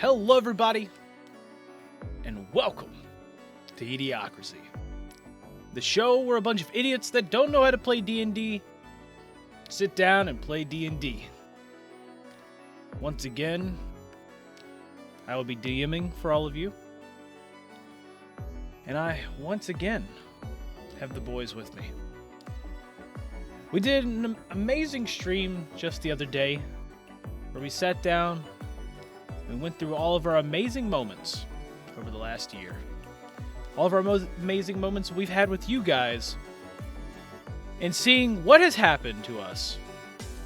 Hello everybody, and welcome to eDIOCRACY, the show where a bunch of idiots that don't know how to play D&D sit down and play D&D. Once again, I will be DMing for all of you, and I, once again, have the boys with me. We did an amazing stream just the other day, where we sat down and went through all of our amazing moments over the last year. All of our most amazing moments we've had with you guys, and seeing what has happened to us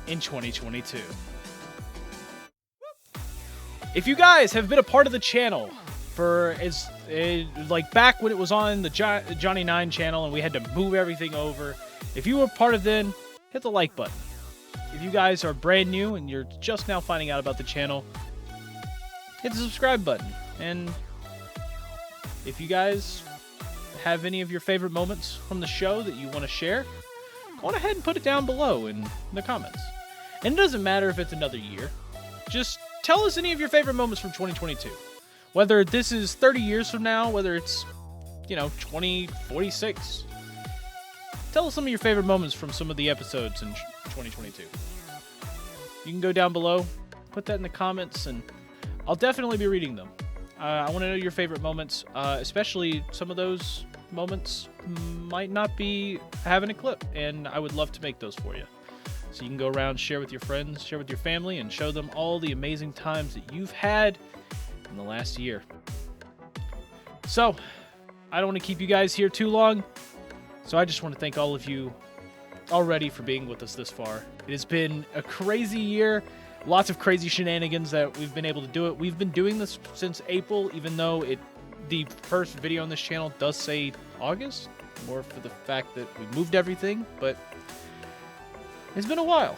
in 2022. If you guys have been a part of the channel for like back when it was on the Johnny 9 channel and we had to move everything over, if you were part of then, hit the like button. If you guys are brand new and you're just now finding out about the channel, hit the subscribe button. And if you guys have any of your favorite moments from the show that you want to share, go on ahead and put it down below in the comments. And it doesn't matter if it's another year. Just tell us any of your favorite moments from 2022. Whether this is 30 years from now, whether it's, 2046. Tell us some of your favorite moments from some of the episodes in 2022. You can go down below, put that in the comments, and I'll definitely be reading them. I want to know your favorite moments, especially some of those moments might not be having a clip, and I would love to make those for you. So you can go around, share with your friends, share with your family, and show them all the amazing times that you've had in the last year. So, I don't want to keep you guys here too long, so I just want to thank all of you already for being with us this far. It has been a crazy year. Lots of crazy shenanigans that we've been able to do it. We've been doing this since April, even though the first video on this channel does say August, more for the fact that we moved everything, but it's been a while.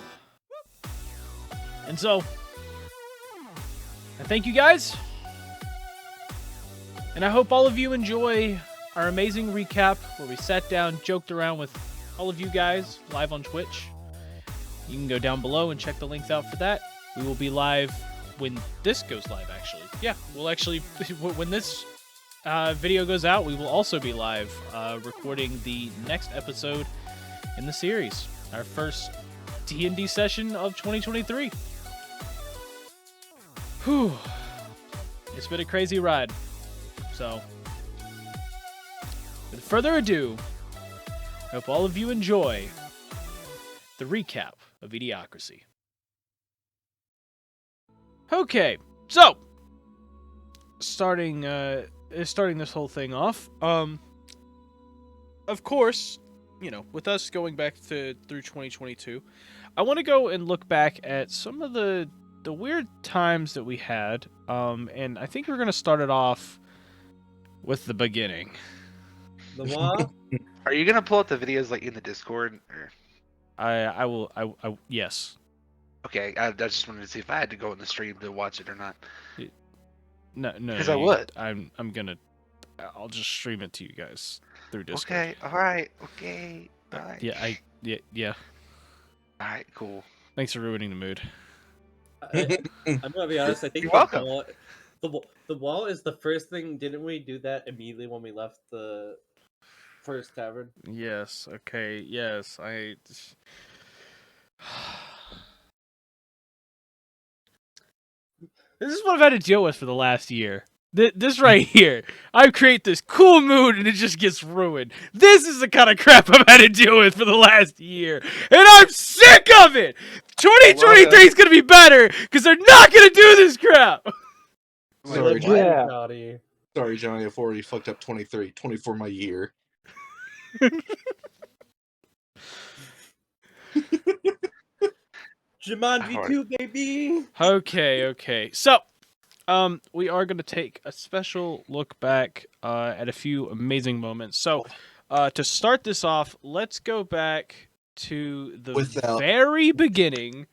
And so, I thank you guys, and I hope all of you enjoy our amazing recap where we sat down, joked around with all of you guys live on Twitch. You can go down below and check the links out for that. We will be live when this goes live, actually. Yeah, we'll actually, when this video goes out, we will also be live recording the next episode in the series. Our first D&D session of 2023. Whew. It's been a crazy ride. So, with further ado, I hope all of you enjoy the recap of eDIOCRACY. Okay, so starting this whole thing off. Of course, with us going back through 2022, I want to go and look back at some of the weird times that we had. And I think we're gonna start it off with the beginning. The what? Are you gonna pull up the videos like in the Discord? Or... I will. Yes. Okay, I just wanted to see if I had to go in the stream to watch it or not. No. Because I would. I'm gonna. I'll just stream it to you guys through Discord. Okay. All right. Okay. All right. Yeah. All right. Cool. Thanks for ruining the mood. I'm gonna be honest. I think You're welcome. The wall is the first thing. Didn't we do that immediately when we left the first tavern? Yes. Okay. Yes. This is what I've had to deal with for the last year. This right here. I create this cool mood and it just gets ruined. This is the kind of crap I've had to deal with for the last year. And I'm sick of it! 2023 is going to be better because they're not going to do this crap! Sorry, Johnny. Sorry, Johnny, I've already fucked up 23. 24 my year. Jumanji 2, baby! Okay. So, we are going to take a special look back at a few amazing moments. So, to start this off, let's go back to the very beginning,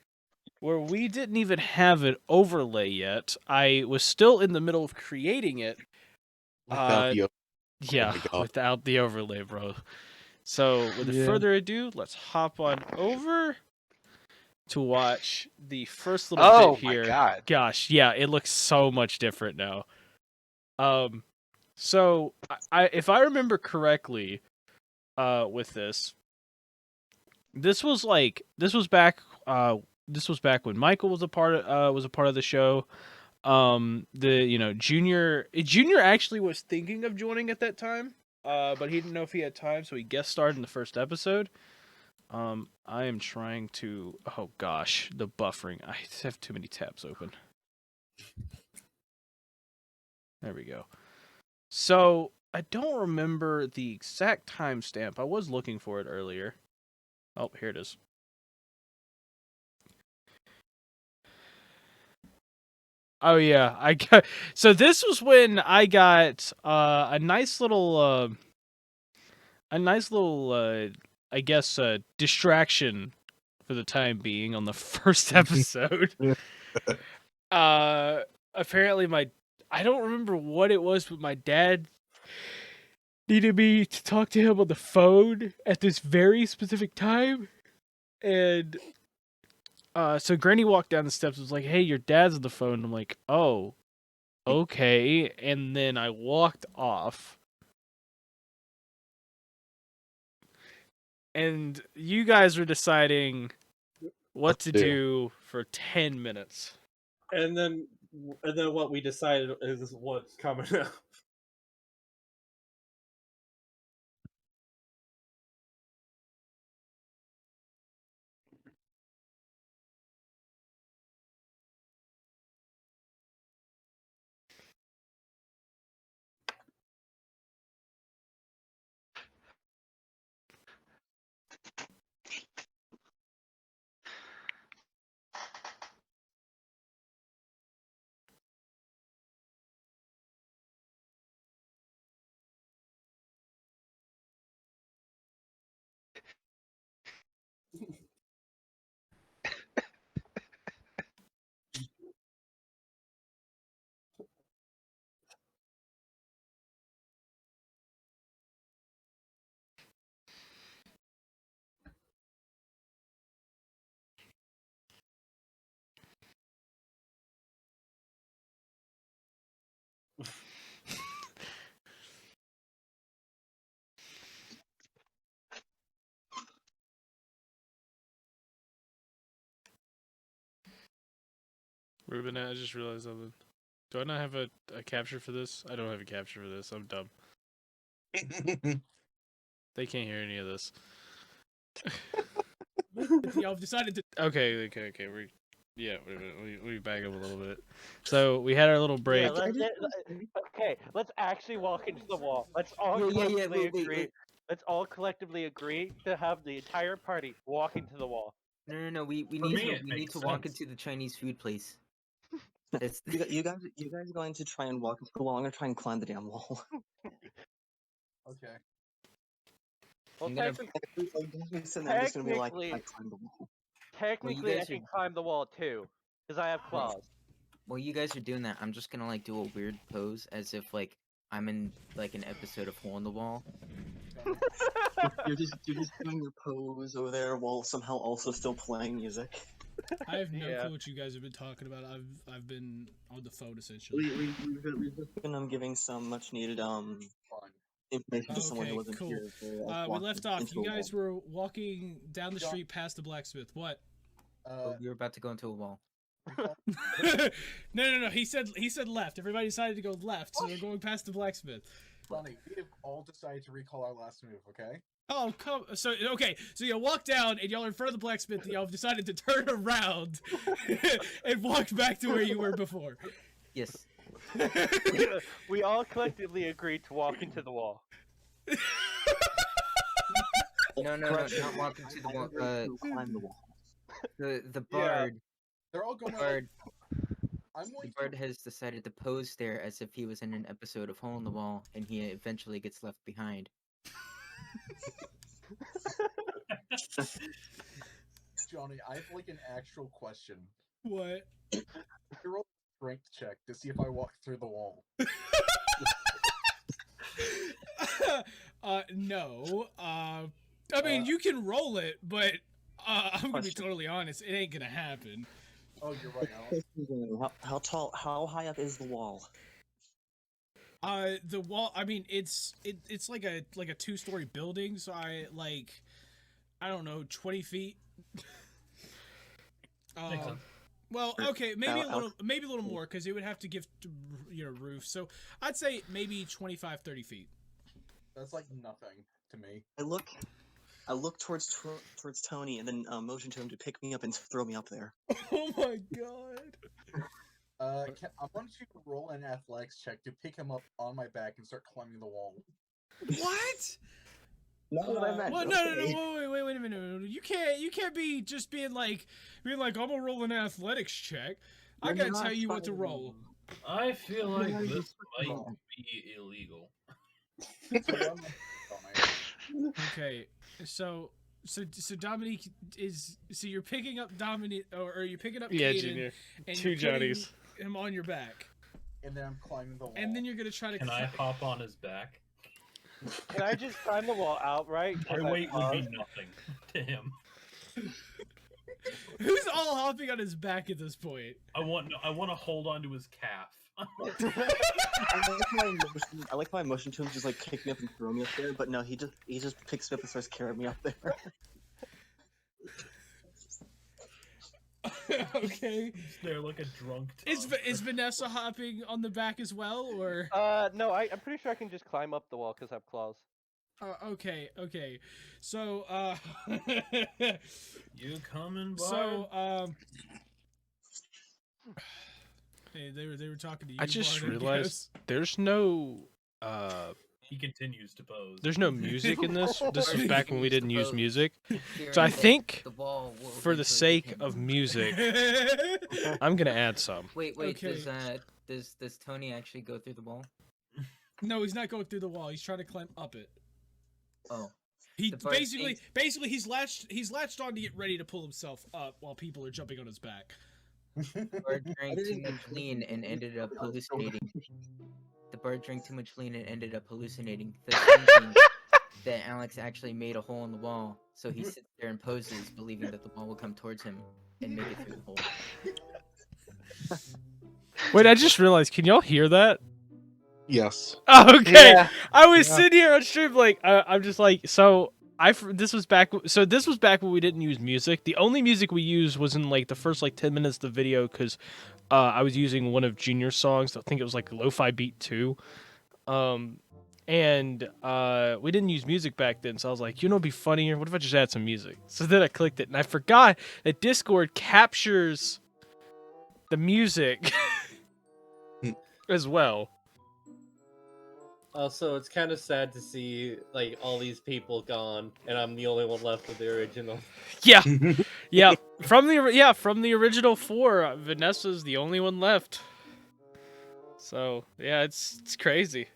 where we didn't even have an overlay yet. I was still in the middle of creating it. Without the overlay, bro. So, with further ado, let's hop on over to watch the first little Oh bit my here. god. Gosh, yeah, it looks so much different now. So if I remember correctly, with this was back when Michael was a part of the show. Junior actually was thinking of joining at that time, but he didn't know if he had time, so he guest starred in the first episode. I am trying to. Oh gosh, the buffering. I have too many tabs open. There we go. So I don't remember the exact timestamp. I was looking for it earlier. Oh, here it is. Oh yeah, I got. So this was when I got a nice little, I guess, distraction for the time being on the first episode. Apparently I don't remember what it was, but my dad needed me to talk to him on the phone at this very specific time, and so Granny walked down the steps and was like, "Hey, your dad's on the phone." I'm like, "Oh, okay." And then I walked off. And you guys were deciding what to do for 10 minutes. And then what we decided is what's coming up. Ruben, I just realized something. Do I not have a capture for this? I don't have a capture for this. I'm dumb. They can't hear any of this. Y'all have decided to. Okay. We back up a little bit. So we had our little break. Yeah, let's actually walk into the wall. Let's all collectively agree. Let's all collectively agree to have the entire party walk into the wall. No. We For need me, to it makes walk sense. into the Chinese food place. It's You guys are going to try and walk into the wall. I'm gonna try and climb the damn wall. Okay. Well, I'm gonna- technically, I'm just gonna be like, I climbed the wall. technically I guys can are- climb the wall too, because I have claws. While you guys are doing that, I'm just gonna like do a weird pose as if like I'm in like an episode of Hole in the Wall. You're just doing your pose over there while somehow also still playing music. I have no Yeah. clue what you guys have been talking about. I've been on the phone essentially. We've just been giving some much needed information to someone who Okay, wasn't cool. here. So We walked left off. into You a guys wall. were walking down the street past the blacksmith. What? We were about to go into a wall. No. He said left. Everybody decided to go left, so we're going past the blacksmith. Johnny, we have all decided to recall our last move, okay? Oh, so you walk down and y'all are in front of the blacksmith and y'all have decided to turn around and walk back to where you were before. Yes. We all collectively agreed to walk into the wall. No, not walk into the wall. Climb the wall. The bard. They're all going The to. bard. I'm The going bard to. has decided to pose there as if he was in an episode of Hole in the Wall, and he eventually gets left behind. Johnny, I have like an actual question. What? You're roll a strength check to see if I walk through the wall. No. I mean, you can roll it, but I'm gonna be totally honest. It ain't gonna happen. Oh, you're right, Alex. How high up is the wall? The wall. I mean, it's like a 2-story building. So I don't know, 20 feet. Well, okay, maybe a little more because it would have to give roof. So I'd say maybe 25, 30 feet. That's like nothing to me. I look towards Tony and then motion to him to pick me up and throw me up there. Oh my god. I want you to roll an athletics check to pick him up on my back and start climbing the wall. What? Not what I meant. Well, okay. no, wait a minute. You can't be just being like I'm gonna roll an athletics check. I gotta tell you what to roll. I feel like this might be illegal. Okay, so Dominique so you're picking up Dominique or you're picking up Caden, Junior. and 2 you're putting Johnnies. him on your back, And then I'm climbing the wall. and then you're gonna try to. Can I hop on his back? Can I just climb the wall outright? My weight would be nothing to him. Who's all hopping on his back at this point? I want to hold on to his calf. I like my motion to him, just like kick me up and throw me up there. But no, he just picks me up and starts carrying me up there. Okay. They're like a drunk. Is Vanessa hopping on the back as well, or? No, I'm pretty sure I can just climb up the wall because I have claws. Okay. So, You coming, boy? So, hey, they were talking to you. I just Bart, realized there's no He continues to pose. there's no music in this. This was back when we didn't use music. Fearing So I that think the wall will for the eventually sake hit him. of music, guess. I'm gonna add some. Wait, Okay. does Tony actually go through the wall? No, he's not going through the wall. He's trying to climb up it. Oh. He The Bart basically he's latched on to get ready to pull himself up while people are jumping on his back. Bart drank too much lean and ended up hallucinating. The Bart drank too much lean and ended up hallucinating, thus thinking that Alex actually made a hole in the wall, so he sits there and poses, believing that the wall will come towards him and make it through the hole. Wait, I just realized. Can y'all hear that? Yes. Oh, okay. Yeah. I was sitting here on stream like I'm just like so. This was back when we didn't use music. The only music we used was in like the first 10 minutes of the video because I was using one of Junior's songs. I think it was like Lo-Fi Beat 2. And we didn't use music back then, so I was like, it'd be funnier. What if I just add some music? So then I clicked it, and I forgot that Discord captures the music as well. Also, it's kind of sad to see all these people gone, and I'm the only one left of the original. Yeah, yeah. From the original 4, Vanessa's the only one left. So yeah, it's crazy.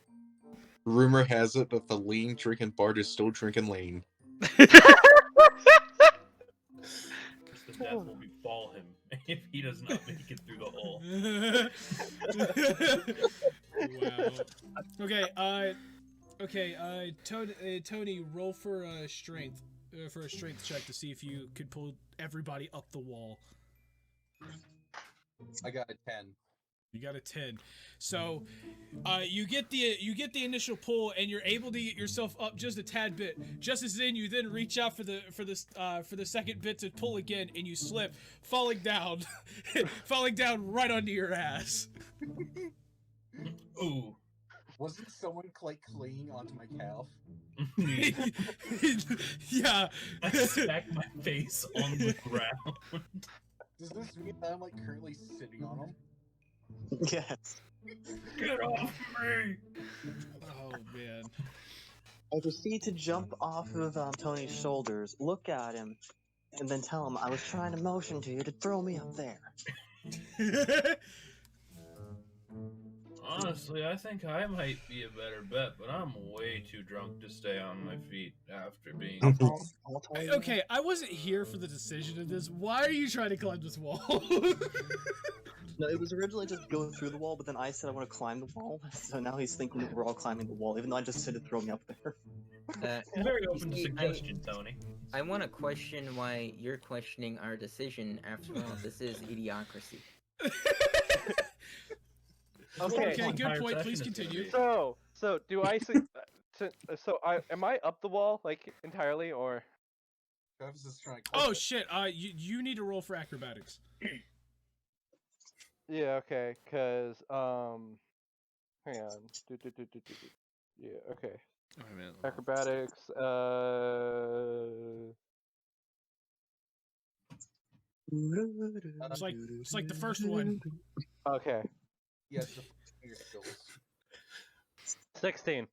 Rumor has it that the lean drinking Bart is still drinking lean. The death will befall him if he does not make it through the hole. Wow. Okay. Tony, roll for a strength check to see if you could pull everybody up the wall. I got a 10. You got a 10. So, you get the initial pull, and you're able to get yourself up just a tad bit. Just as then, you then reach out for the second bit to pull again, and you slip, falling down right onto your ass. Ooh. Wasn't someone clinging onto my calf? Yeah. I smacked my face on the ground. Does this mean that I'm currently sitting on him? Yes. Get off me! Oh man. I proceed to jump off of Tony's shoulders, look at him, and then tell him I was trying to motion to you to throw me up there. Honestly, I think I might be a better bet, but I'm way too drunk to stay on my feet after being. I'll tell you. Okay, I wasn't here for the decision of this. Why are you trying to climb this wall? No, it was originally just go through the wall, but then I said I want to climb the wall, so now he's thinking that we're all climbing the wall, even though I just said to throw me up there. I'm very open to suggestion, Tony. I want to question why you're questioning our decision. After all, this is idiocracy. Okay. Okay, good point. Please continue. So do I am I up the wall like entirely or? Travis is trying to. Oh shit! You need to roll for acrobatics. Yeah. Okay. Cause hang on. Yeah. Okay. Oh, man. Acrobatics. It's like the first one. Okay. Yes, your skills. 16.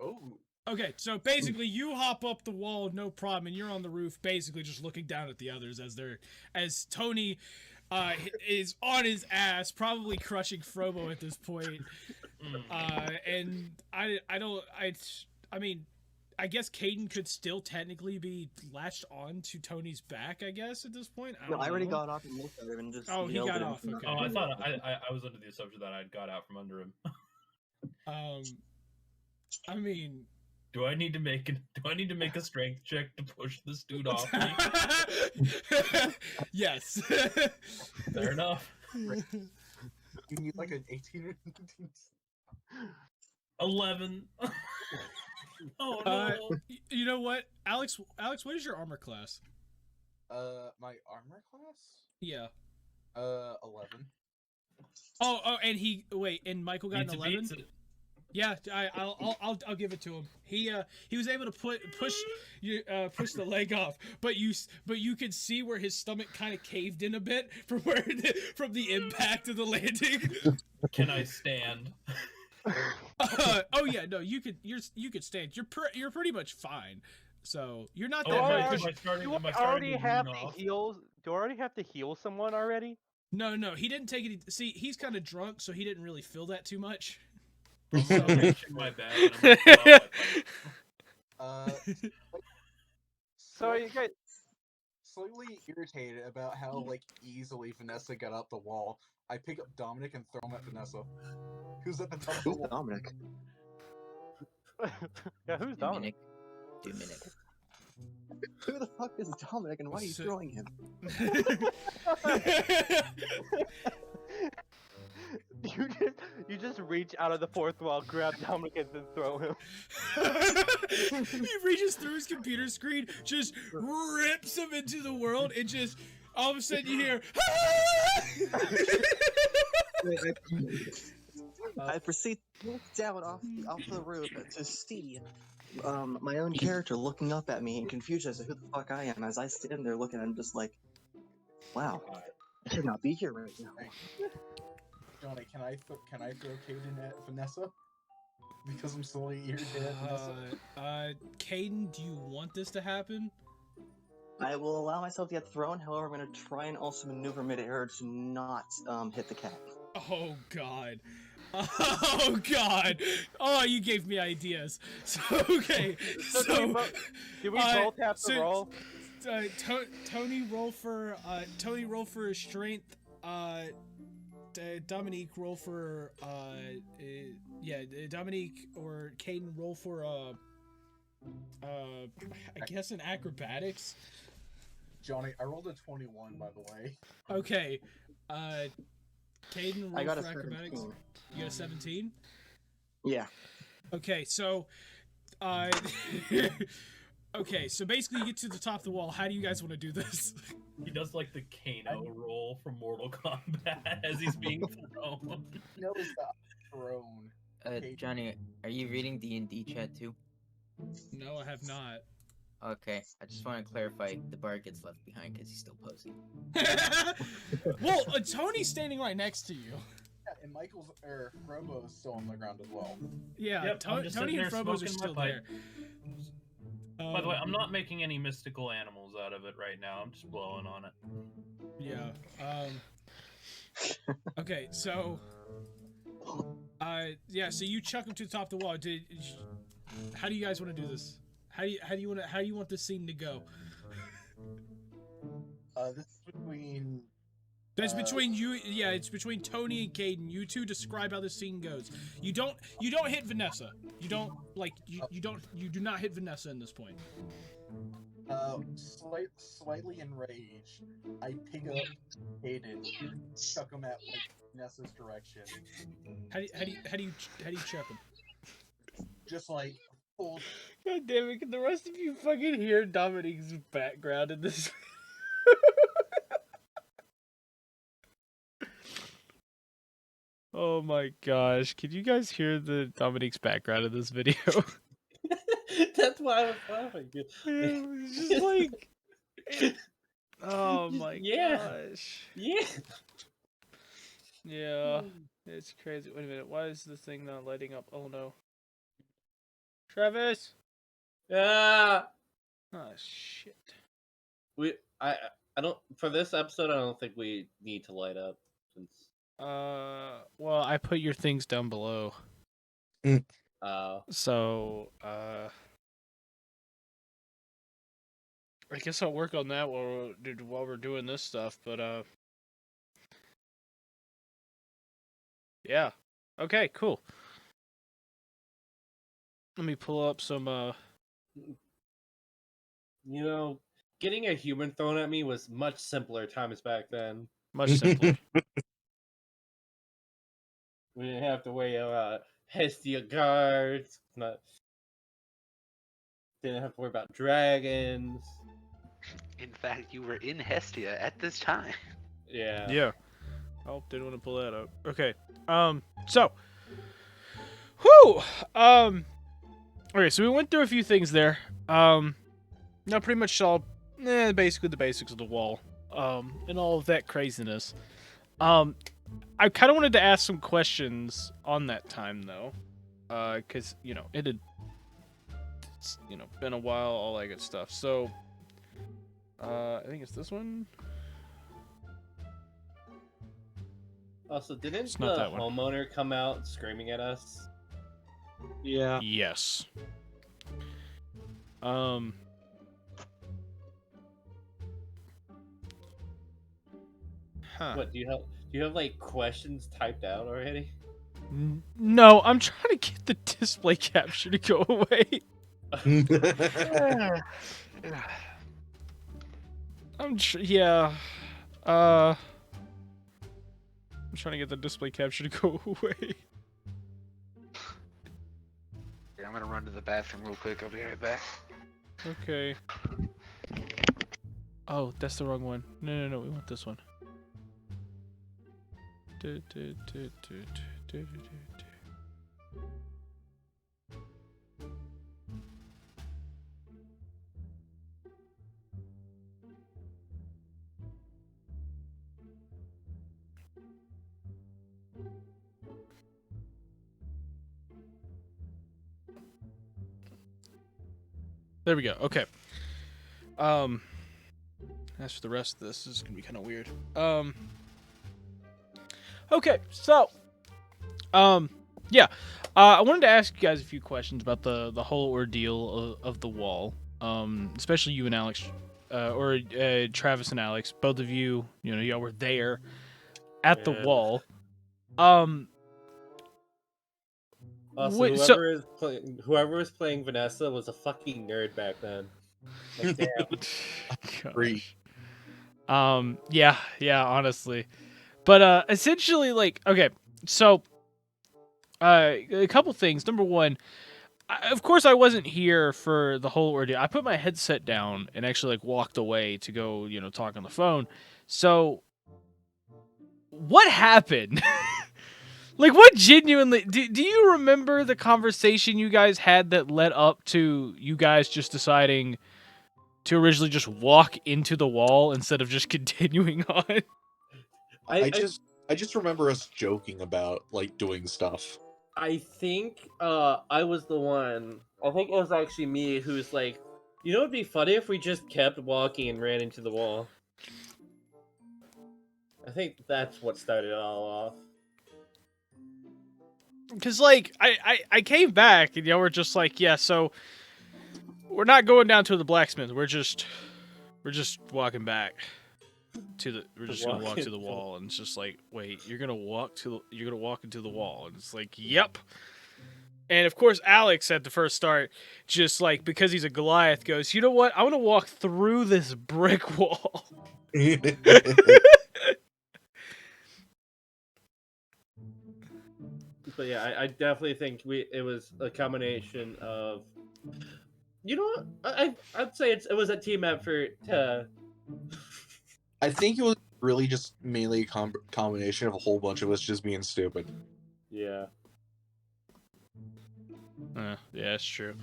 Oh. Okay, so basically you hop up the wall, no problem, and you're on the roof, basically just looking down at the others as Tony is on his ass, probably crushing Frobo at this point. And I mean, I guess Caden could still technically be latched on to Tony's back, I guess, at this point. I already got off and looked at him and just. Oh, he got off. Okay. Oh, I thought I was under the assumption that I'd got out from under him. I mean, do I need to make a strength check to push this dude off me? Yes. Fair enough. You need like an 18 or 19. 11. Oh no. You know what, Alex, what is your armor class? My armor class? Yeah. 11. Oh, and Michael got an 11. Yeah, I'll give it to him. He was able to push the leg off, but you could see where his stomach kind of caved in a bit from the impact of the landing. Can I stand? Oh yeah, no, you could stand. You're pretty much fine. So you're not that bad. Do I already have the heals? Do I already have to heal someone already? No, he didn't take it. See, he's kind of drunk, so he didn't really feel that too much. I'm reaching my bag and I'm like, So you guys slightly irritated about how like easily Vanessa got up the wall. I pick up Dominic and throw him at Vanessa, who's at the top of the wall. Dominic. Yeah, who's Dominic? Dominic. Who the fuck is Dominic and why are you throwing him? You just reach out of the fourth wall, grab Dominic, and then throw him. He reaches through his computer screen, just rips him into the world, and just all of a sudden you hear. I proceed to look down off the roof to see my own character looking up at me in confusion as to who the fuck I am. As I stand there looking at him, just like, wow, I should not be here right now. Johnny, can I throw Caden at Vanessa? Because I'm slowly irritated at Vanessa. Caden, do you want this to happen? I will allow myself to get thrown. However, I'm going to try and also maneuver mid-air to not hit the cat. Oh god. Oh god. Oh, you gave me ideas. So okay. So do we both have to roll? Tony roll for strength. Dominique roll for Dominique or Caden roll for I guess an acrobatics. Johnny, I rolled a 21 by the way. Okay. Caden roll I got for acrobatics. 17. You got a 17? Yeah. Okay, so okay, so basically you get to the top of the wall. How do you guys want to do this? he does like the Kano roll from Mortal Kombat as he's being thrown. Notice the thrown. Johnny, are you reading D&D chat too? No, I have not. Okay, I just want to clarify, the bard gets left behind because he's still posing. Well, Tony's standing right next to you. Yeah, and Michael's Robo's still on the ground as well. Yeah, Yep, Tony and Frobos are still there. By the way, I'm not making any mystical animals out of it right now. I'm just blowing on it. Yeah. Okay, so yeah, so you chuck him to the top of the wall. How do you guys want to do this? How do you want this scene to go? This is between. That's between you. Yeah, it's between Tony and Caden. You two describe how the scene goes. You don't hit Vanessa. You do not hit Vanessa in this point. Slightly enraged, I pick up Aiden, chuck him at like Nessa's direction. How do you chuck him? Just like full. God damn it! Can the rest of you fucking hear Dominic's background in this? Oh my gosh! Can you guys hear the Dominic's background in this video? That's why I was laughing. It's just like, oh my Yeah. gosh. Yeah. Yeah, it's crazy. Wait a minute. Why is this thing not lighting up? Oh no. Travis. Ah. Oh shit. I don't for this episode. I don't think we need to light up since. Well, I put your things down below. So, I guess I'll work on that while we're doing this stuff, but yeah. Okay, cool. Let me pull up some You know, getting a human thrown at me was much simpler times back then. much simpler. We didn't have to worry about Hestia guards. Didn't have to worry about dragons. In fact, you were in Hestia at this time. Yeah. Yeah. Oh, didn't want to pull that up. Okay. So. Whew! Okay, so we went through a few things there. Now pretty much all basically the basics of the wall. And all of that craziness. I kind of wanted to ask some questions on that time though. Cause, you know, it's been a while, all that good stuff. So I think it's this one. Also, didn't It's not the that one. homeowner come out screaming at us? Yeah. Yes. Huh. What do you have like questions typed out already? No, I'm trying to get the display capture to go away. Yeah. I'm trying to get the display capture to go away. I'm gonna run to the bathroom real quick. I'll be right back. Okay. Oh, that's the wrong one. No, we want this one. There we go. Okay. As for the rest of this is gonna be kind of weird. Okay, so, yeah, I wanted to ask you guys a few questions about the whole ordeal of the wall. Especially you and Alex, or Travis and Alex. Both of you, y'all were there at the wall. Also, whoever was playing Vanessa was a fucking nerd back then. Like, damn. Yeah, honestly. But essentially, like, okay, so a couple things. Number one, of course, I wasn't here for the whole ordeal. I put my headset down and actually like walked away to go, talk on the phone. So, what happened? Like, what genuinely... Do you remember the conversation you guys had that led up to you guys just deciding to originally just walk into the wall instead of just continuing on? I just remember us joking about, like, doing stuff. I think I was the one. I think it was actually me who's like, it'd be funny if we just kept walking and ran into the wall. I think that's what started it all off. Because, like, I came back and we're just like, yeah, so we're not going down to the blacksmith. We're just walking back to the. We're just gonna walk to the wall, and it's just like, wait, you're gonna walk into the wall, and it's like, yep. And of course, Alex at the first start, just like because he's a Goliath, goes, "You know what? I want to walk through this brick wall." But yeah, I definitely think it was a combination of, you know what, I'd say it was a team effort to. I think it was really just mainly a combination of a whole bunch of us just being stupid. Yeah. Yeah, that's true.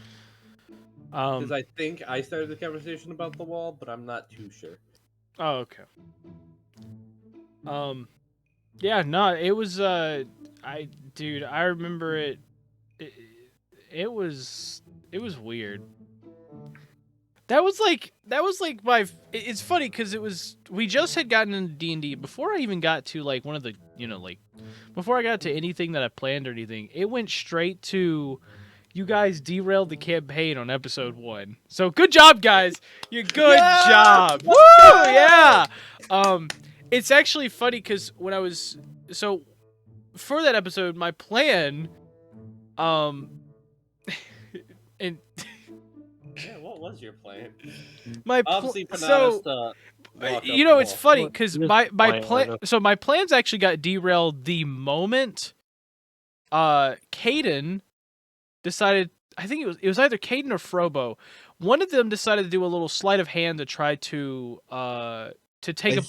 Because I think I started the conversation about the wall, but I'm not too sure. Oh, okay. Yeah, no, it was dude, I remember it. It was weird. That was like my. It's funny because we just had gotten into D&D before I even got to like one of the before I got to anything that I planned or anything. It went straight to. You guys derailed the campaign on episode 1. So good job, guys. You good job. Woo! Yeah. It's actually funny because when I was for that episode, my plan, and Yeah, what was your plan? my Obviously, it's funny because my plan. So my plans actually got derailed the moment, Caden decided. I think it was either Caden or Frobo. One of them decided to do a little sleight of hand to try to take I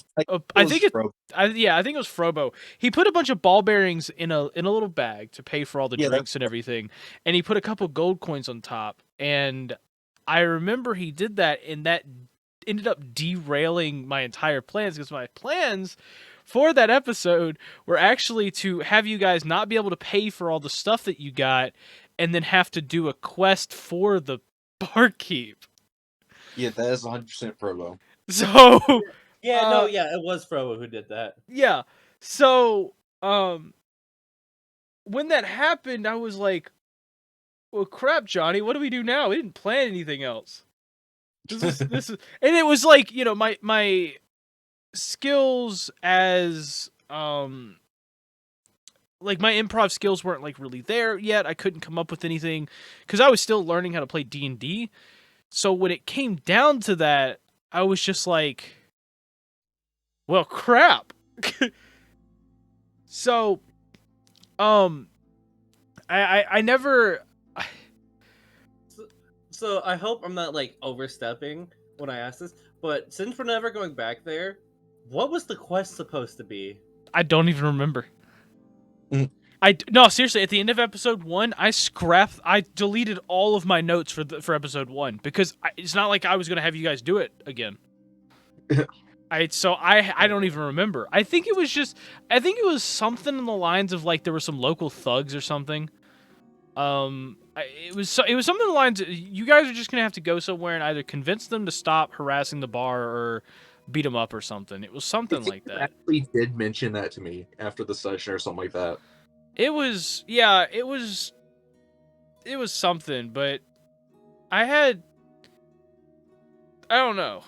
think it was Frobo. He put a bunch of ball bearings in a little bag to pay for all the drinks and everything, and he put a couple gold coins on top. And I remember he did that, and that ended up derailing my entire plans because my plans for that episode were actually to have you guys not be able to pay for all the stuff that you got and then have to do a quest for the barkeep. Yeah, that is 100% Provo. So yeah, it was Frobo who did that. Yeah. So when that happened, I was like, well, crap, Johnny, what do we do now? We didn't plan anything else. This is and it was like, my skills as like my improv skills weren't like really there yet. I couldn't come up with anything because I was still learning how to play D&D. So when it came down to that, I was just like, well, crap. So I never. So I hope I'm not like overstepping when I ask this, but since we're never going back there, what was the quest supposed to be? I don't even remember. No, seriously. At the end of episode 1, I deleted all of my notes for episode 1 because it's not like I was gonna have you guys do it again. I don't even remember. I think it was something in the lines of like there were some local thugs or something. It was something in the lines. You guys are just gonna have to go somewhere and either convince them to stop harassing the bar or beat them up or something. It was something like that. Actually, did mention that to me after the session or something like that. It was something, but I don't know.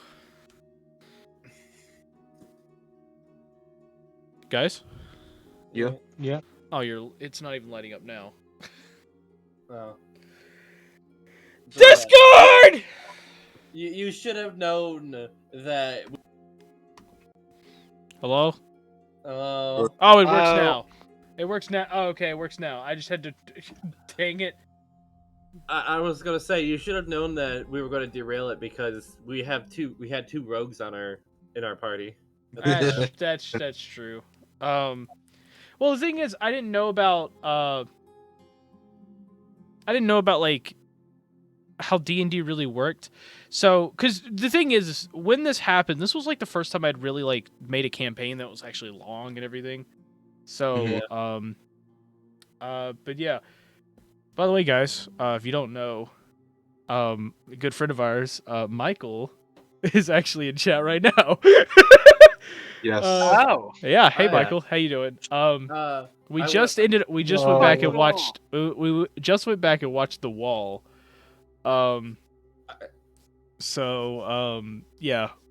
Guys? Yeah. Yeah. Oh, it's not even lighting up now. Oh. Discord! You should have known that. Hello? Oh, it works now. It works now. Oh, okay, it works now. I just had to. Dang it. I was gonna say you should have known that we were gonna derail it because we had two rogues in our party. That's true. Well, the thing is, I didn't know about like how D&D really worked. So, because the thing is, when this happened, this was like the first time I'd really like made a campaign that was actually long and everything. So, but yeah. By the way, guys, if you don't know, a good friend of ours, Michael, is actually in chat right now. Yes. Yeah. Hey, Michael. How you doing? We just went back and watched. We just went back and watched The Wall. Yeah,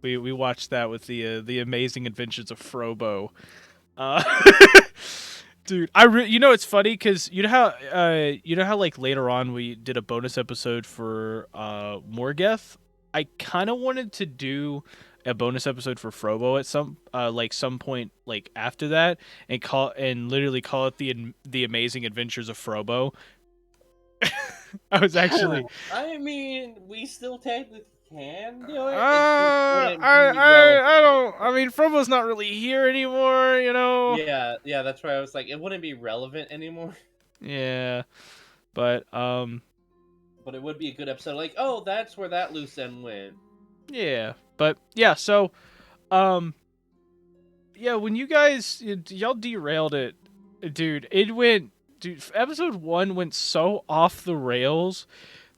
we watched that with the amazing adventures of Frobo. Dude, you know it's funny because you know how like later on we did a bonus episode for Morgeth. I kind of wanted to do a bonus episode for Frobo at some point like after that and literally call it the Amazing Adventures of Frobo. I was actually I mean, we still technically can do it. I don't. I mean, Frobo's not really here anymore, you know. Yeah, that's why I was like, it wouldn't be relevant anymore. Yeah, but But it would be a good episode. Like, oh, that's where that loose end went. yeah, but yeah. So, yeah, when y'all derailed it, dude, episode 1 went so off the rails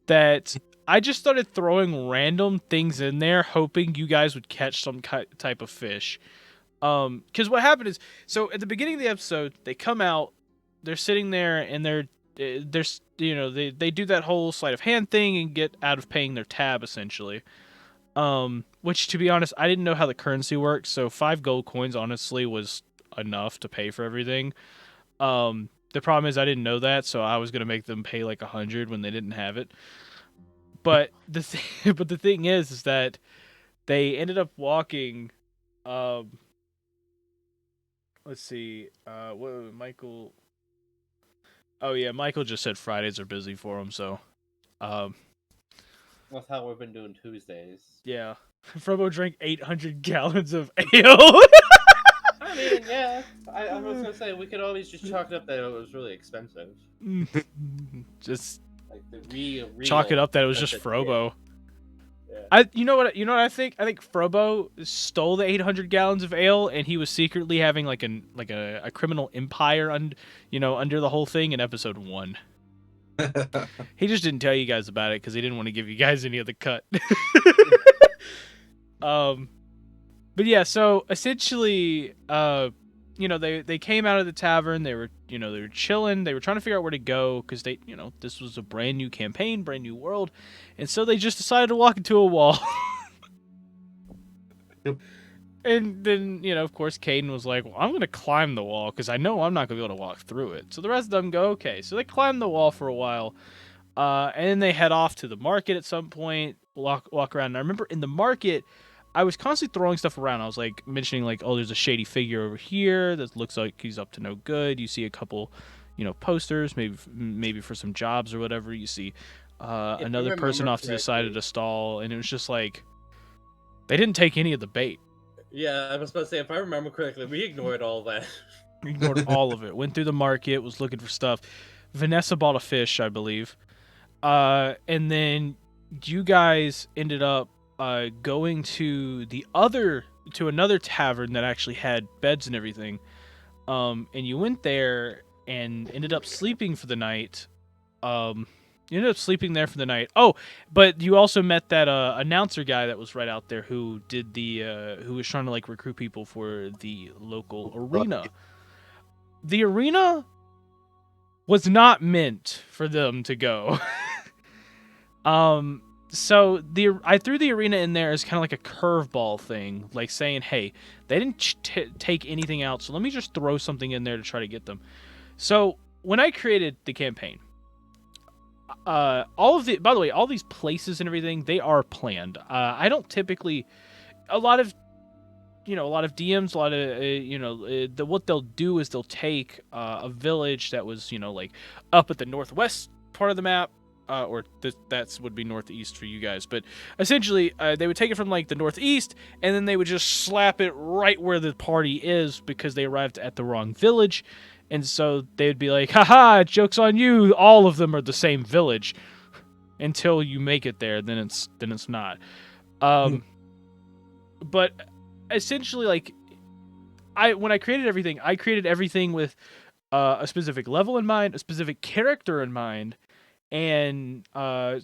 that I just started throwing random things in there, hoping you guys would catch some type of fish. Because what happened is, so at the beginning of the episode, they come out, they're sitting there, and they do that whole sleight of hand thing and get out of paying their tab essentially. Which to be honest, I didn't know how the currency works, so 5 gold coins honestly was enough to pay for everything. The problem is I didn't know that, so I was gonna make them pay like 100 when they didn't have it. But the thing is that they ended up walking. Let's see. What Michael? Oh yeah, Michael just said Fridays are busy for him, so. That's how we've been doing Tuesdays. Yeah, Frobo drank 800 gallons of ale. I mean, yeah. I was gonna say we could always just chalk it up that it was really expensive. Just like the real chalk it up that it was just Frobo. Yeah. You know what I think? I think Frobo stole the 800 gallons of ale, and he was secretly having like a criminal empire under the whole thing in episode 1. He just didn't tell you guys about it because he didn't want to give you guys any of the cut. But yeah, so essentially, they came out of the tavern. They were chilling. They were trying to figure out where to go because this was a brand new campaign, brand new world, and so they just decided to walk into a wall. Yep. And then, of course, Caden was like, well, I'm going to climb the wall because I know I'm not going to be able to walk through it. So the rest of them go, okay. So they climb the wall for a while, and then they head off to the market at some point, walk around. And I remember in the market, I was constantly throwing stuff around. I was like mentioning like, oh, there's a shady figure over here that looks like he's up to no good. You see a couple, posters, maybe for some jobs or whatever. You see another person off to the side of the stall, and it was just like they didn't take any of the bait. Yeah, I was about to say, if I remember correctly, we ignored all that. We ignored all of it. Went through the market, was looking for stuff. Vanessa bought a fish, I believe. And then you guys ended up going to another tavern that actually had beds and everything. And you went there and ended up sleeping for the night. You ended up sleeping there for the night. Oh, but you also met that announcer guy that was right out there who did who was trying to like recruit people for the local arena. The arena was not meant for them to go. So I threw the arena in there as kind of like a curveball thing, like saying, hey, they didn't take anything out, so let me just throw something in there to try to get them. So when I created the campaign, by the way, all these places and everything, they are planned. I don't typically, a lot of DMs, what they'll do is they'll take a village that was, like up at the northwest part of the map, that would be northeast for you guys, but essentially they would take it from like the northeast, and then they would just slap it right where the party is because they arrived at the wrong village. And so they'd be like, haha, joke's on you, all of them are the same village. Until you make it there, then it's not. But essentially, like, when I created everything with a specific level in mind, a specific character in mind, and and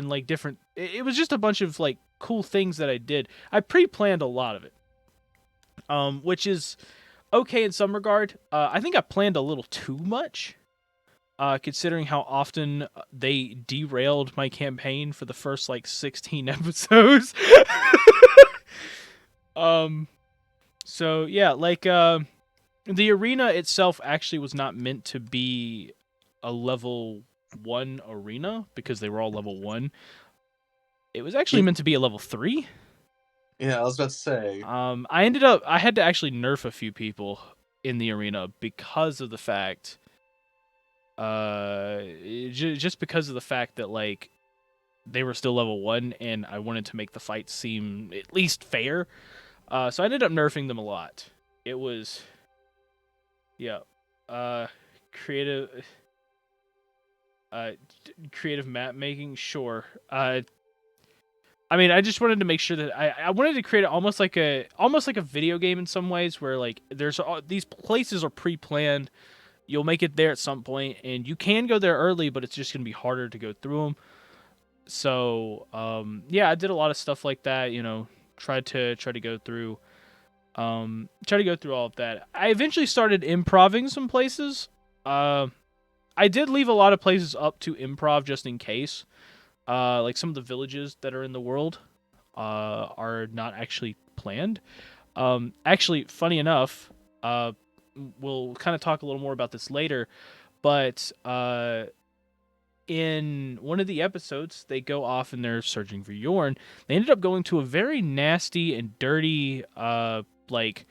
like different. It was just a bunch of like cool things that I did. I pre-planned a lot of it, which is okay in some regard. I think I planned a little too much, considering how often they derailed my campaign for the first like 16 episodes. So yeah, like the arena itself actually was not meant to be a level 1 arena because they were all level 1. It was actually meant to be a level 3. Yeah, I was about to say. I had to actually nerf a few people in the arena because of the fact, just because of the fact that like they were still level 1, and I wanted to make the fight seem at least fair. So I ended up nerfing them a lot. It was, yeah, creative, creative map making. Sure. I mean, I just wanted to make sure that I wanted to create almost like a video game in some ways, where like there's these places are pre-planned. You'll make it there at some point, and you can go there early, but it's just gonna be harder to go through them. So yeah, I did a lot of stuff like that. You know, tried to go through all of that. I eventually started improving some places. I did leave a lot of places up to improv just in case. Like some of the villages that are in the world are not actually planned. Actually, funny enough, we'll kind of talk a little more about this later, but in one of the episodes, they go off and they're searching for Yorn. They ended up going to a very nasty and dirty like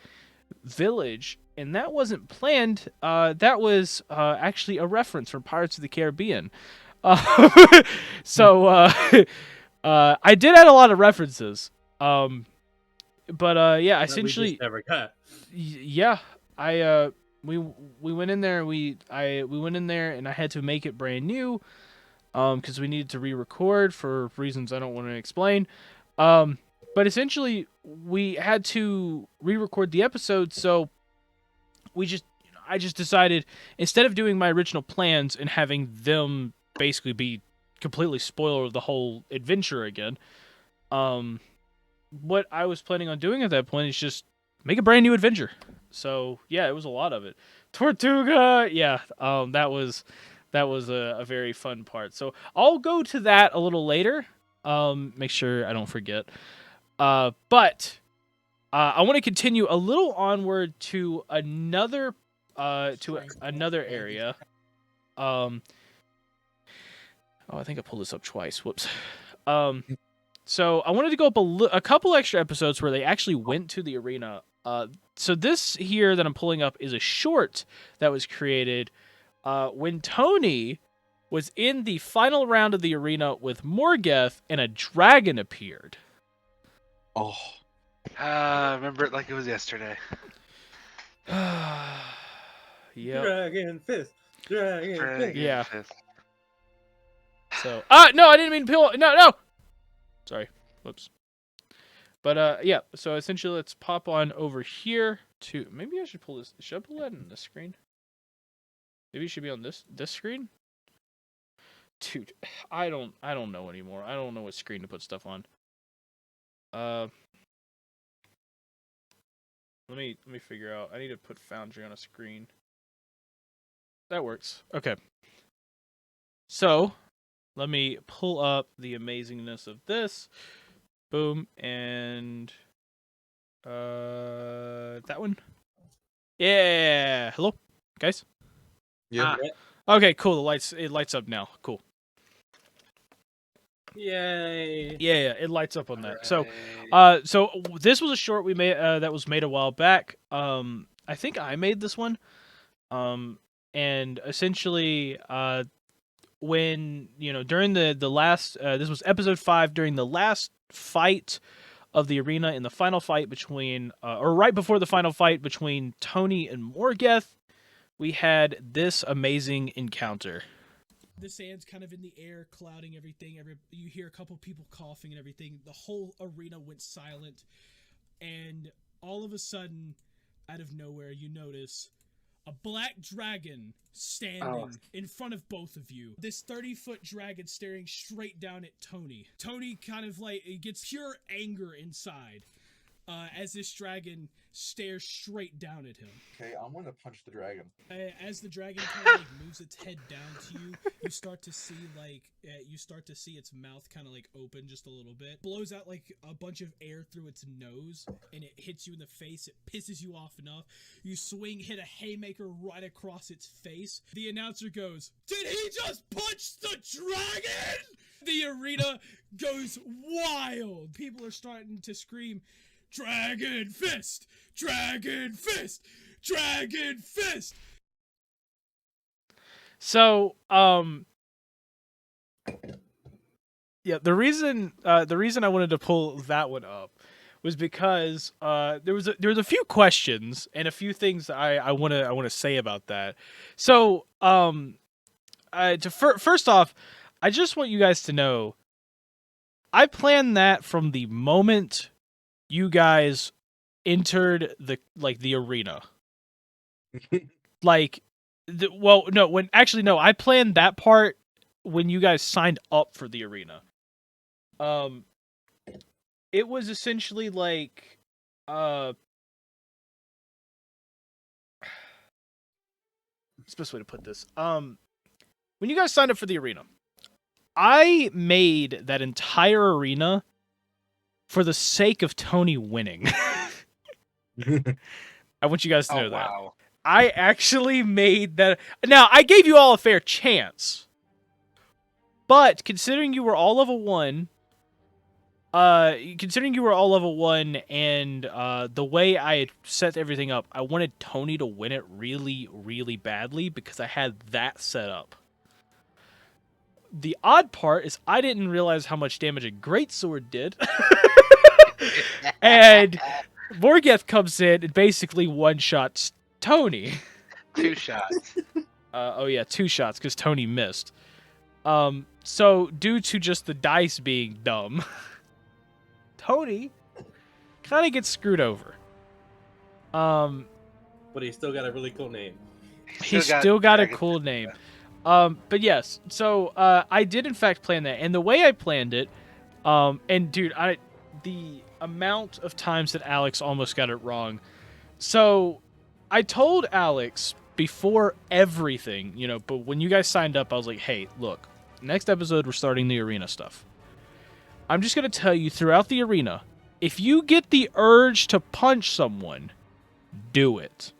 village, and that wasn't planned. That was actually a reference from Pirates of the Caribbean. So I did add a lot of references. But yeah, essentially, we just never got. Yeah, we went in there. We went in there, and I had to make it brand new, because we needed to re-record for reasons I don't want to explain. But essentially, we had to re-record the episode, so I just decided, instead of doing my original plans and having them basically be completely spoiler of the whole adventure again, what I was planning on doing at that point is just make a brand new adventure. So yeah, it was a lot of it. Tortuga, yeah, that was a very fun part. So I'll go to that a little later. Make sure I don't forget. But I want to continue a little onward to another area. Oh, I think I pulled this up twice. Whoops. So I wanted to go up a couple extra episodes where they actually went to the arena. So this here that I'm pulling up is a short that was created when Tony was in the final round of the arena with Morgeth, and a dragon appeared. Oh. Remember it like it was yesterday. Yeah. Dragon fist. Dragon fist. Yeah. So, no, I didn't mean to peel. No. Sorry. Whoops. But yeah. So essentially, let's pop on over here to. Maybe I should pull this. Should I pull that in this screen? Maybe it should be on this screen. Dude, I don't know anymore. I don't know what screen to put stuff on. Let me figure out. I need to put Foundry on a screen. That works. Okay. So, let me pull up the amazingness of this. Boom, and that one. Yeah. Hello, guys. Yeah. Okay, cool. It lights up now. Cool. Yay. Yeah, it lights up on that. So, so this was a short we made that was made a while back. I think I made this one. And essentially, when during the last, this was episode 5, during the last fight of the arena, in the final fight between, or right before the final fight between Tony and Morgeth, we had this amazing encounter. The sand's kind of in the air, clouding everything. You hear a couple people coughing and everything. The whole arena went silent. And all of a sudden, out of nowhere, you notice a black dragon standing in front of both of you. This 30-foot dragon staring straight down at Tony. Tony kind of like, it gets pure anger inside. as this dragon stares straight down at him. Okay, I'm gonna punch the dragon. As the dragon kind of like moves its head down to you, you start to see its mouth kind of like open just a little bit, blows out like a bunch of air through its nose, and it hits you in the face. It pisses you off enough. You swing, hit a haymaker right across its face. The announcer goes, "Did he just punch the dragon?" The arena goes wild. People are starting to scream, "Dragon Fist! Dragon Fist! Dragon Fist!" So, yeah, the reason I wanted to pull that one up was because there was a few questions and a few things I want to say about that. So, first off, I just want you guys to know, I planned that from the moment you guys entered the arena. I planned that part when you guys signed up for the arena. It was essentially like, what's the best way to put this? When you guys signed up for the arena, I made that entire arena for the sake of Tony winning. I want you guys to know that. Wow. I actually made that. Now, I gave you all a fair chance. But considering you were all level 1, and the way I had set everything up, I wanted Tony to win it really, really badly because I had that set up. The odd part is I didn't realize how much damage a greatsword did. And Morgeth comes in and basically one-shots Tony. 2 shots. 2 shots because Tony missed. So due to just the dice being dumb, Tony kind of gets screwed over. But he still got a really cool name. He's still got a cool name. But yes, so I did in fact plan that, and the way I planned it, and dude, the amount of times that Alex almost got it wrong. So I told Alex before everything, but when you guys signed up, I was like, hey, look, next episode we're starting the arena stuff. I'm just gonna tell you throughout the arena, if you get the urge to punch someone, do it.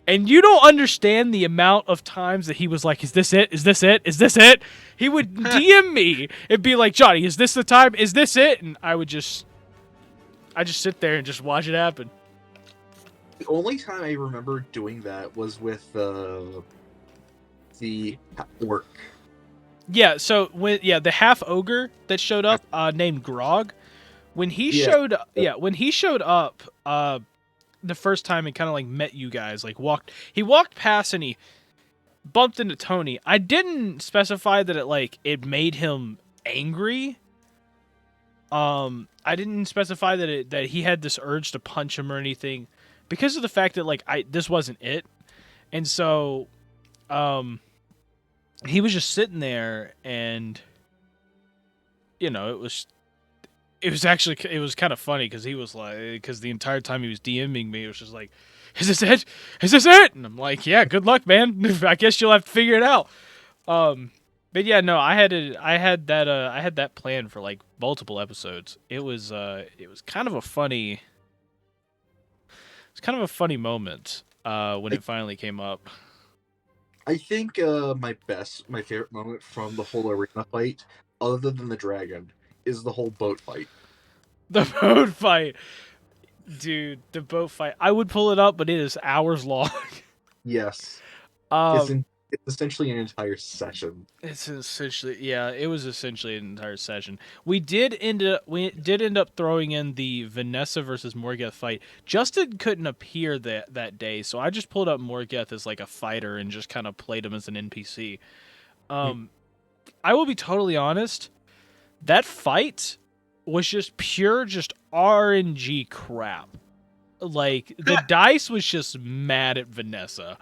And you don't understand the amount of times that he was like, is this it? Is this it? Is this it? He would DM me and be like, Johnny, is this the time? Is this it? And I just sit there and just watch it happen. The only time I remember doing that was with the orc. Yeah, so the half ogre that showed up, named Grog, when he showed up, the first time and kind of like met you guys, he walked past and he bumped into Tony. I didn't specify that it made him angry. I didn't specify that he had this urge to punch him or anything, because of the fact that this wasn't it. And so he was just sitting there, and it was kind of funny because he was because the entire time he was DMing me, it was just like, is this it? Is this it? And I'm like, yeah, good luck, man. I guess you'll have to figure it out. But yeah, no, I had that plan for multiple episodes. It was kind of a funny moment when it finally came up. I think my favorite moment from the whole arena fight, other than the dragon, is the whole boat fight. The boat fight. Dude, the boat fight. I would pull it up, but it is hours long. Yes. It's essentially an entire session. It was essentially an entire session. We did end up throwing in the Vanessa versus Morgeth fight. Justin couldn't appear that day, so I just pulled up Morgeth as a fighter and just kind of played him as an NPC. I will be totally honest. That fight was just pure RNG crap. The dice was just mad at Vanessa.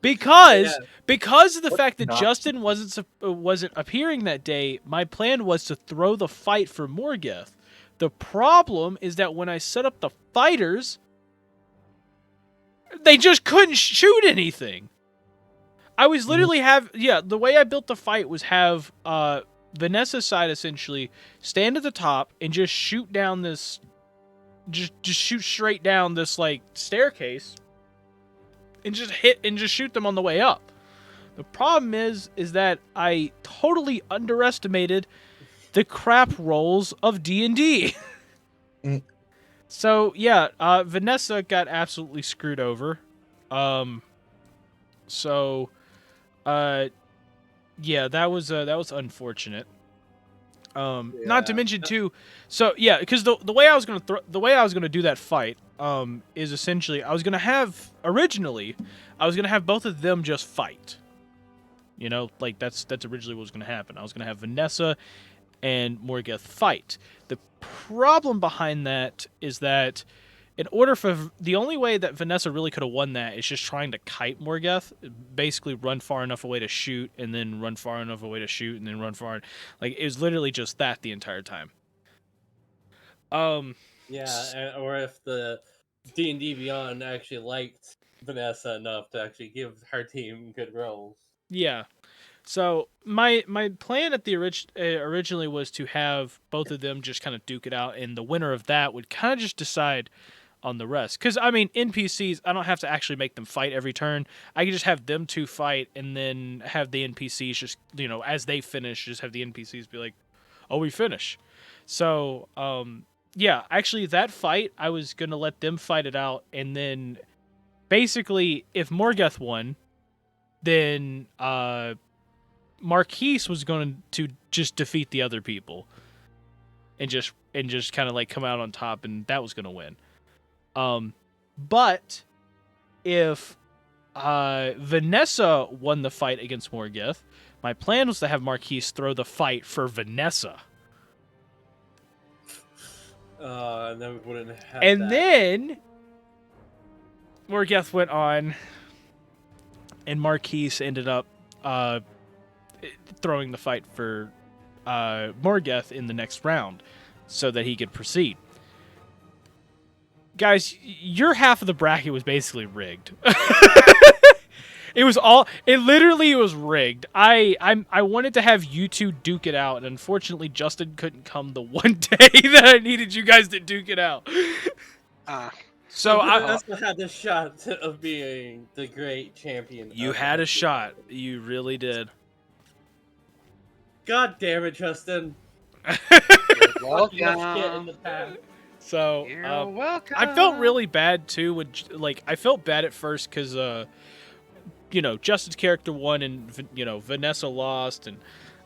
Because of the fact that Justin wasn't appearing that day, my plan was to throw the fight for Morgeth. The problem is that when I set up the fighters, they just couldn't shoot anything. I was literally the way I built the fight was have Vanessa's side essentially stand at the top and just shoot down this, just shoot straight down this like staircase, and just shoot them on the way up. The problem is that I totally underestimated the crap rolls of D&D. So yeah, Vanessa got absolutely screwed over. Yeah, that was unfortunate. Not to mention too, so yeah, because the way I was gonna do that fight is essentially I was gonna have both of them just fight. You know, like that's originally what was gonna happen. I was gonna have Vanessa and Morgeth fight. The problem behind that is that in order for the only way that Vanessa really could have won that is just trying to kite Morgeth, basically run far enough away to shoot, and then run far enough away to shoot, and then run far. Like it was literally just that the entire time. Yeah, or if the D&D Beyond actually liked Vanessa enough to actually give her team good roles. Yeah. So my plan at the originally was to have both of them just kind of duke it out, and the winner of that would kind of just decide on the rest. Because I mean, NPCs, I don't have to actually make them fight every turn. I can just have them two fight, and then have the NPCs just, you know, as they finish, just have the NPCs be like, "Oh, we finish." So yeah, actually that fight, I was gonna let them fight it out, and then basically if Morgeth won, then Marquise was going to just defeat the other people and just kind of like come out on top, and that was going to win. But if Vanessa won the fight against Morgeth, my plan was to have Marquise throw the fight for Vanessa. And then we wouldn't have And that. then Morgeth went on, and Marquise ended up throwing the fight for Morgeth in the next round so that he could proceed. Guys, your half of the bracket was basically rigged. It literally was rigged. I wanted to have you two duke it out, and unfortunately Justin couldn't come the one day that I needed you guys to duke it out. So I also had the shot of being the great champion. You had a shot. You really did. God damn it, Justin. Welcome. Get in the path. So You're welcome. I felt really bad too. I felt bad at first because you know, Justin's character won and you know Vanessa lost, and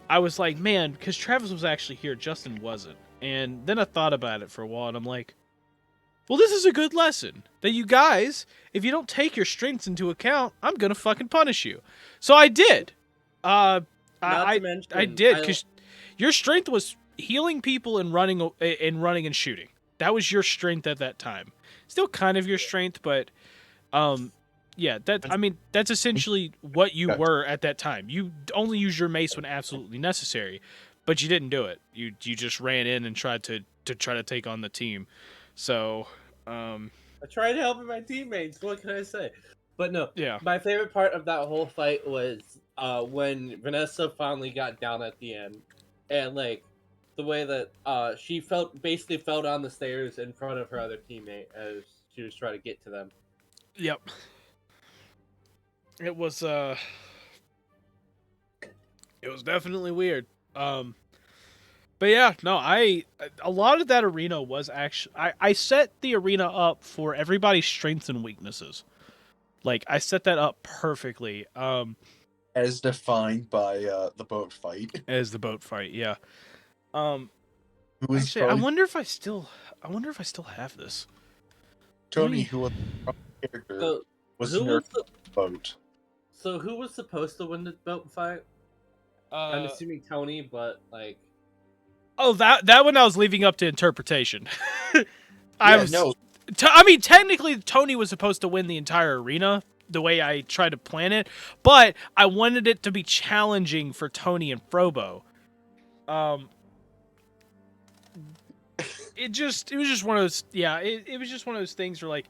I was like, man, because Travis was actually here, Justin wasn't. And then I thought about it for a while, and I'm like, well, this is a good lesson that you guys, if you don't take your strengths into account, I'm gonna fucking punish you. So I did. I did, because your strength was healing people and running and shooting. That was your strength at that time. Still kind of your strength, but yeah, that's essentially what you were at that time. You only use your mace when absolutely necessary, but you didn't do it. You just ran in and tried to take on the team. So I tried helping my teammates. What can I say? But no, yeah. My favorite part of that whole fight was when Vanessa finally got down at the end, and like the way that she basically fell down the stairs in front of her other teammate as she was trying to get to them. Yep. It was definitely weird. But yeah, no, a lot of that arena was actually I set the arena up for everybody's strengths and weaknesses. Like I set that up perfectly. As defined by the boat fight. As the boat fight, yeah. Actually, I wonder if I still have this. Tony, who was the character, was in the boat. So who was supposed to win the boat fight? I'm assuming Tony, but like. Oh, that one I was leaving up to interpretation. I mean, technically, Tony was supposed to win the entire arena the way I tried to plan it, but I wanted it to be challenging for Tony and Frobo. it was just one of those. Yeah, it was just one of those things where like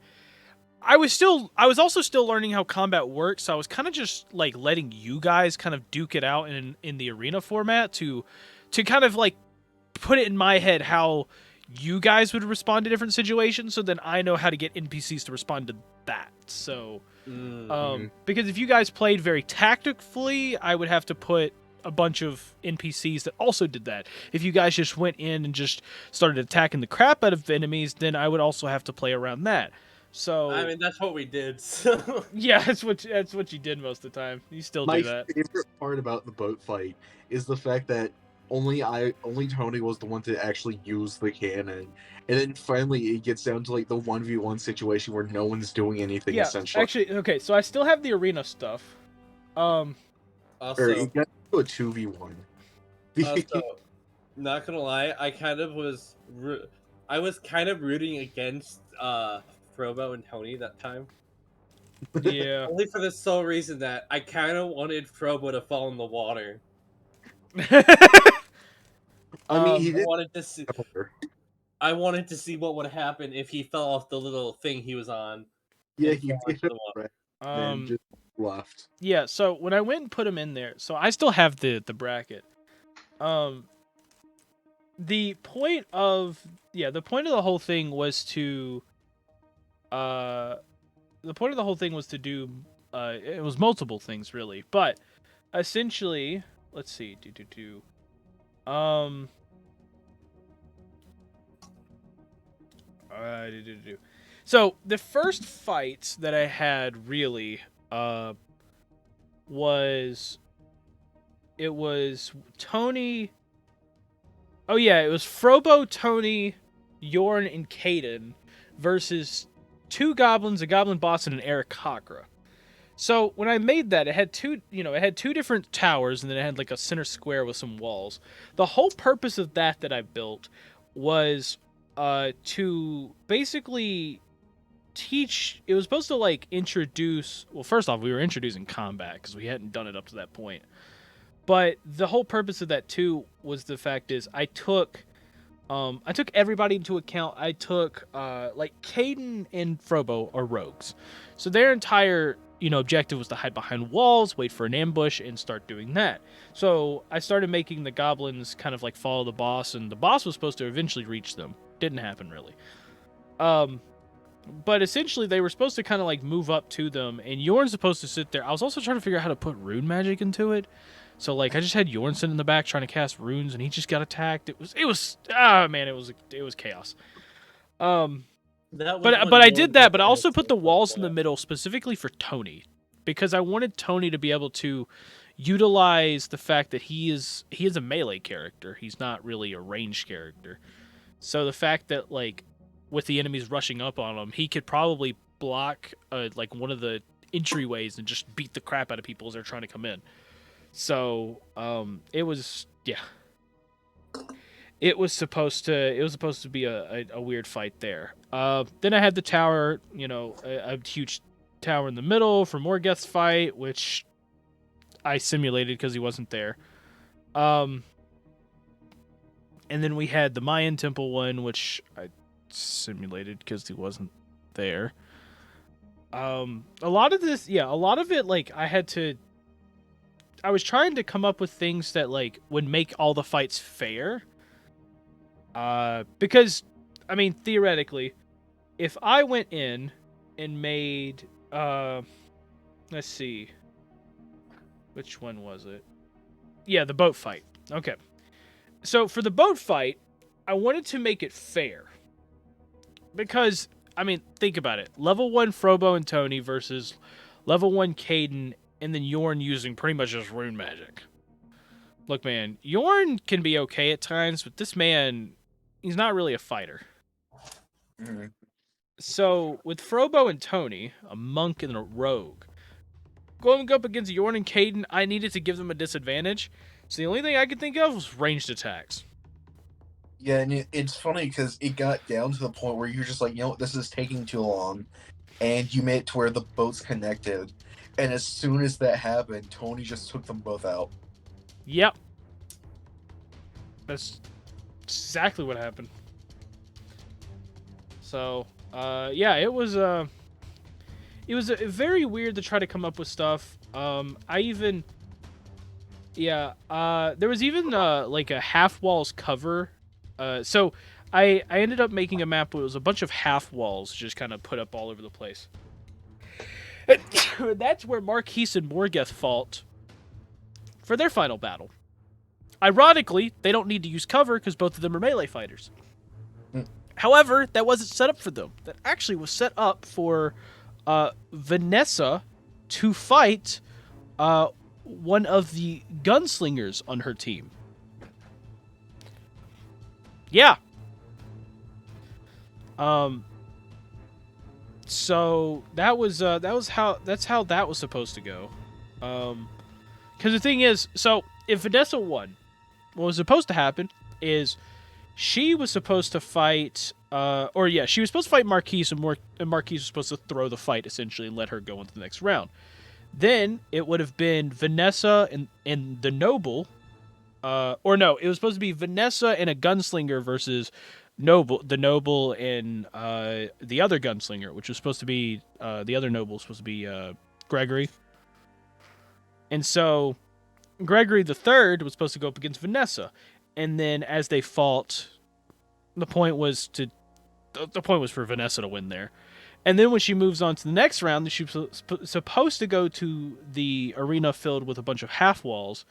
I was also still learning how combat works, so I was kind of just like letting you guys kind of duke it out in the arena format to kind of like put it in my head how you guys would respond to different situations, so then I know how to get NPCs to respond to that. So because if you guys played very tactically, I would have to put a bunch of NPCs that also did that. If you guys just went in and just started attacking the crap out of enemies, then I would also have to play around that. So I mean, that's what we did. So. yeah, that's what you did most of the time. You still do that. My favorite part about the boat fight is the fact that only Tony was the one to actually use the cannon, and then finally it gets down to like the 1v1 situation where no one's doing anything essentially. Actually, okay, so I still have the arena stuff. Also, or it got to a 2v1. Also, not gonna lie, I was kind of rooting against Frobo and Tony that time. Yeah. Only for the sole reason that I kind of wanted Frobo to fall in the water. I mean, he I wanted to see. I wanted to see what would happen if he fell off the little thing he was on. Yeah, he did the water. and just left. Yeah, so when I went and put him in there, so I still have the bracket. The point of the whole thing was to do it was multiple things really, but essentially, let's see, So the first fight that I had really was Tony. Oh yeah, it was Frobo, Tony, Yorn, and Caden versus 2 goblins, a goblin boss, and an eDIOCRACY. So when I made that, it had two different towers, and then it had like a center square with some walls. The whole purpose of that I built was to basically teach. It was supposed to like introduce. Well, first off, we were introducing combat because we hadn't done it up to that point. But the whole purpose of that too was the fact is I took everybody into account. I took like Caden and Frobo are rogues, so their entire objective was to hide behind walls, wait for an ambush, and start doing that. So I started making the goblins kind of like follow the boss, and the boss was supposed to eventually reach them. Didn't happen really. But essentially they were supposed to kind of like move up to them, and Yorn's supposed to sit there. I was also trying to figure out how to put rune magic into it. So like I just had Yorn sitting in the back trying to cast runes, and he just got attacked. It was chaos. But I did that, but I also put the walls in the middle specifically for Tony, because I wanted Tony to be able to utilize the fact that he is a melee character. He's not really a ranged character. So the fact that like with the enemies rushing up on him, he could probably block like one of the entryways and just beat the crap out of people as they're trying to come in. So it was supposed to be a weird fight there. Then I had the tower, a huge tower in the middle for Morgeth's fight, which I simulated because he wasn't there. And then we had the Mayan temple one, which I simulated because he wasn't there. A lot of it, like, I was trying to come up with things that, like, would make all the fights fair. Because, I mean, theoretically, if I went in and made, let's see, which one was it? Yeah, the boat fight. Okay. So for the boat fight, I wanted to make it fair. Because, I mean, think about it. Level 1 Frobo and Tony versus level 1 Caden, and then Yorn using pretty much just rune magic. Look, man, Yorn can be okay at times, but this man, he's not really a fighter. Mm-hmm. So, with Frobo and Tony, a monk and a rogue, going up against Yorn and Caden, I needed to give them a disadvantage. So the only thing I could think of was ranged attacks. Yeah, and it's funny because it got down to the point where you're just like, this is taking too long. And you made it to where the boats connected. And as soon as that happened, Tony just took them both out. Yep. That's exactly what happened. So, yeah, it was very weird to try to come up with stuff. I even, yeah, there was even like a half walls cover. So I ended up making a map where it was a bunch of half walls just kind of put up all over the place. That's where Marquise and Morgeth fought for their final battle. Ironically, they don't need to use cover because both of them are melee fighters. However, that wasn't set up for them. That actually was set up for Vanessa to fight one of the gunslingers on her team. Yeah. So that's how that was supposed to go. Because the thing is, so if Vanessa won, what was supposed to happen is she was supposed to fight, she was supposed to fight Marquise, and Marquise was supposed to throw the fight essentially and let her go into the next round. Then it would have been Vanessa and the Noble, it was supposed to be Vanessa and a gunslinger versus the Noble and the other gunslinger, which was supposed to be the other Noble was supposed to be Gregory. And so Gregory the Third was supposed to go up against Vanessa, and then as they fought, the point was for Vanessa to win there. And then when she moves on to the next round, she was supposed to go to the arena filled with a bunch of half walls,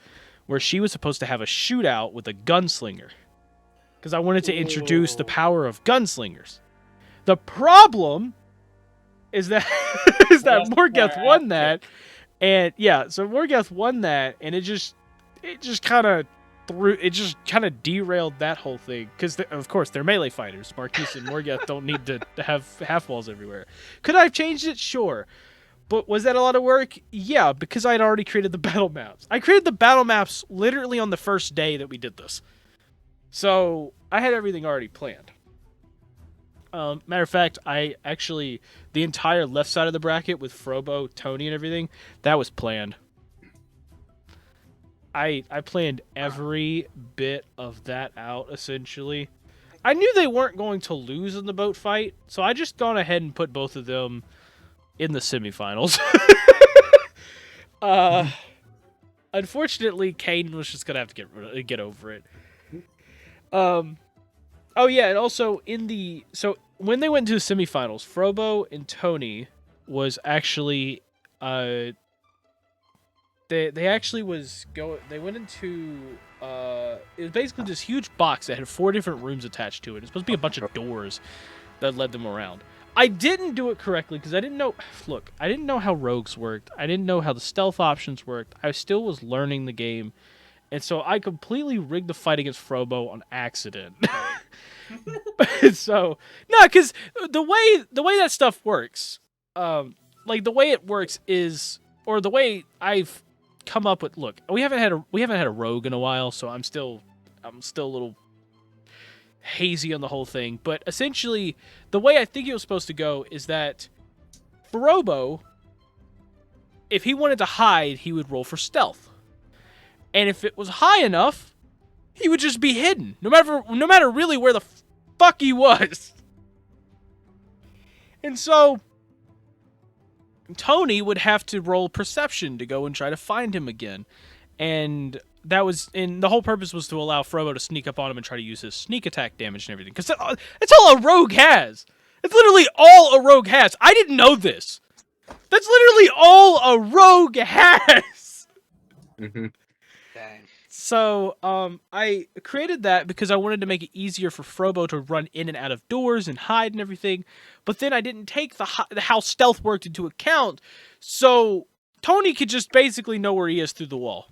where she was supposed to have a shootout with a gunslinger, because I wanted to introduce the power of gunslingers. The problem is that Morgeth won that. And yeah, so Morgeth won that, and it just kind of derailed that whole thing, because of course they're melee fighters. Marquise and Morgeth don't need to have half walls everywhere. Could I have changed it? Sure. But was that a lot of work? Yeah, because I had already created the battle maps. I created the battle maps literally on the first day that we did this. So I had everything already planned. Matter of fact, the entire left side of the bracket with Frobo, Tony, and everything, that was planned. I planned every bit of that out, essentially. I knew they weren't going to lose in the boat fight, so I just gone ahead and put both of them in the semifinals. Unfortunately, Caden was just gonna have to get over it. Oh yeah, and also when they went to the semifinals, Frobo and Tony was actually they went into it was basically this huge box that had 4 different rooms attached to it. It's supposed to be a bunch of doors that led them around. I didn't do it correctly because I didn't know how rogues worked. I didn't know how the stealth options worked. I still was learning the game. And so I completely rigged the fight against Frobo on accident. So, no, because the way that stuff works, the way it works is, or the way I've come up with. Look, we haven't had a rogue in a while, so I'm still a little hazy on the whole thing. But essentially, the way I think it was supposed to go is that Frobo, if he wanted to hide, he would roll for stealth. And if it was high enough, he would just be hidden, no matter really where the fuck he was. And so Tony would have to roll perception to go and try to find him again. And the whole purpose was to allow Frobo to sneak up on him and try to use his sneak attack damage and everything. Because that's all a rogue has. It's literally all a rogue has. I didn't know this. That's literally all a rogue has. Mm-hmm. Dang. So, I created that because I wanted to make it easier for Frobo to run in and out of doors and hide and everything. But then I didn't take how stealth worked into account, so Tony could just basically know where he is through the wall.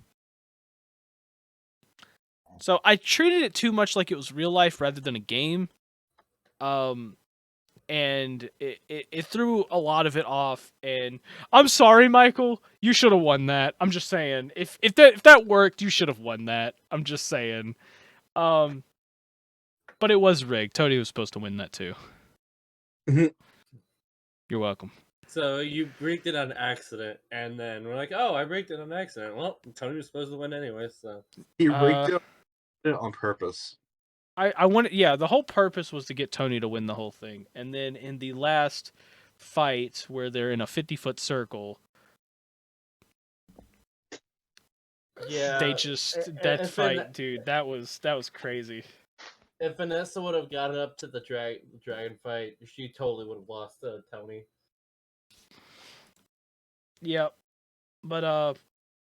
So I treated it too much like it was real life rather than a game. And it threw a lot of it off, and I'm sorry, Michael, you should have won that. I'm just saying, if that worked, you should have won that. I'm just saying. But it was rigged. Tony was supposed to win that too. You're welcome. So you rigged it on accident, and then we're like, oh, I rigged it on accident. Well, Tony was supposed to win anyway, so. He rigged it on purpose. I wanted, yeah, the whole purpose was to get Tony to win the whole thing. And then in the last fight where they're in a 50-foot circle, Yeah, they just that fight, dude, that was crazy. If Vanessa would have gotten up to the dragon fight, she totally would have lost to Tony. Yep. But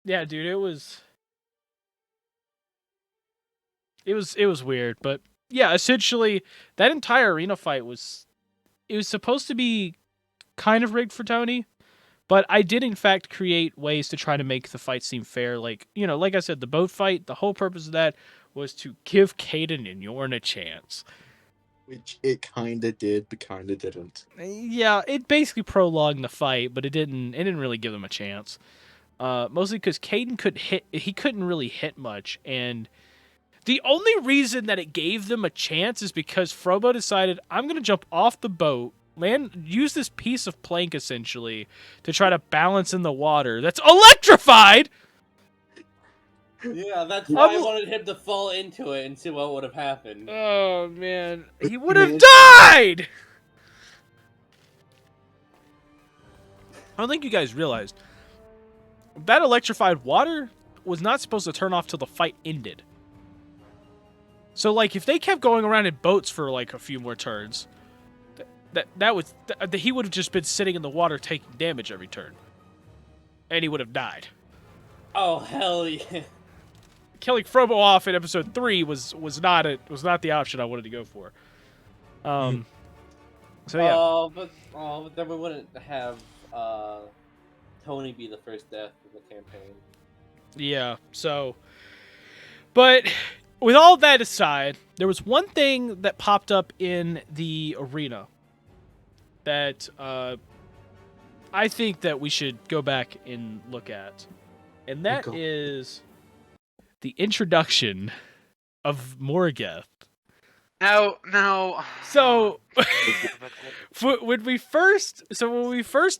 yeah, dude, it was weird, but yeah, essentially that entire arena fight was supposed to be kind of rigged for Tony, but I did in fact create ways to try to make the fight seem fair. Like, you know, like I said, the boat fight, the whole purpose of that was to give Caden and Yorn a chance. Which it kinda did, but kinda didn't. Yeah, it basically prolonged the fight, but it didn't really give them a chance. Mostly because Caden couldn't really hit much, and the only reason that it gave them a chance is because Frobo decided, I'm going to jump off the boat, use this piece of plank essentially to try to balance in the water that's electrified. Yeah, that's why I wanted him to fall into it and see what would have happened. Oh man, he would have died. I don't think you guys realized that electrified water was not supposed to turn off till the fight ended. So, like, if they kept going around in boats for, like, a few more turns, he would have just been sitting in the water taking damage every turn. And he would have died. Oh, hell yeah. Killing Frobo off in episode 3 was not the option I wanted to go for. So, yeah. But then we wouldn't have Tony be the first death in the campaign. Yeah, so... But... with all that aside, there was one thing that popped up in the arena that I think that we should go back and look at. And that is the introduction of Morgeth. No. So when we first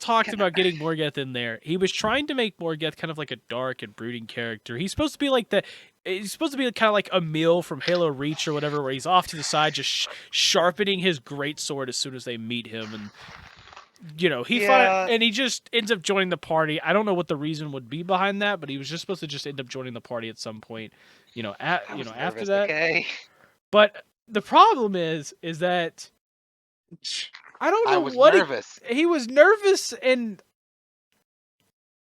talked about getting Morgeth in there, he was trying to make Morgeth kind of like a dark and brooding character. He's supposed to be like kind of like Emil from Halo Reach or whatever, where he's off to the side just sharpening his greatsword as soon as they meet him, and you know, and he just ends up joining the party. I don't know what the reason would be behind that, but he was just supposed to just end up joining the party at some point, after that. Okay. But the problem is that I don't know nervous. He was nervous, and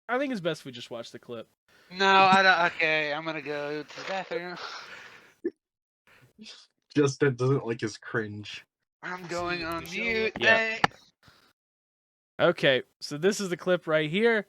I think it's best if we just watch the clip. No, I don't. Okay, I'm gonna go to the bathroom. Justin doesn't like his cringe. I'm going on mute. Yeah. Okay, so this is the clip right here.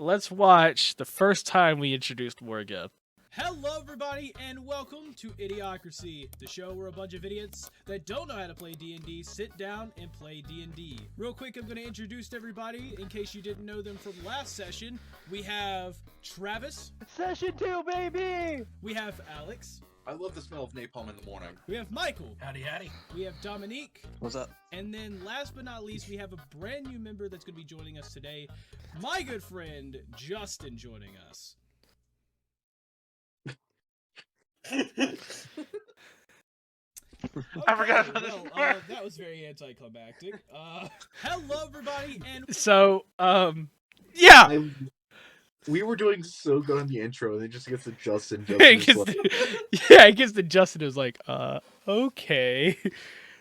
Let's watch the first time we introduced Morgeth. Hello everybody and welcome to eDIOCRACY, the show where a bunch of idiots that don't know how to play D&D sit down and play D&D. Real quick, I'm going to introduce everybody in case you didn't know them from last session. We have Travis. Session 2, baby! We have Alex. I love the smell of napalm in the morning. We have Michael. Howdy, howdy. We have Dominique. What's up? And then last but not least, we have a brand new member that's going to be joining us today. My good friend, Justin, joining us. Okay, I forgot about this part. That was very anticlimactic. Hello, everybody, and so, yeah. We were doing so good on the intro, and then just gets to Justin. It gets to Justin. Is like, okay.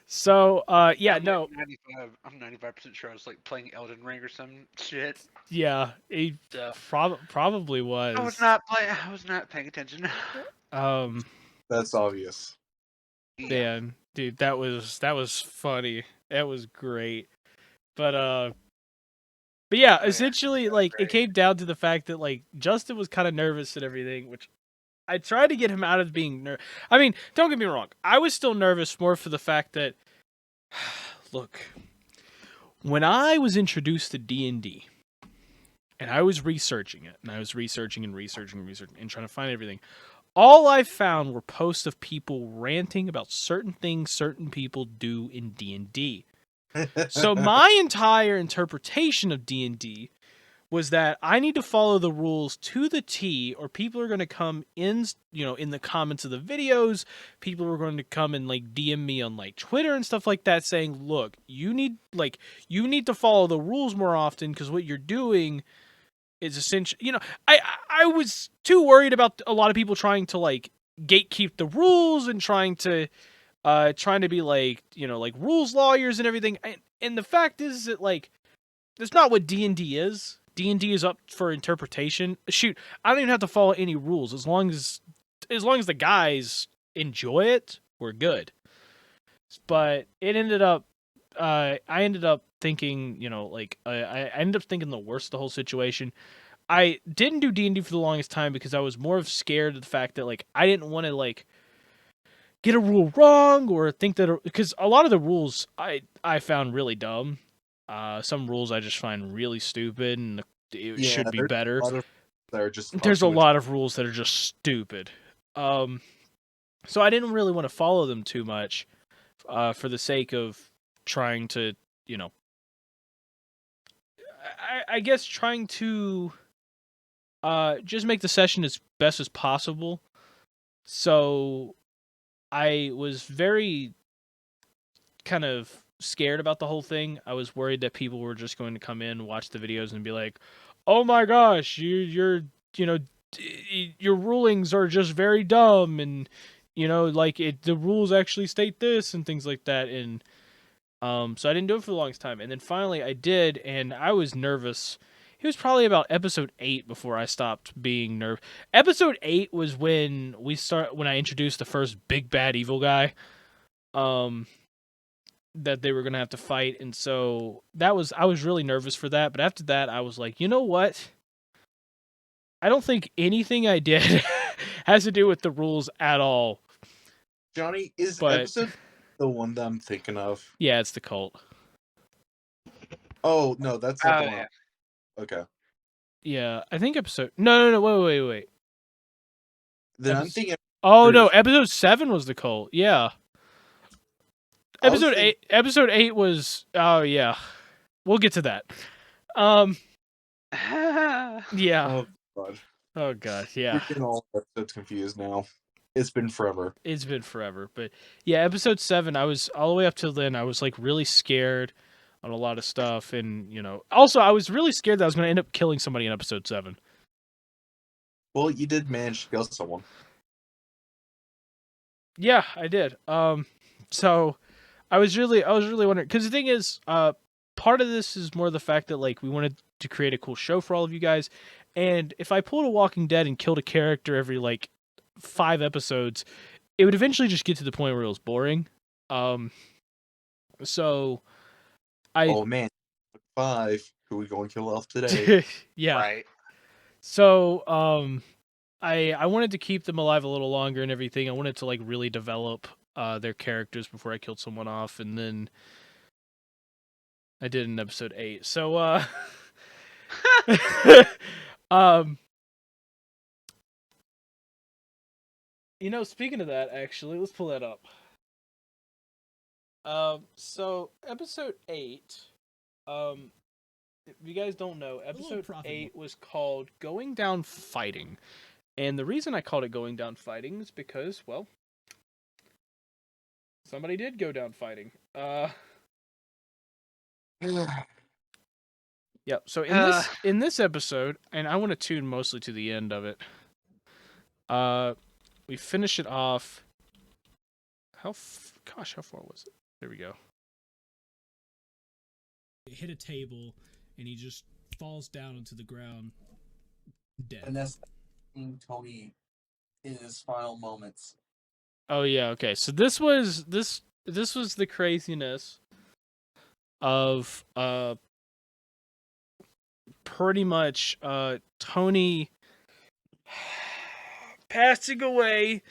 So, yeah, I'm no. 95. I'm 95% sure I was like playing Elden Ring or some shit. Yeah, he probably was. I was not paying attention. That's obvious. Man, dude, that was funny. That was great. But yeah, essentially, like, it came down to the fact that, like, Justin was kind of nervous and everything, which I tried to get him out of being nervous. I mean, don't get me wrong. I was still nervous more for the fact that, look, when I was introduced to D&D, and I was researching it, and I was researching and trying to find everything, all I found were posts of people ranting about certain things certain people do in D&D. So my entire interpretation of D&D was that I need to follow the rules to the T, or people are going to come in, in the comments of the videos. People are going to come and like DM me on like Twitter and stuff like that, saying, "Look, you need to follow the rules more often because what you're doing is essentially." I was too worried about a lot of people trying to like gatekeep the rules and trying to be like like rules lawyers and everything. And the fact is that like that's not what D&D is. D&D is up for interpretation. Shoot, I don't even have to follow any rules as long as the guys enjoy it. We're good. But it ended up, I ended up thinking, I ended up thinking the worst of the whole situation. I didn't do D&D for the longest time because I was more of scared of the fact that like I didn't want to like get a rule wrong or think that, because a lot of the rules I found really dumb. Some rules I just find really stupid and it should be better. There's a lot of rules that are just stupid. So I didn't really want to follow them too much for the sake of trying to, I guess trying to just make the session as best as possible. So I was very kind of scared about the whole thing. I was worried that people were just going to come in, watch the videos, and be like, "Oh my gosh, your rulings are just very dumb," and like the rules actually state this and things like that. And so I didn't do it for the longest time, and then finally I did, and I was nervous. It was probably about episode 8 before I stopped being nervous. Episode 8 was when I introduced the first big bad evil guy. That they were gonna have to fight, and so I was really nervous for that. But after that, I was like, you know what? I don't think anything I did has to do with the rules at all. Johnny, is episode the one that I'm thinking of? Yeah, it's the cult. Oh no, that's not the one. Okay. Yeah, I think episode. No, wait. Then I'm thinking. Oh no, episode 7 was the cult. Yeah. Episode 8 was. Oh yeah, we'll get to that. Yeah. Oh god, yeah. We're getting all episodes confused now. It's been forever. But yeah, episode 7, I was all the way up till then. I was like really scared on a lot of stuff, and also I was really scared that I was going to end up killing somebody in episode 7. Well, you did manage to kill someone. Yeah, I did. So I was really wondering, because the thing is, part of this is more the fact that like we wanted to create a cool show for all of you guys, and if I pulled a Walking Dead and killed a character every like 5 episodes, it would eventually just get to the point where it was boring. So oh man, 5. Who we going to kill off today? Yeah. Right. So I wanted to keep them alive a little longer and everything. I wanted to like really develop their characters before I killed someone off, and then I did in episode 8. So speaking of that, actually, let's pull that up. So episode 8, if you guys don't know, episode 8 was called Going Down Fighting. And the reason I called it Going Down Fighting is because, well, somebody did go down fighting. Yeah, so in this episode, and I want to tune mostly to the end of it. We finish it off. How far was it? There we go. Hit a table, and he just falls down onto the ground, dead. And that's Tony in his final moments. Oh yeah, okay. So this was the craziness of pretty much Tony passing away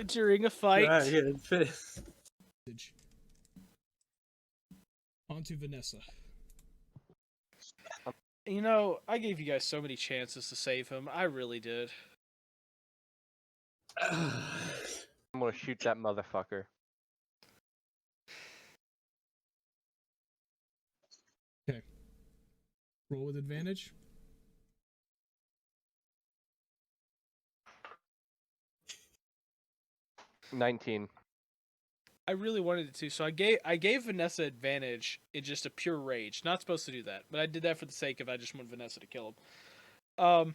during a fight. On to Vanessa. I gave you guys so many chances to save him. I really did. I'm gonna shoot that motherfucker. Roll with advantage. $19. I really wanted it to, so I gave Vanessa advantage in just a pure rage. Not supposed to do that, but I did that for the sake of I just want Vanessa to kill him.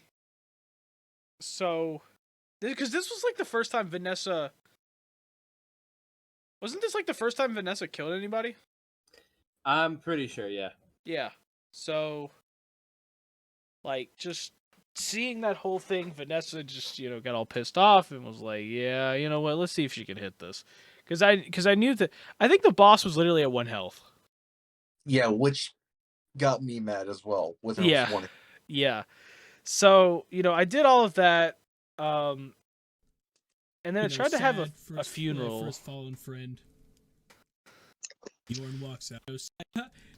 So, because this was like the first time Vanessa. Wasn't this like the first time Vanessa killed anybody? I'm pretty sure, yeah. Yeah. So, like, just seeing that whole thing, Vanessa just, got all pissed off and was like, yeah, you know what, let's see if she can hit this. Because I knew that, I think the boss was literally at 1 health. Yeah, which got me mad as well. With Yeah. one. Yeah. So, I did all of that. And then I tried to have a funeral. For his fallen friend. Yorn walks out.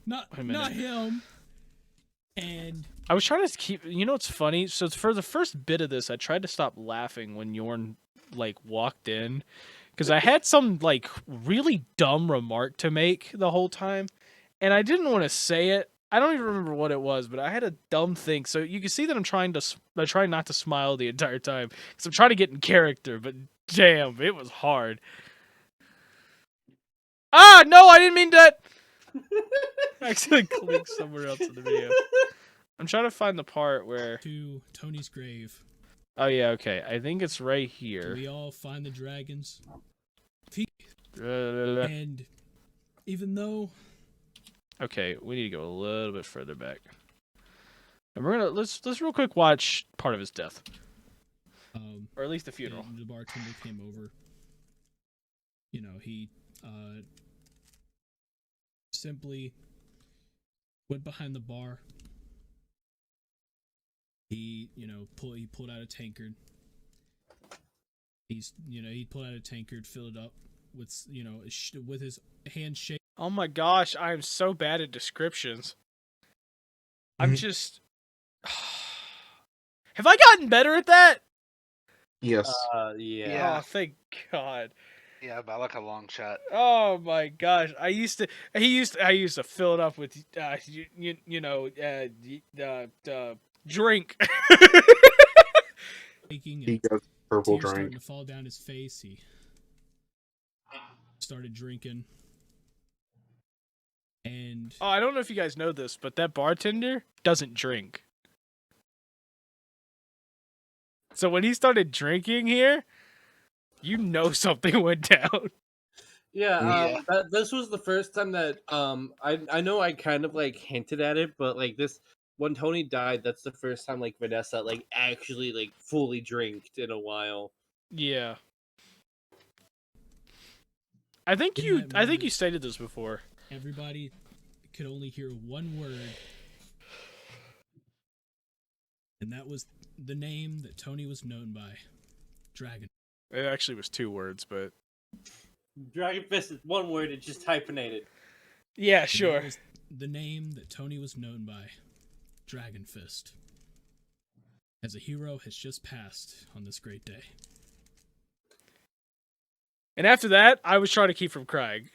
Not him. And I was trying to keep. It's funny. So for the first bit of this, I tried to stop laughing when Yorn walked in, because I had some really dumb remark to make the whole time, and I didn't want to say it. I don't even remember what it was, but I had a dumb thing. So you can see that I'm trying not to smile the entire time because I'm trying to get in character. But damn, it was hard. Ah, no, I didn't mean that. I accidentally clicked somewhere else in the video. I'm trying to find the part where... To Tony's grave. Oh, yeah, okay. I think it's right here. We all find the dragons. And even though... Okay, we need to go a little bit further back. And we're gonna... Let's real quick watch part of his death. Or at least the funeral. The bartender came over. He... simply went behind the bar. He pulled out a tankard. He pulled out a tankard, filled it up with with his hand shake. Oh my gosh, I am so bad at descriptions. I'm just... Have I gotten better at that? Yes. Yeah. Oh, thank God. Yeah, by like a long shot. Oh my gosh! I used to fill it up with drink. He got purple tears starting drink. to fall down his face. He started drinking, and I don't know if you guys know this, but that bartender doesn't drink. So when he started drinking here, something went down. Yeah, this was the first time that I know I kind of hinted at it, but this when Tony died, that's the first time Vanessa actually fully drinked in a while. Yeah. I think you stated this before. Everybody could only hear one word, and that was the name that Tony was known by, Dragon. It actually was 2 words, but Dragon Fist is 1 word, it's just hyphenated. Yeah, sure. That was the name that Tony was known by, Dragon Fist. As a hero has just passed on this great day. And after that, I was trying to keep from crying.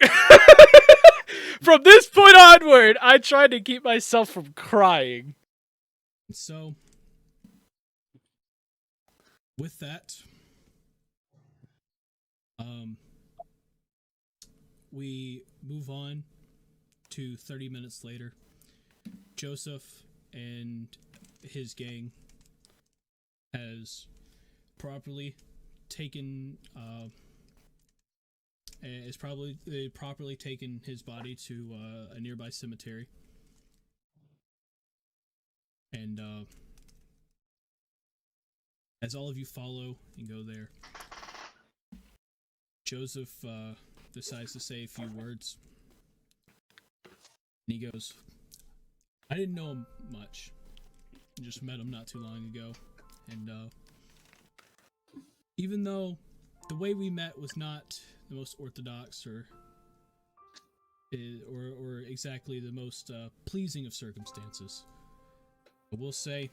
From this point onward, I tried to keep myself from crying. So, with that, we move on to 30 minutes later. Joseph and his gang has properly taken properly taken his body to a nearby cemetery, and as all of you follow and go there, Joseph decides to say a few words, and he goes, "I didn't know him much. I just met him not too long ago, and even though the way we met was not the most orthodox or exactly the most pleasing of circumstances, I will say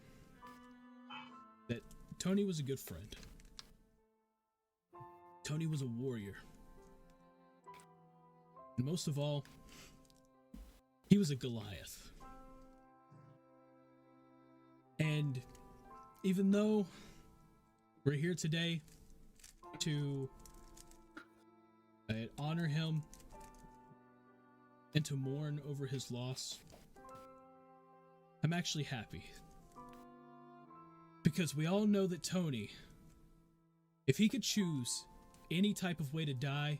that Tony was a good friend. Tony was a warrior. And most of all, he was a Goliath. And even though we're here today to honor him and to mourn over his loss, I'm actually happy. Because we all know that Tony, if he could choose any type of way to die,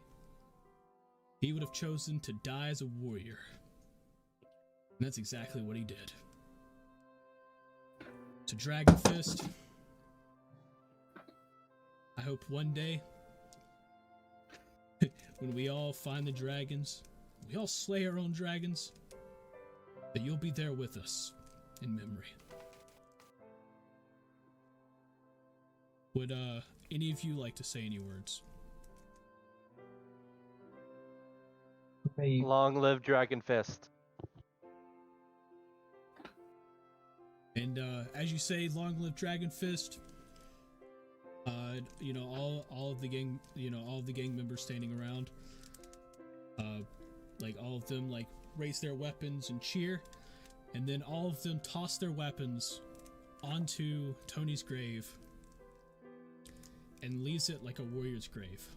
he would have chosen to die as a warrior. And that's exactly what he did. To Dragon Fist, I hope one day, when we all find the dragons, we all slay our own dragons, that you'll be there with us in memory. Would any of you like to say any words? Long live Dragon Fist. And as you say, long live Dragon Fist. All of the gang, all of the gang members standing around, like all of them like raise their weapons and cheer, and then all of them toss their weapons onto Tony's grave and leaves it like a warrior's grave.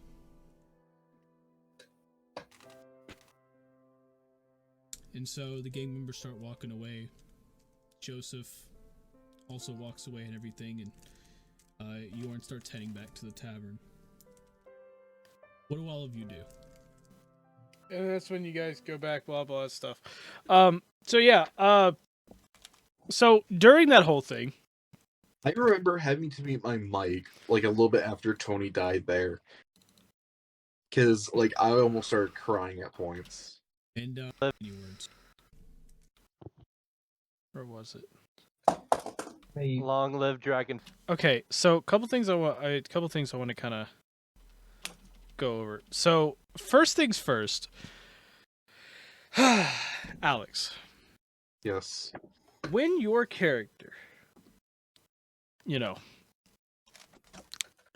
And so the gang members start walking away. Joseph also walks away and everything, and Yorn starts heading back to the tavern. What do all of you do? And that's when you guys go back, blah blah stuff. So during that whole thing, I remember having to mute my mic like a little bit after Tony died there, because like I almost started crying at points. And any words? Where was it? Long live Dragon. Okay, so a couple things I want to kind of go over. So first things first, Alex. Yes. When your character,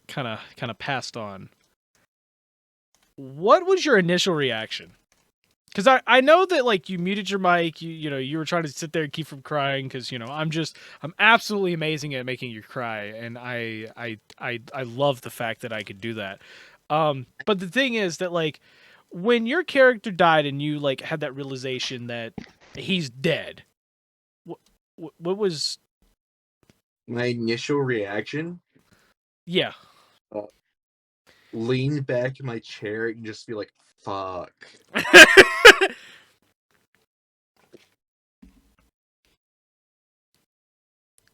kind of passed on, what was your initial reaction? Because I know that like you muted your mic, you were trying to sit there and keep from crying because I'm absolutely amazing at making you cry, and I love the fact that I could do that. But the thing is that like when your character died and you like had that realization that he's dead, what was my initial reaction? Yeah. Lean back in my chair and just be like, "Fuck."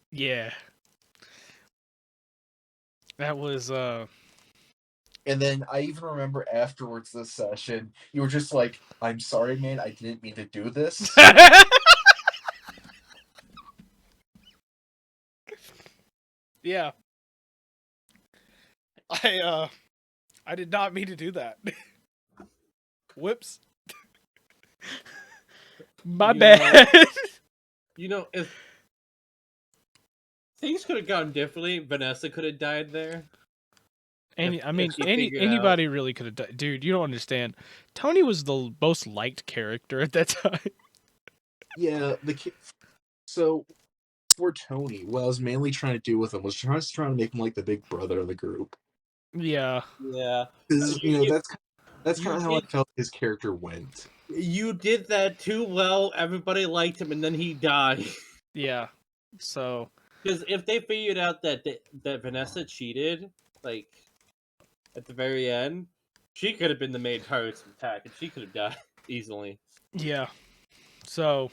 Yeah. That was And then I even remember afterwards this session, you were just like, "I'm sorry, man, I didn't mean to do this." Yeah. I did not mean to do that. Whoops. My bad. If things could have gone differently, Vanessa could have died there. Anybody really could have died. Dude, you don't understand. Tony was the most liked character at that time. Yeah, so for Tony, what I was mainly trying to do with him was trying to make him like the big brother of the group. Yeah. Yeah. Because that's kind of how I felt his character went. You did that too well. Everybody liked him, and then he died. Yeah. So. Because if they figured out that Vanessa cheated, like at the very end, she could have been the main target attack, and she could have died easily. Yeah. So.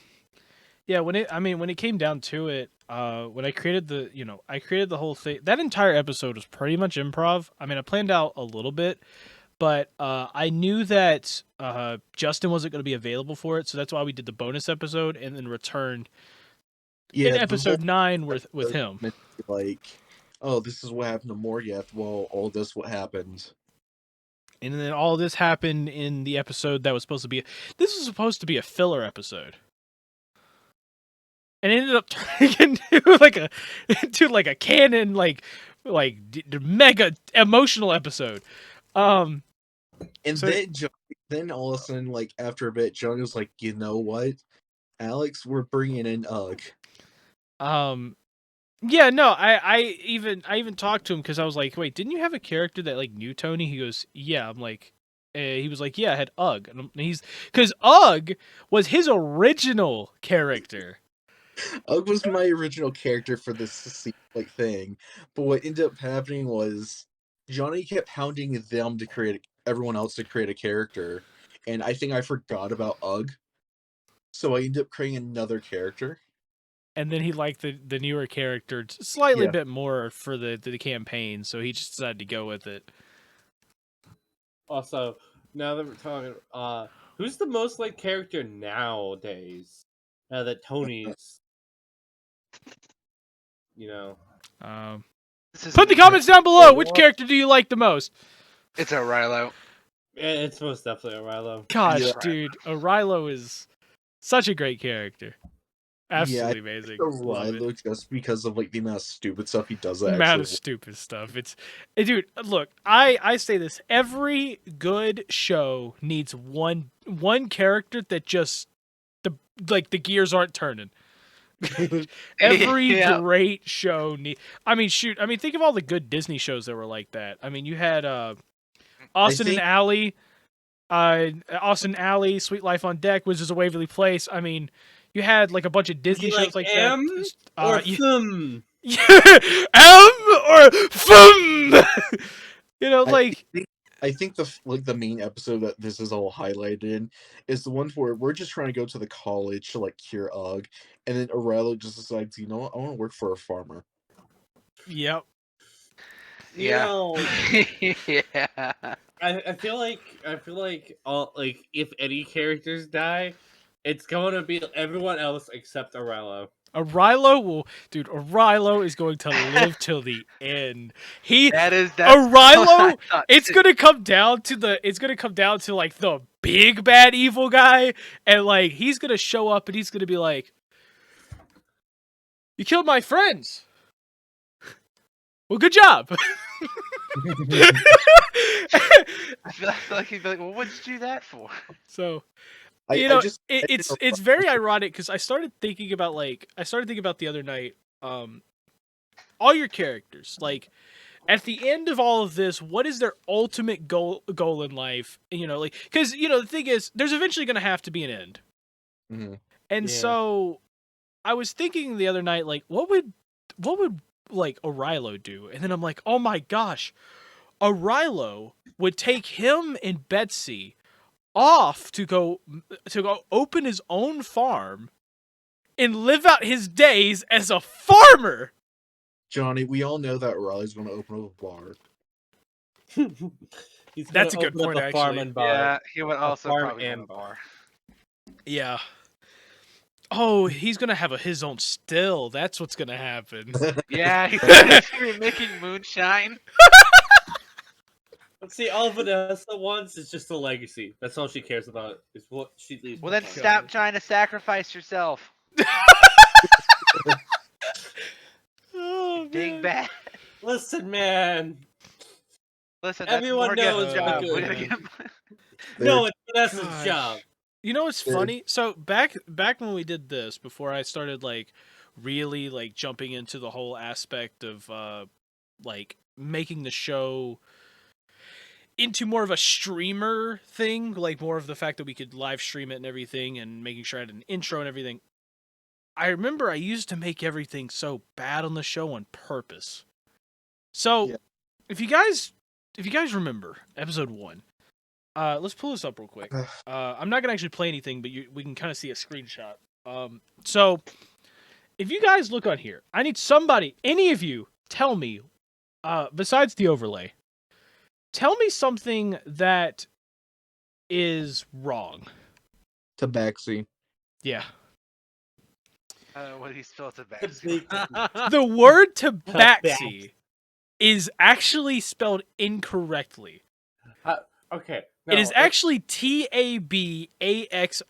Yeah, when it came down to it, when I created the whole thing, that entire episode was pretty much improv. I mean, I planned out a little bit, but I knew that Justin wasn't going to be available for it, so that's why we did the bonus episode and then returned in episode 9 with him. Like, oh, this is what happened to Morgath. Well, all this what happened. And then all this happened in the episode that was supposed to be... This was supposed to be a filler episode. And it ended up turning into like a canon, like mega emotional episode. And then all of a sudden, like after a bit, John was like, "You know what, Alex, we're bringing in Ugg." Yeah, no, I even talked to him because I was like, wait, didn't you have a character that like knew Tony? He goes, yeah. I'm like, he was like, yeah, I had Ugg, and he's because Ugg was his original character. Ugg was my original character for this like thing, but what ended up happening was Johnny kept hounding them to create everyone else to create a character, and I think I forgot about Ugg, so I ended up creating another character. And then he liked the newer character slightly Yeah. bit more for the campaign, so he just decided to go with it. Also, now that we're talking, who's the most like character nowadays? Now that Tony's, you know, This Put in the isn't comments down below. Which what? character do you like the most? It's a Rilo. It's most definitely Rilo. Gosh, Yeah. dude, Rilo is such a great character. Absolutely Yeah, amazing. the Love it. Rilo just because of like the amount of stupid stuff he does. That Amount of actually, stupid stuff. Dude. Look, I say this. Every good show needs one character that just the gears aren't turning. Every Yeah. great show I mean, shoot. I mean, think of all the good Disney shows that were like that. I mean, you had Austin and think- Ally, Sweet Life on Deck, Wizards of Waverly Place. I mean, you had like a bunch of Disney You shows like like M that. or Thum? M or Fum. You know, like I think the main episode that this is all highlighted in is the one where we're just trying to go to the college to like cure Ugg, and then Aurelio just decides, you know what, I want to work for a farmer. Yep. You Yeah. know, Yeah. I feel like all like if any characters die, it's going to be everyone else except Arello. Rilo is going to live till the end. That's what Rilo, I thought it's too. gonna come down to like the big bad evil guy, and like he's gonna show up and he's gonna be like, "You killed my friends. Well, good job." I feel like he'd be like, well, what'd you do that for? So I it's very ironic because I started thinking about the other night, all your characters, like at the end of all of this, what is their ultimate goal in life? You know, like because the thing is, there's eventually going to have to be an end, and Yeah. so I was thinking the other night, like what would like Arilo do? And then I'm like, oh my gosh, Arilo would take him and Betsy off to go open his own farm and live out his days as a farmer. Johnny, we all know that Riley's going to open up a bar. He's That's a gonna good open point, up a farm actually. and bar. Yeah, he would also farm probably and own a bar. Yeah. Oh, he's gonna have his own still. That's what's gonna happen. Yeah, he's gonna be making moonshine. See, all Vanessa wants is just a legacy. That's all she cares about. Is what she leaves. Well, then behind. stop trying to sacrifice yourself. Oh, Big man. bad. Listen, man. Listen, Everyone that's knows Morgan's job. what We good gotta is. get him. No, it's Vanessa's Gosh. job. You know what's They're- funny? So back when we did this, before I started like really like jumping into the whole aspect of like making the show into more of a streamer thing, like more of the fact that we could live stream it and everything, and making sure I had an intro and everything. I remember I used to make everything so bad on the show on purpose. So Yeah. if you guys remember episode 1, let's pull this up real quick. I'm not gonna actually play anything, but we can kind of see a screenshot. So if you guys look on here, I need somebody, any of you, tell me, besides the overlay, tell me something that is wrong. Tabaxi. Yeah. What he spelled it back. The word tabaxi is actually spelled incorrectly. Okay. It is actually Tabaxi,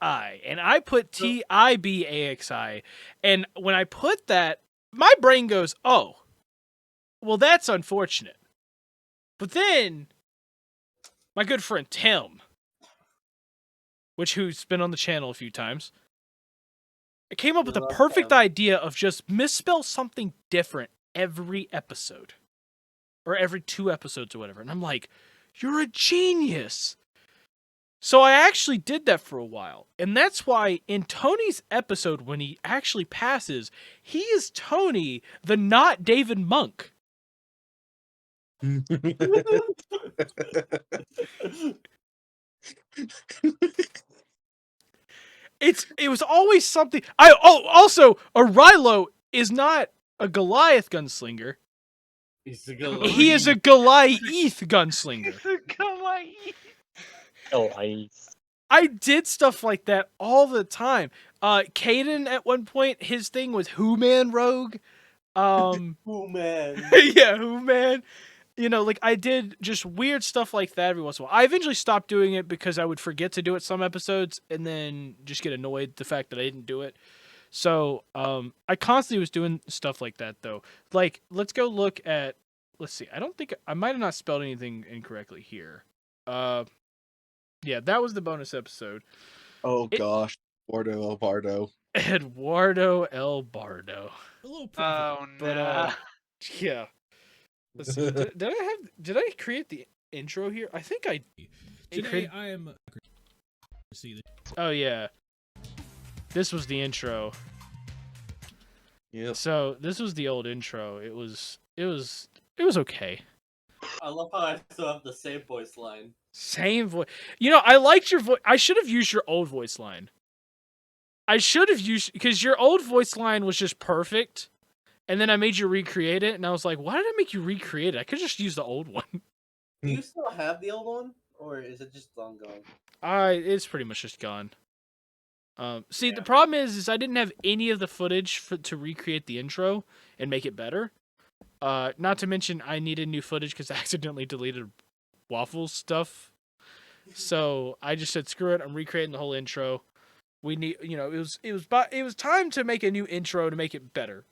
and I put Tibaxi, and when I put that, my brain goes, "Oh, well, that's unfortunate." But then, my good friend Tim, who's been on the channel a few times, I came up with a love perfect him. idea of just misspell something different every episode. Or every 2 episodes or whatever. And I'm like, you're a genius. So I actually did that for a while. And that's why in Tony's episode, when he actually passes, he is Tony, the not David Monk. It was always something. Also, Arilo is not a Goliath gunslinger. He's a Goliath. He is a Goliath gunslinger. I did stuff like that all the time. Caden at one point, his thing was Who Man Rogue. Who man? Yeah, Who Man. You know, like I did just weird stuff like that every once in a while. I eventually stopped doing it because I would forget to do it some episodes and then just get annoyed at the fact that I didn't do it. So, I constantly was doing stuff like that though. Like, let's go look at. Let's see. I might have not spelled anything incorrectly here. Yeah, that was the bonus episode. Oh gosh, Eduardo El Bardo. Eduardo El Bardo. A little Oh But no. yeah. Let's see. Did I create the intro here? I think I Today I am. Oh yeah. This was the intro. Yep. So this was the old intro. It was okay. I love how I still have the same voice line. Same voice. You know, I liked your voice. I should have used your old voice line. I should have used because your old voice line was just perfect. And then I made you recreate it, and I was like, why did I make you recreate it? I could just use the old one. Do you still have the old one, or is it just long gone? It's pretty much just gone. See, the problem is I didn't have any of the footage to recreate the intro and make it better. Not to mention I needed new footage because I accidentally deleted Waffles stuff. So I just said, screw it, I'm recreating the whole intro. We need, it was time to make a new intro to make it better.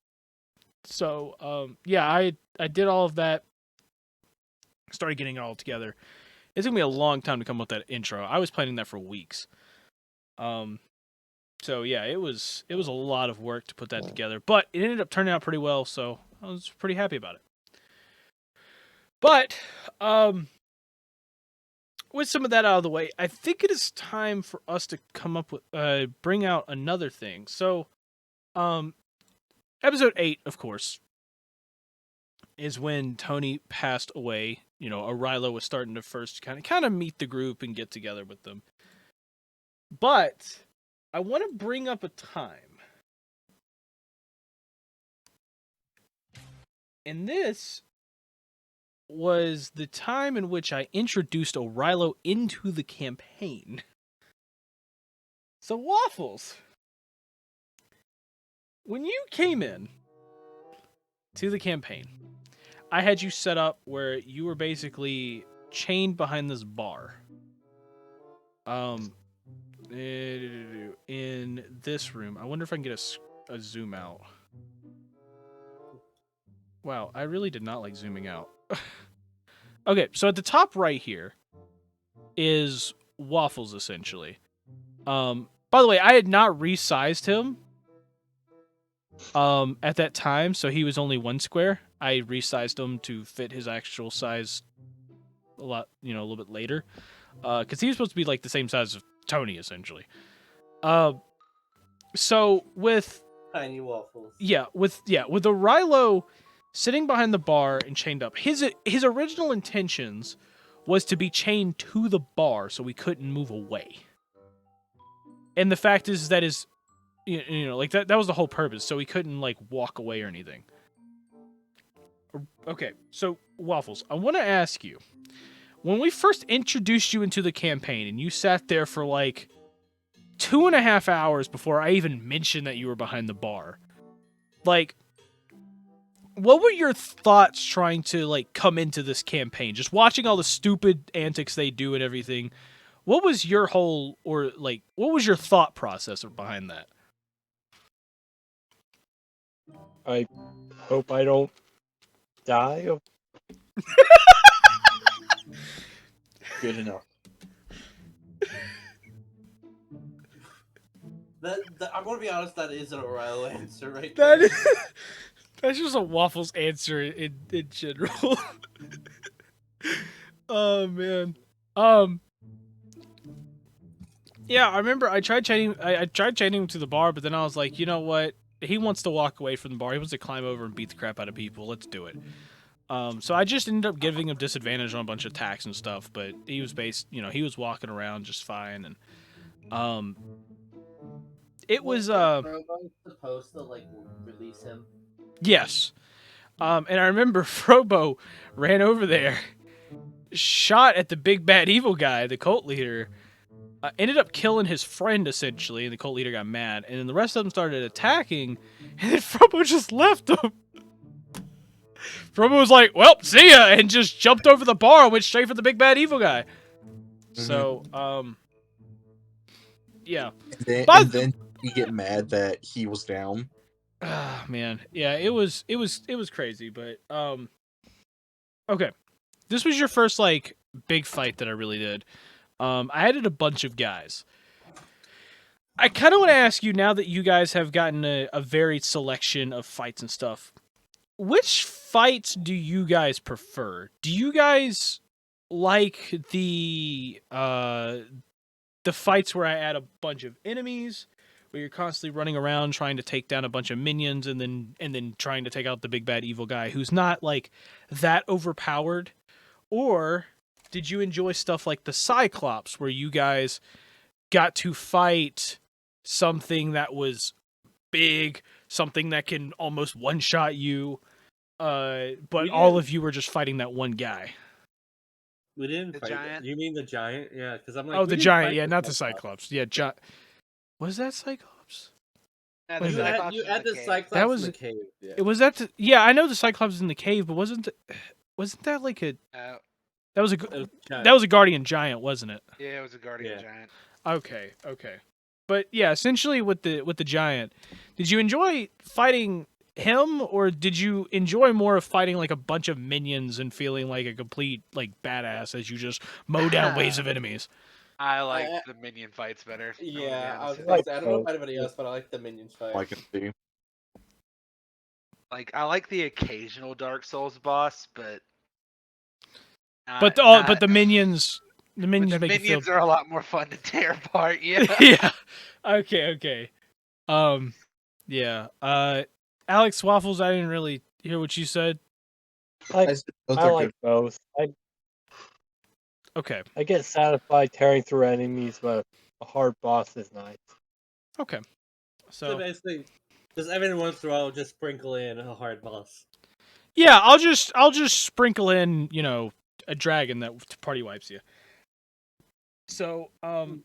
So, yeah, I did all of that. Started getting it all together. It took me a long time to come up with that intro. I was planning that for weeks. So yeah, it was a lot of work to put that together, but it ended up turning out pretty well, so I was pretty happy about it. But, with some of that out of the way, I think it is time for us to come up with, bring out another thing. So, episode 8, of course, is when Tony passed away. You know, Arilo was starting to first kind of meet the group and get together with them. But I want to bring up a time. And this was the time in which I introduced Arilo into the campaign. So, Waffles, when you came in to the campaign, I had you set up where you were basically chained behind this bar. In this room. I wonder if I can get a zoom out. Wow, I really did not like zooming out. Okay, so at the top right here is Waffles, essentially. By the way, I had not resized him at that time, so he was only 1 square. I resized him to fit his actual size a little bit later. Because he was supposed to be like the same size as Tony, essentially. So with Tiny Waffles. with Arilo sitting behind the bar and chained up, his original intentions was to be chained to the bar so we couldn't move away. And the fact is that that was the whole purpose, so he couldn't like walk away or anything. Okay, so Waffles, I want to ask you, when we first introduced you into the campaign and you sat there for like 2.5 hours before I even mentioned that you were behind the bar, like, what were your thoughts trying to like come into this campaign? Just watching all the stupid antics they do and everything. What was your what was your thought process behind that? I hope I don't die. Good enough. I'm gonna be honest. That is a royal answer, right That there. is, that's just a Waffles answer in general. Oh man. Um. Yeah, I remember I tried chaining. I tried chaining him to the bar, but then I was like, you know what? He wants to walk away from the bar. He wants to climb over and beat the crap out of people. Let's do it. So I just ended up giving him disadvantage on a bunch of attacks and stuff. But he was he was walking around just fine, and it was Robo's supposed to like release him. yes. And I remember Frobo ran over there, shot at the big bad evil guy, the cult leader. Ended up killing his friend essentially, and the cult leader got mad. And then the rest of them started attacking, and then Frobo just left them. Frobo was like, "Well, see ya," and just jumped over the bar and went straight for the big bad evil guy. So, yeah. And then you get mad that he was down. Ah, man, yeah, it was crazy, but okay, this was your first like big fight that I really did. I added a bunch of guys. I kind of want to ask you now that you guys have gotten a varied selection of fights and stuff. Which fights do you guys prefer? Do you guys like the fights where I add a bunch of enemies, where you're constantly running around trying to take down a bunch of minions and then trying to take out the big bad evil guy who's not like that overpowered? Or did you enjoy stuff like the Cyclops where you guys got to fight something that was big, something that can almost one-shot you, but all of you were just fighting that one guy? We didn't fight giant? You mean the giant? Yeah, because I'm like. Oh, we the didn't giant, fight yeah, not the Cyclops. Cyclops. Yeah, was that Cyclops? Yeah, What the is that? Cyclops You is had the the cave. Cyclops That was in the cave. Yeah. it. Was that? Yeah, I know the Cyclops is in the cave, but wasn't that like a that was a giant. that was a guardian giant, wasn't it? Yeah, it was a guardian giant. Okay. But yeah, essentially with the giant, did you enjoy fighting him, or did you enjoy more of fighting like a bunch of minions and feeling like a complete like badass as you just mow down waves of enemies? I like the minion fights better. Yeah, I was I gonna say, I don't know about anybody else, but I like the minions fight. I can see. Like I like the occasional Dark Souls boss, but But the minions make you feel. minions are a lot more fun to tear apart. Yeah. Yeah. Okay. Yeah. Alex Waffles, I didn't really hear what you said. I like both. Okay. I get satisfied tearing through enemies, but a hard boss is nice. Okay. So basically, just every once in a while, just sprinkle in a hard boss. Yeah, I'll just sprinkle in, a dragon that party wipes you. So,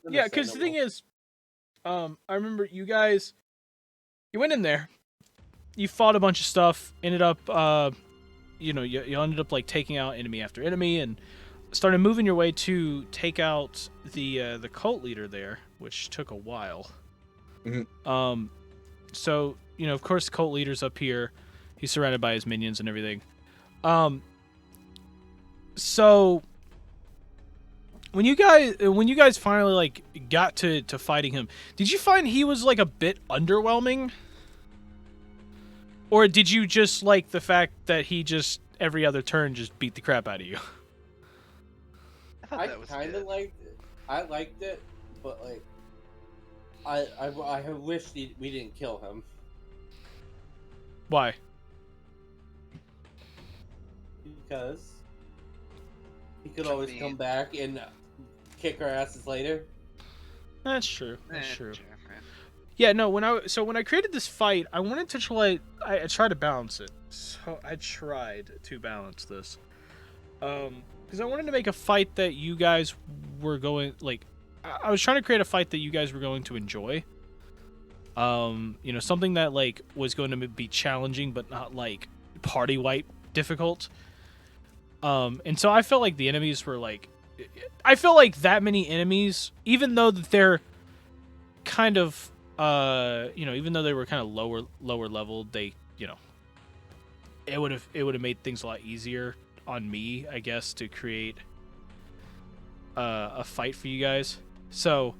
yeah, because the thing is, I remember you guys, you went in there, you fought a bunch of stuff, ended up, you ended up like taking out enemy after enemy, and started moving your way to take out the cult leader there, which took a while. Mm-hmm. So of course the cult leader's up here. He's surrounded by his minions and everything. So when you guys finally like got to fighting him, did you find he was like a bit underwhelming? Or did you just like the fact that he just every other turn just beat the crap out of you? I kind of liked it. I liked it, but like, I wish we didn't kill him. Why? Because he could always come back and kick our asses later. That's true. That's true. Yeah, no. When I created this fight, I wanted to try. I tried to balance it. So I tried to balance this, because I wanted to make a fight that you guys were going like. I was trying to create a fight that you guys were going to enjoy. Something that like was going to be challenging, but not like party wipe difficult. And so I felt like the enemies were like, I felt like that many enemies, even though that they're kind of, even though they were kind of lower level, they, it would have made things a lot easier on me, I guess, to create a fight for you guys. So,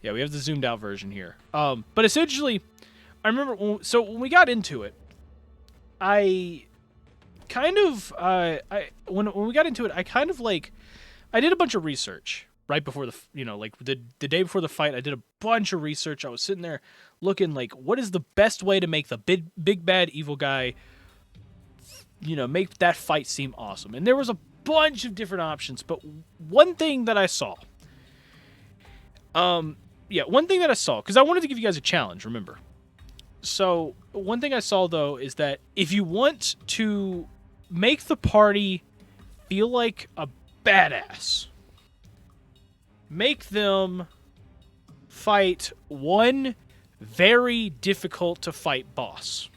Yeah, we have the zoomed out version here. But essentially, I remember when we got into it, I kind of when we got into it, I kind of like I did a bunch of research right before the day before the fight. I did a bunch of research. I was sitting there looking like, what is the best way to make the big bad evil guy, make that fight seem awesome? And there was a bunch of different options, but one thing that I saw, because I wanted to give you guys a challenge, remember. So one thing I saw though is that if you want to make the party feel like a badass, make them fight one very difficult to fight boss.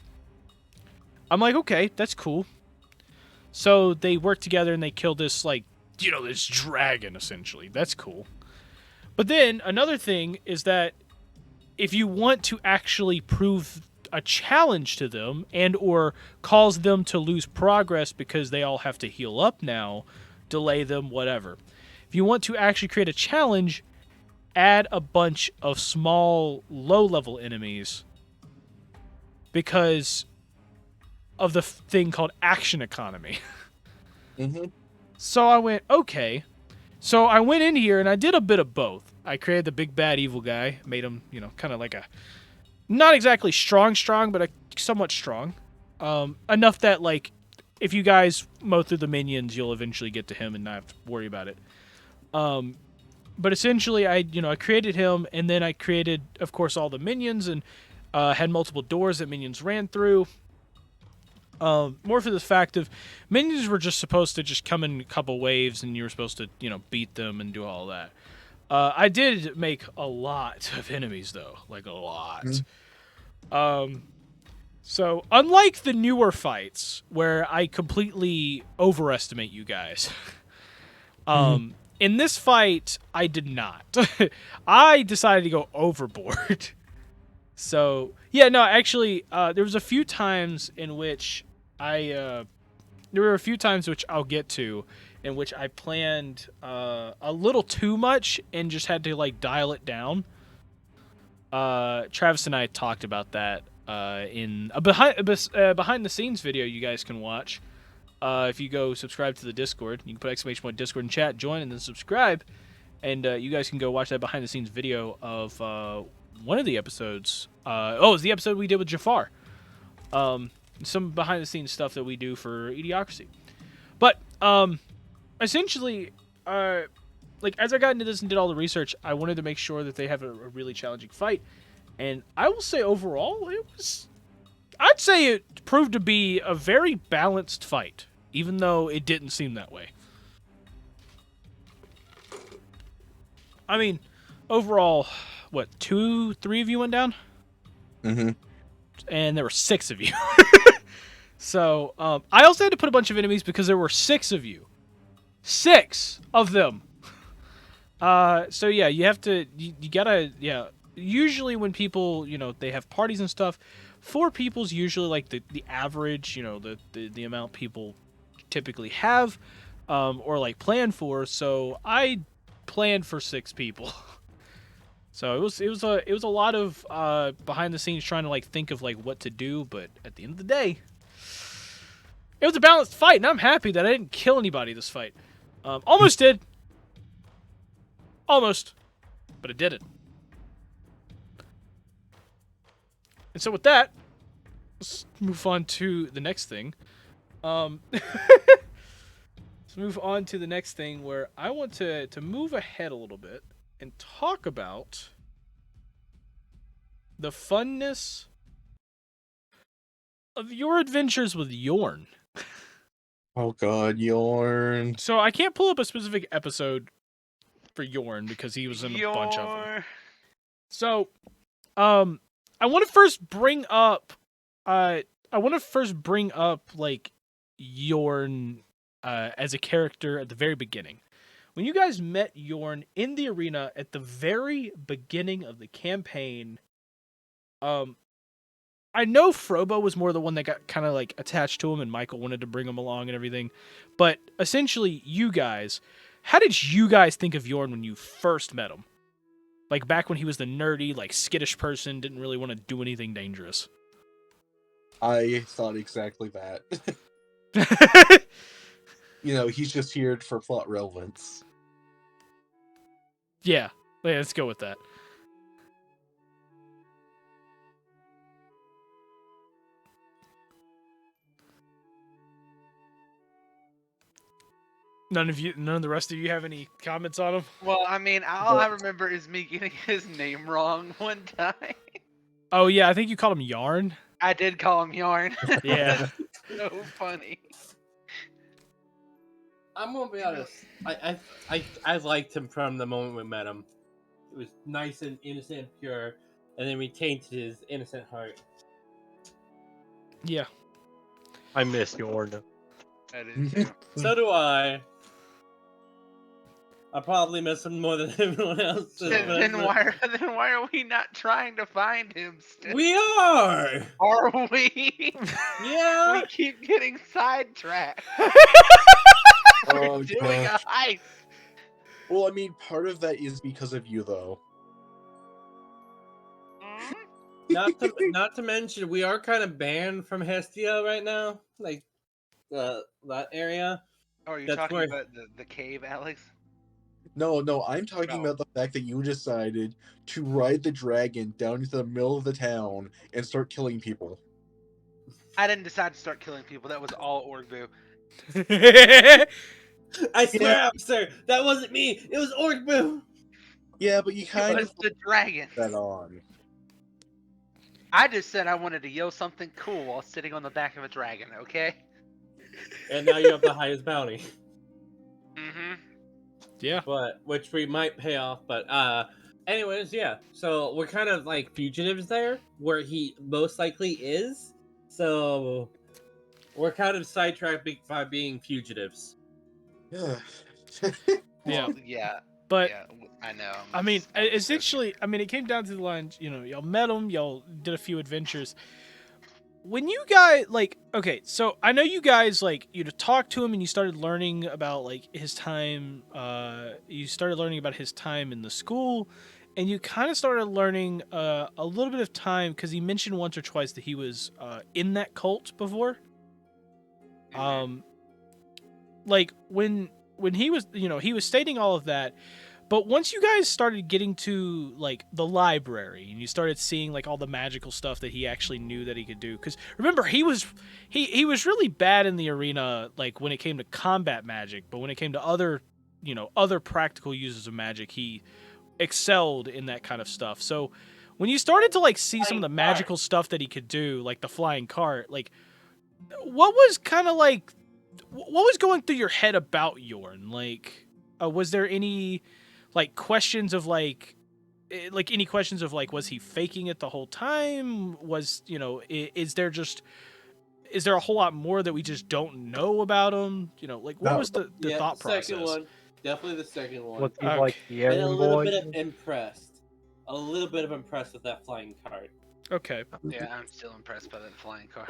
I'm like, okay, that's cool. So they work together and they kill this, this dragon, essentially. That's cool. But then another thing is that if you want to actually prove a challenge to them and or cause them to lose progress because they all have to heal up now, delay them, whatever. If you want to actually create a challenge, add a bunch of small, low-level enemies because of the thing called action economy. Mm-hmm. So I went, okay. So I went in here and I did a bit of both. I created the big bad evil guy, made him, kind of like a, not exactly strong, but a somewhat strong. Enough that, if you guys mow through the minions, you'll eventually get to him and not have to worry about it. But essentially, I created him, and then I created, of course, all the minions, and had multiple doors that minions ran through. More for the fact of minions were just supposed to just come in a couple waves, and you were supposed to, beat them and do all that. I did make a lot of enemies, though, like a lot. Mm-hmm. So unlike the newer fights where I completely overestimate you guys, in this fight I did not. I decided to go overboard. So yeah, no, actually, there was a few times in which I'll get to, in which I planned a little too much and just had to dial it down. Travis and I talked about that in a behind the scenes video you guys can watch. If you go subscribe to the Discord, you can put !Discord in chat, join, and then subscribe, and you guys can go watch that behind the scenes video of one of the episodes. It was the episode we did with Jafar. Some behind the scenes stuff that we do for eDIOCRACY. But essentially, as I got into this and did all the research, I wanted to make sure that they have a really challenging fight. And I will say overall, I'd say it proved to be a very balanced fight, even though it didn't seem that way. I mean, overall, what, 2-3 of you went down? Mm-hmm. And there were 6 of you. So, I also had to put a bunch of enemies because there were 6 of you. 6 of them! So yeah, you have to, you gotta, yeah. Usually when people, they have parties and stuff, 4 people's usually the average, the amount people typically have, or plan for. So I planned for 6 people. So it was a lot of behind the scenes trying to think of what to do, but at the end of the day, it was a balanced fight, and I'm happy that I didn't kill anybody this fight. Almost did. Almost, but it didn't. And so with that, let's move on to the next thing. Let's move on to the next thing where I want to move ahead a little bit and talk about the funness of your adventures with Yorn. Oh god, Yorn. So I can't pull up a specific episode for Yorn because he was in a bunch of them. So, I want to first bring up, Yorn as a character at the very beginning. When you guys met Yorn in the arena at the very beginning of the campaign, I know Frobo was more the one that got kind of attached to him, and Michael wanted to bring him along and everything. But essentially, you guys, how did you guys think of Yorn when you first met him? Like back when he was the nerdy, like skittish person, didn't really want to do anything dangerous. I thought exactly that. He's just here for plot relevance. Yeah, let's go with that. None of the rest of you have any comments on him? Well, I mean, all I remember is me getting his name wrong one time. Oh yeah, I think you called him Yarn. I did call him Yarn. Yeah. So funny. I'm gonna be honest. I liked him from the moment we met him. It was nice and innocent and pure, and then we tainted his innocent heart. Yeah. I miss Yorn. I did too. So do I. I probably miss him more than everyone else. Then why are we not trying to find him still? We are. Are we? Yeah. We keep getting sidetracked. Oh, We're doing a gosh. heist. Well, I mean, part of that is because of you, though. Not to mention, we are kind of banned from Hestia right now, like that area. Oh, are you That's talking where- about the cave, Alex? No, I'm talking about the fact that you decided to ride the dragon down into the middle of the town and start killing people. I didn't decide to start killing people. That was all Orgbu. I swear, sir, that wasn't me. It was Orgbu. Yeah, but you kind It was of the dragon. that on. I just said I wanted to yell something cool while sitting on the back of a dragon, okay? And now you have the highest bounty. Mm-hmm. Yeah. But which we might pay off, but anyways, yeah. So we're kind of like fugitives there, where he most likely is. So we're kind of sidetracked by being fugitives. Yeah. Yeah. Yeah. But yeah, I know. I mean, essentially, it came down to the lines. Y'all met him. Y'all did a few adventures. When you guys okay, so I know you guys talked to him and you started learning about his time. You started learning about his time in the school, and you kind of started learning a little bit of time because he mentioned once or twice that he was in that cult before. When he was he was stating all of that. But once you guys started getting to the library and you started seeing all the magical stuff that he actually knew that he could do, because remember he was really bad in the arena when it came to combat magic, but when it came to other practical uses of magic, he excelled in that kind of stuff. So when you started to see some of the magical stuff that he could do, like the flying cart, what was kind of what was going through your head about Yorn? Was there any questions of any questions of was he faking it the whole time? Was is there a whole lot more that we just don't know about him? What was the thought process? Second one, definitely the second one. Was he like the errand a little boy? bit of impressed, with that flying cart. Okay. Yeah, I'm still impressed by that flying car.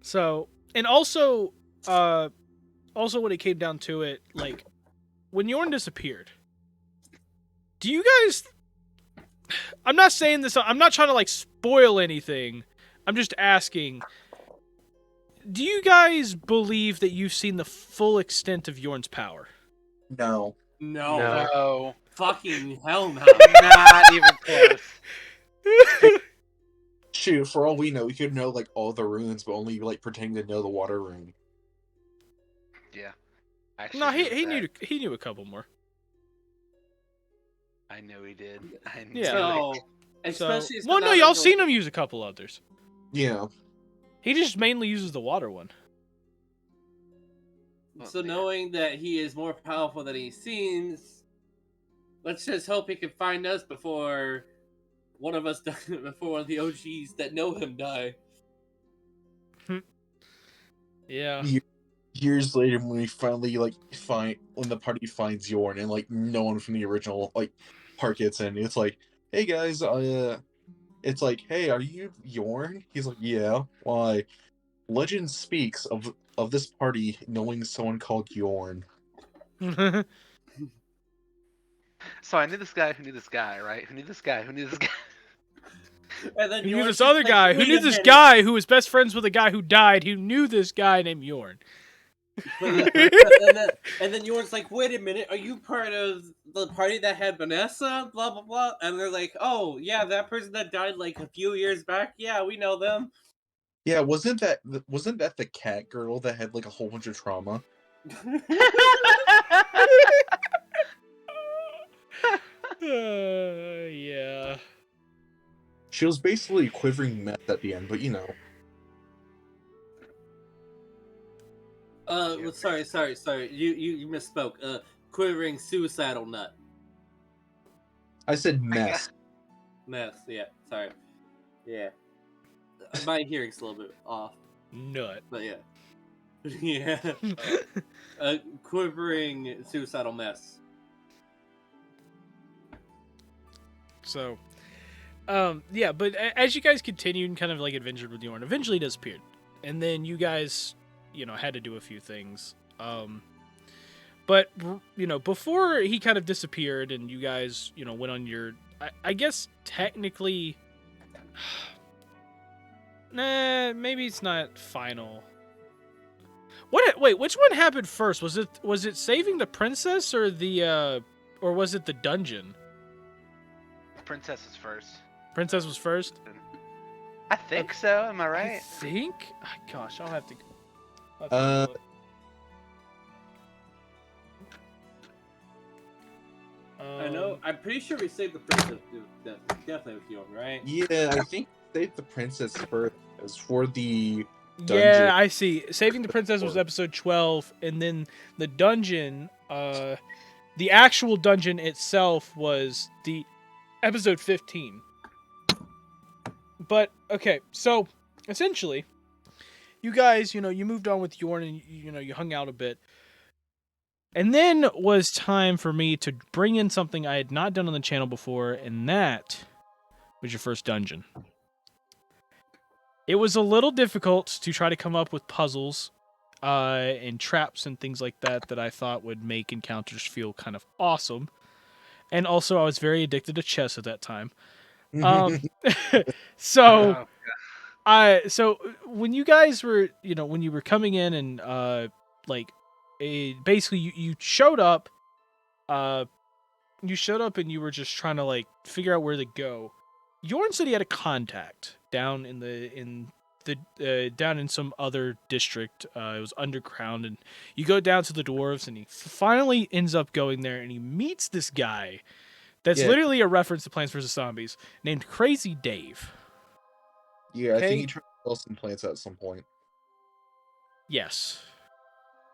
So, and also when it came down to it, when Yorn disappeared, do you guys... I'm not saying this, I'm not trying to spoil anything. I'm just asking, do you guys believe that you've seen the full extent of Yorn's power? No. No. Fucking hell no. Not even close. Shoot, for all we know, we could know all the runes, but only pretending to know the water rune. Yeah. No, he knew a couple more. I know he did. Yeah. Especially well, no, y'all seen him use a couple others. Yeah. He just mainly uses the water one. So knowing that he is more powerful than he seems, let's just hope he can find us before one of us before one of the OGs that know him die. Yeah. Years later, when we finally when the party finds Yorn and no one from the original part gets in, it's hey guys, it's hey, are you Yorn? He's like, yeah. Why? Legend speaks of this party knowing someone called Yorn. So I knew this guy who knew this guy, right? Who knew this guy who knew this guy. And then Who knew Yorn's this just other like, guy? Who "Wait knew a this minute." guy who was best friends with a guy who died? Who knew this guy named Yorn? And then Yorn's like, "Wait a minute, are you part of the party that had Vanessa? Blah blah blah." And they're like, "Oh yeah, that person that died like a few years back. Yeah, we know them." Yeah, wasn't that the cat girl that had like a whole bunch of trauma? Yeah. She was basically quivering meth at the end, but you know. Well, sorry. You misspoke. Quivering suicidal nut. I said mess. Mess. Yeah. Sorry. Yeah. My hearing's a little bit off. Nut. But yeah. Yeah. Quivering suicidal mess. So, yeah, but as you guys continued and kind of like adventured with Yorn, eventually he disappeared. And then you guys, had to do a few things. But, before he kind of disappeared and you guys, went on your, I guess technically, nah, maybe it's not final. Wait, which one happened first? Was it saving the princess or was it the dungeon? Princess is first. Princess was first? I think so. Am I right? I think? Gosh, I'll have to look. I know. I'm pretty sure we saved the princess. Definitely with Yorn, right? Yeah, I think saved the princess first as for the dungeon. Yeah, I see. Saving the princess was episode 12, and then the dungeon, the actual dungeon itself was the episode 15. But okay, so essentially, you guys, you moved on with Yorn and you hung out a bit. And then was time for me to bring in something I had not done on the channel before, and that was your first dungeon. It was a little difficult to try to come up with puzzles and traps and things like that I thought would make encounters feel kind of awesome. And also, I was very addicted to chess at that time. So when you guys were, when you were coming in and basically you showed up, and you were just trying to figure out where to go. Yorn said he had a contact down in some other district. It was underground, and you go down to the dwarves, and he finally ends up going there, and he meets this guy that's literally a reference to Plants vs. Zombies, named Crazy Dave. Yeah, okay. I think he tried to sell some plants at some point. Yes.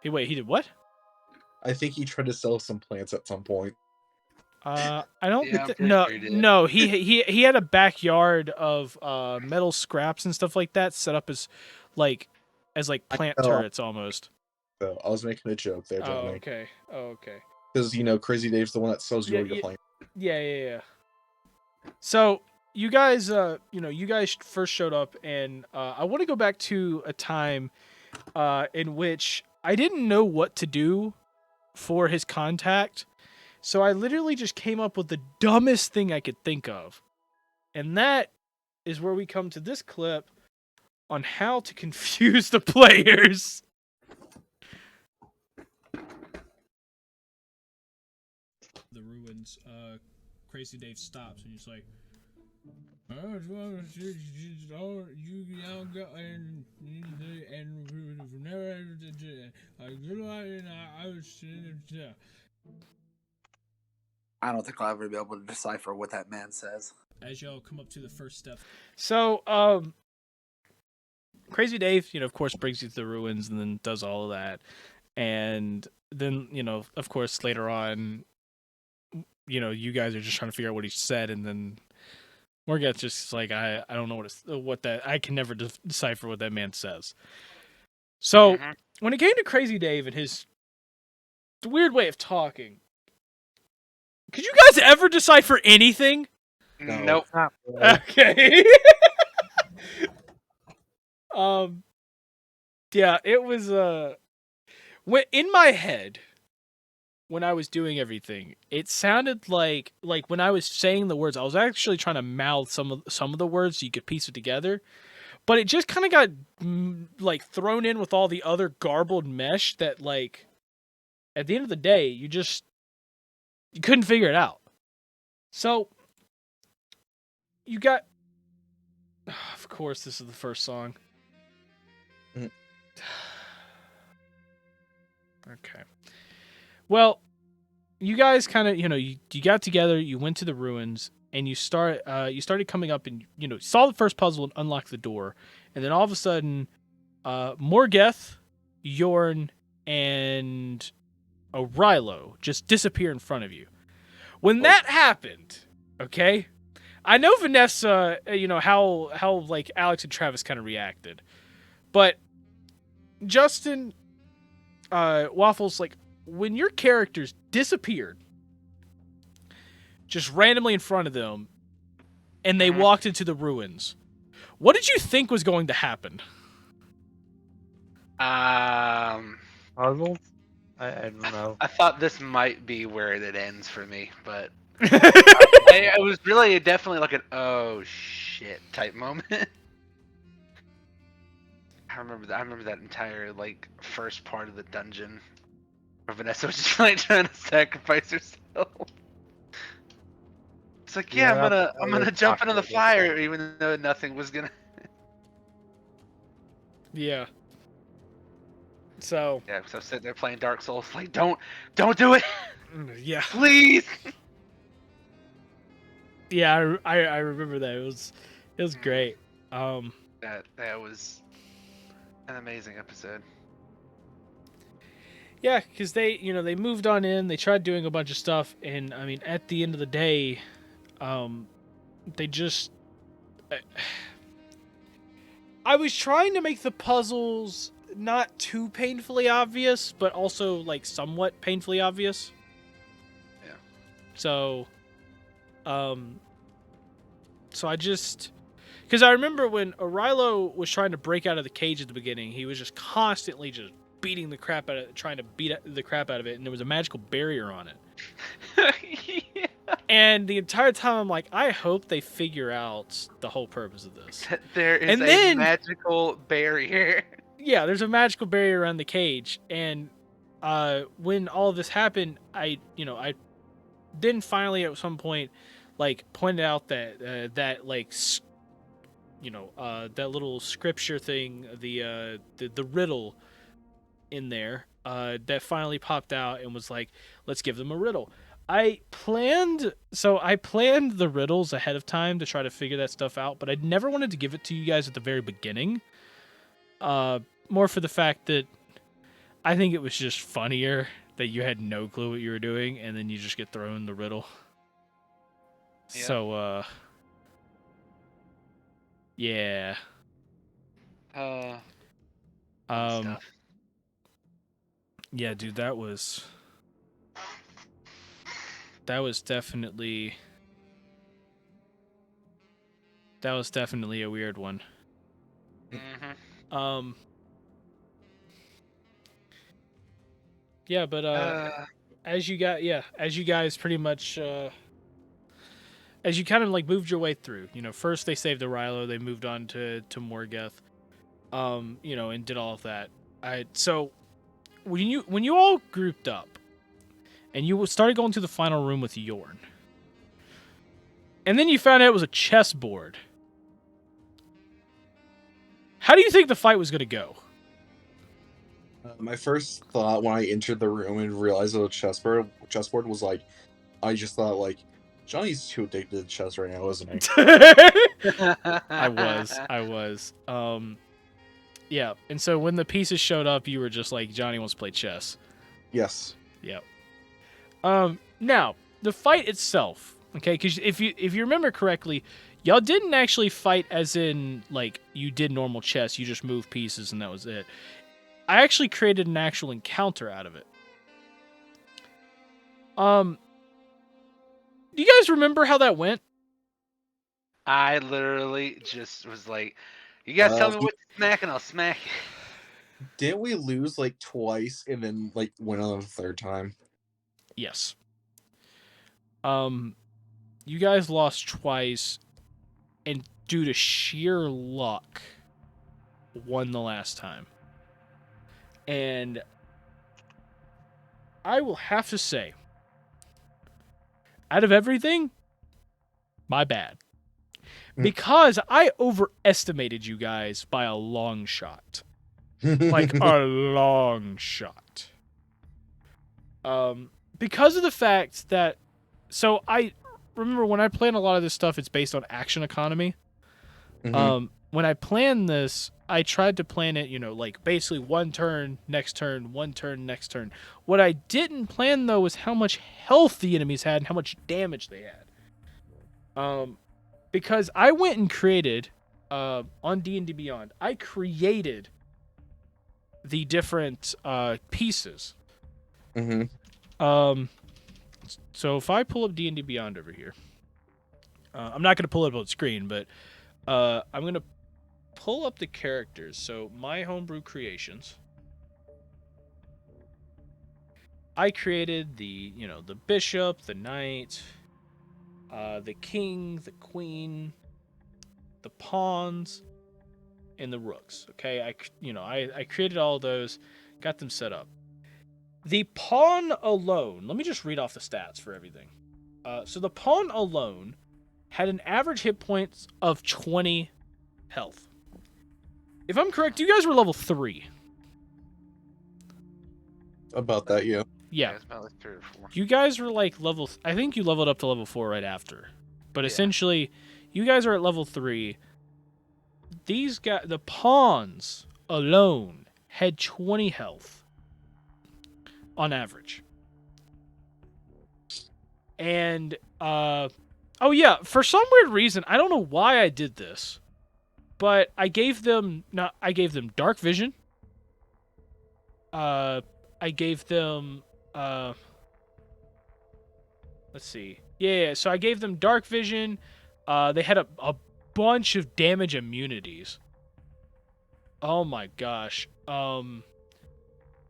He did what? I think he tried to sell some plants at some point. I don't. No. He had a backyard of metal scraps and stuff like that set up as plant turrets almost. So I was making a joke there. Oh, okay. Because Crazy Dave's the one that sells yoga plants. Yeah. So you guys, you guys first showed up, and I want to go back to a time in which I didn't know what to do for his contact. So I literally just came up with the dumbest thing I could think of. And that is where we come to this clip on how to confuse the players. The ruins, Crazy Dave stops and he's like, I don't think I'll ever be able to decipher what that man says. As y'all come up to the first step. So, Crazy Dave, of course, brings you to the ruins and then does all of that. And then, of course, later on, you guys are just trying to figure out what he said, and then Morgat's just like, I don't know what that, I can never decipher what that man says. So, when it came to Crazy Dave and his weird way of talking, could you guys ever decipher anything? Nope. Okay. Yeah, it was when in my head, when I was doing everything, it sounded like when I was saying the words, I was actually trying to mouth some of the words so you could piece it together. But it just kind of got like thrown in with all the other garbled mesh that like at the end of the day you couldn't figure it out. So you got of course this is the first song. Okay. Well, you guys kind of, you got together, you went to the ruins, and you started coming up and, saw the first puzzle and unlocked the door. And then all of a sudden, Morgeth, Yorn, and Rilo just disappear in front of you. When that happened, okay, I know Vanessa, how like Alex and Travis kind of reacted. But Justin, Waffles, like, when your characters disappeared just randomly in front of them and they walked into the ruins, what did you think was going to happen? Puzzles? I don't know. I thought this might be where it ends for me, but it was really definitely like an oh shit type moment. I remember that entire like first part of the dungeon where Vanessa was just like trying to sacrifice herself. It's like, yeah, I'm gonna jump into the fire even though nothing was gonna. Yeah. So. Yeah, so sitting there playing Dark Souls, like, don't do it. Yeah. Please. Yeah, I remember that. It was great. That was an amazing episode. Yeah, because they moved on in, they tried doing a bunch of stuff, and I mean, at the end of the day, they just. I was trying to make the puzzles not too painfully obvious, but also like somewhat painfully obvious. Yeah. So, so I just, because I remember when Rilo was trying to break out of the cage at the beginning, he was just constantly just beating the crap out of it, trying to beat the crap out of it, and there was a magical barrier on it. Yeah. And the entire time I'm like, I hope they figure out the whole purpose of this. There is a magical barrier. Yeah, there's a magical barrier around the cage, and when all of this happened, I then finally at some point, like, pointed out that that like, that little scripture thing, the riddle in there, that finally popped out and was like, let's give them a riddle. I planned the riddles ahead of time to try to figure that stuff out, but I never wanted to give it to you guys at the very beginning. More for the fact that I think it was just funnier that you had no clue what you were doing, and then you just get thrown the riddle. Yeah. So, yeah. Stuff. Yeah, dude, that was definitely a weird one. Mm-hmm. Yeah, but as you guys pretty much as you kind of like moved your way through, first they saved the Rilo, they moved on to Morgeth, and did all of that. So when you all grouped up and you started going to the final room with Yorn, and then you found out it was a chessboard, how do you think the fight was going to go? My first thought when I entered the room and realized it was a chessboard was like, I just thought like, Johnny's too addicted to chess right now, isn't he? I was. Yeah, and so when the pieces showed up, you were just like, Johnny wants to play chess. Yes. Yep. Now the fight itself, okay? Because if you remember correctly, y'all didn't actually fight as in like you did normal chess. You just moved pieces and that was it. I actually created an actual encounter out of it. Do you guys remember how that went? I literally just was like, you guys tell me what to smack and I'll smack it. Didn't we lose like twice and then like win on the third time? Yes. You guys lost twice, and due to sheer luck, won the last time. And I will have to say, out of everything, my bad. Because I overestimated you guys by a long shot. Like a long shot. Because of the fact that, so I remember when I plan a lot of this stuff, it's based on action economy. When I planned this, I tried to plan it, like basically one turn, next turn, one turn, next turn. What I didn't plan though was how much health the enemies had and how much damage they had. Because I went and created, on D&D Beyond, I created the different pieces. So if I pull up D&D Beyond over here, I'm not going to pull it up on screen, but I'm going to pull up the characters. So my homebrew creations. I created the bishop, the knight, the king, the queen, the pawns, and the rooks. Okay, I created all those, got them set up. The pawn alone, let me just read off the stats for everything. So the pawn alone had an average hit points of 20 health. If I'm correct, you guys were level 3. About that, yeah. Yeah, it's about like 3 or 4. You guys were like level... I think you leveled up to level 4 right after. But essentially, you guys are at level 3. These guys... The pawns alone had 20 health. On average. And, oh yeah, for some weird reason, I don't know why I did this, but I gave them dark vision. I gave them, let's see. Yeah, so I gave them dark vision. They had a bunch of damage immunities. Oh my gosh.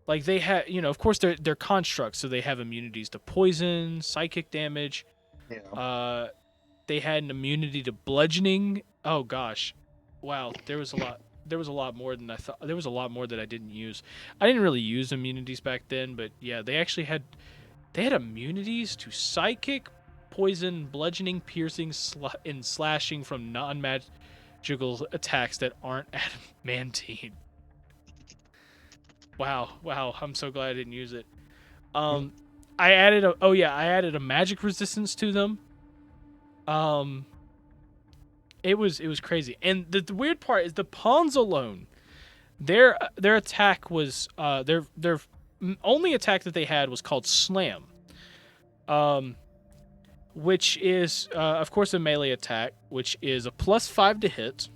Like they had, of course they're constructs, so they have immunities to poison, psychic damage. Yeah. They had an immunity to bludgeoning. Oh gosh, wow, there was a lot. There was a lot more than I thought. There was a lot more that I didn't use. I didn't really use immunities back then, but yeah, they actually had. They had immunities to psychic, poison, bludgeoning, piercing, and slashing from non-magical attacks that aren't adamantine. Wow, I'm so glad I didn't use it. I added a magic resistance to them. It was crazy. And the weird part is the pawns alone, their attack was their only attack that they had was called Slam. Which is of course a melee attack, which is a +5 to hit.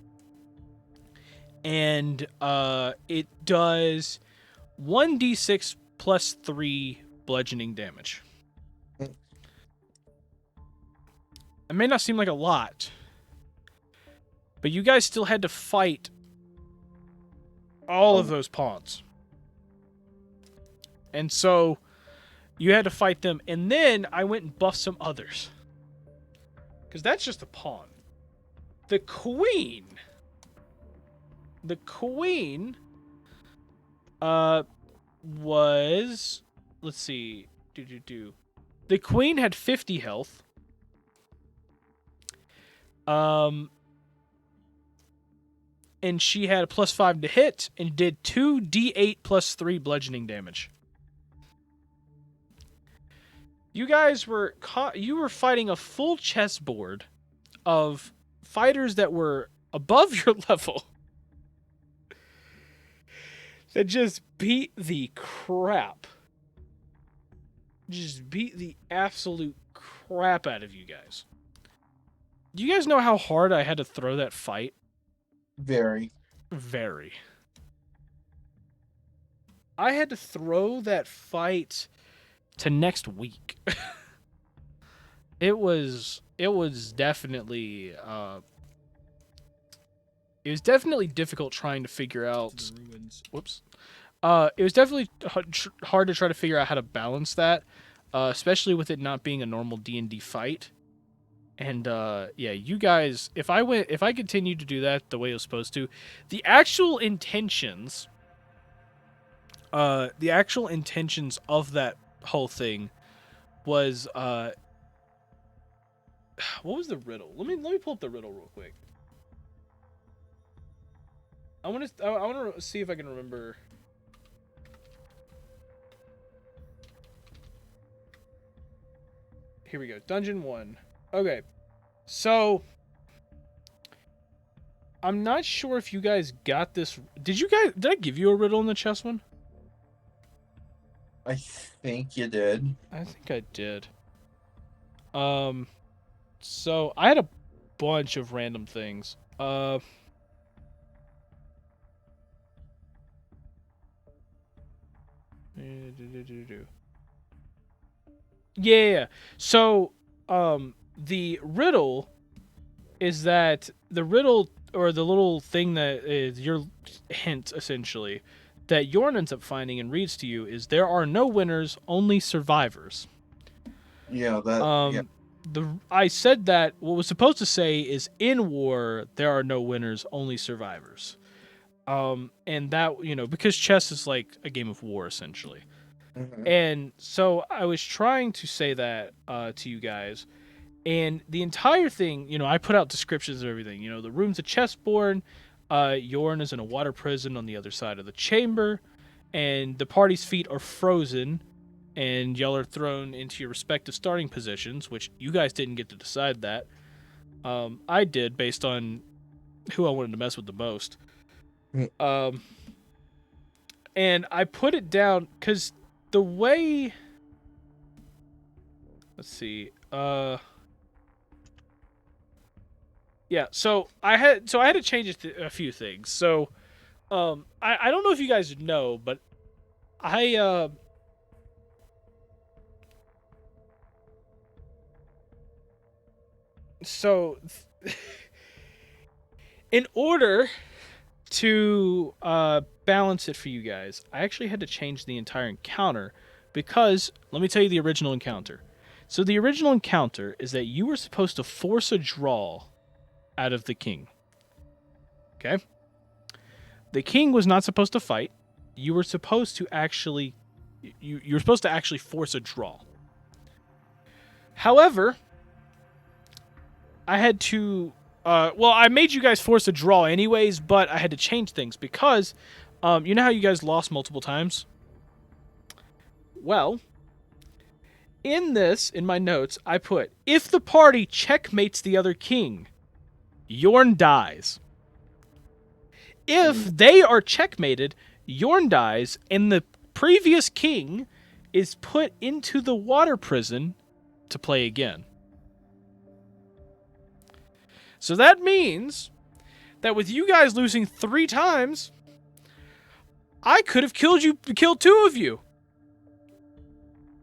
And it does 1d6 +3 bludgeoning damage. It may not seem like a lot, but you guys still had to fight all of those pawns. And so you had to fight them, and then I went and buffed some others. Because that's just a pawn. The queen was, let's see, the queen had 50 health. And she had a +5 to hit and did 2d8 +3 bludgeoning damage. You guys were fighting a full chessboard of fighters that were above your level. That just beat the crap. Just beat the absolute crap out of you guys. Do you guys know how hard I had to throw that fight? Very. I had to throw that fight to next week. It was definitely difficult trying to figure out. Whoops. It was definitely hard to try to figure out how to balance that. especially with it not being a normal D&D fight. And yeah, you guys, if I continued to do that the way it was supposed to, the actual intentions of that whole thing was what was the riddle? Let me pull up the riddle real quick. I want to see if I can remember. Here we go. Dungeon 1. Okay. So I'm not sure if you guys got this. Did I give you a riddle in the chess one? I think you did. I think I did. So I had a bunch of random things. Yeah. So, the riddle is that the riddle, or the little thing that is your hint, essentially, that Yorn ends up finding and reads to you is there are no winners, only survivors. Yeah, that. I said that what was supposed to say is in war there are no winners, only survivors. And that, because chess is like a game of war essentially. Mhm. And so I was trying to say that to you guys, and the entire thing, I put out descriptions of everything. The room's a chessboard. Yorn is in a water prison on the other side of the chamber, and the party's feet are frozen, and y'all are thrown into your respective starting positions, which you guys didn't get to decide that. I did based on who I wanted to mess with the most. And I put it down because the way. Let's see. Yeah, so I had to change it to a few things. So, I don't know if you guys know, but so in order to balance it for you guys, I actually had to change the entire encounter because let me tell you the original encounter. So the original encounter is that you were supposed to force a draw out of the king. Okay? The king was not supposed to fight. You were supposed to actually you're supposed to actually force a draw. However, I had to I made you guys force a draw anyways, but I had to change things because you know how you guys lost multiple times? Well, in my notes, I put, if the party checkmates the other king, Yorn dies. If they are checkmated, Yorn dies, and the previous king is put into the water prison to play again. So that means that with you guys losing 3 times, I could have killed 2 of you.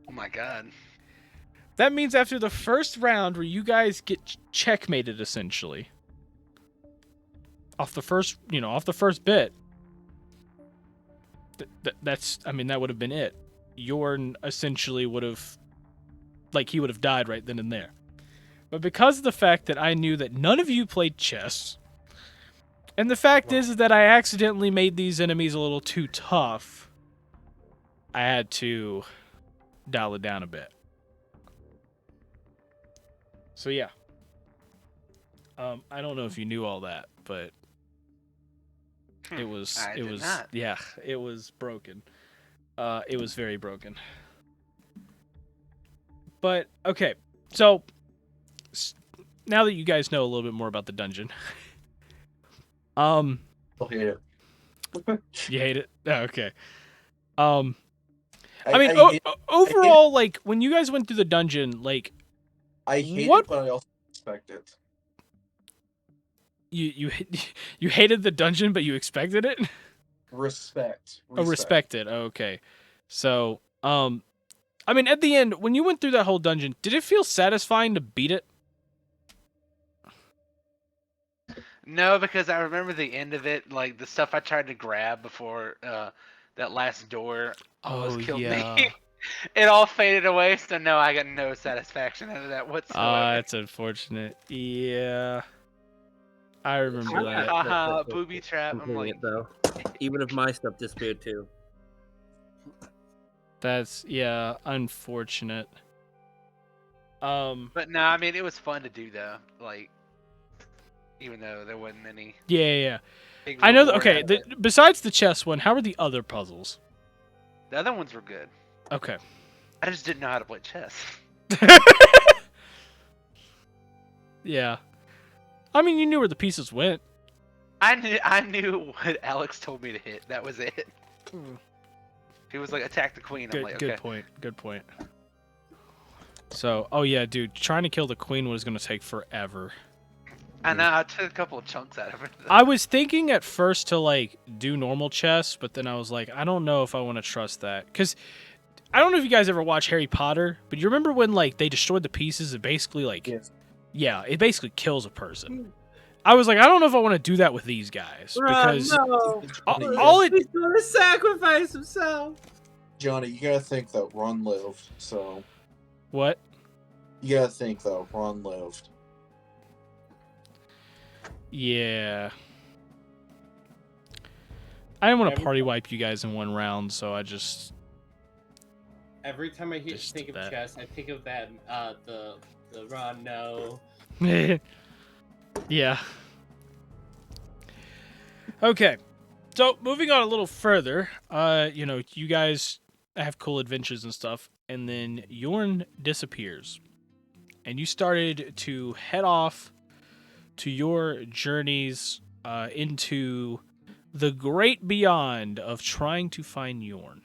Oh my god. That means after the first round where you guys get checkmated essentially, off the first bit, that would have been it. Yorn essentially would have died right then and there. But because of the fact that I knew that none of you played chess, and the fact is that I accidentally made these enemies a little too tough, I had to dial it down a bit. So yeah. I don't know if you knew all that, but it was broken. It was very broken. But okay, so now that you guys know a little bit more about the dungeon, I'll hate it. You hate it? Oh, okay. Overall, like when you guys went through the dungeon, like I hate it, but I also respect it. You hated the dungeon, but you expected it? Respect. Oh, respect it. Oh, okay. So, at the end, when you went through that whole dungeon, did it feel satisfying to beat it? No, because I remember the end of it, like the stuff I tried to grab before that last door almost killed me. It all faded away, so no, I got no satisfaction out of that whatsoever. That's unfortunate. Yeah. I remember that. Haha, booby trap. I'm Completing like, it though, even if my stuff disappeared too. That's unfortunate. but no, I mean it was fun to do though. Like, even though there wasn't any. Yeah. Big I know. reward Okay, out of it. besides the chess one, how were the other puzzles? The other ones were good. Okay. I just didn't know how to play chess. Yeah. I mean, you knew where the pieces went. I knew what Alex told me to hit. That was it. He was like, attack the queen. I'm like, okay. Good point. So, oh yeah, dude, trying to kill the queen was gonna take forever. I know. I took a couple of chunks out of it. I was thinking at first to like do normal chess, but then I was like, I don't know if I want to trust that, because I don't know if you guys ever watch Harry Potter, but you remember when like they destroyed the pieces? It basically like, yeah, it basically kills a person. I was like, I don't know if I want to do that with these guys because no. all it He's gonna sacrifice himself. Johnny, you gotta think though, Ron lived, so what? You gotta think though, Ron lived. Yeah. I didn't want to party wipe you guys in one round, so I just. Every time I Just think of that. chess, I think of that the Ron no. Yeah. Okay. So moving on a little further, you guys have cool adventures and stuff, and then Yorn disappears. And you started to head off to your journeys into the great beyond of trying to find Yorn.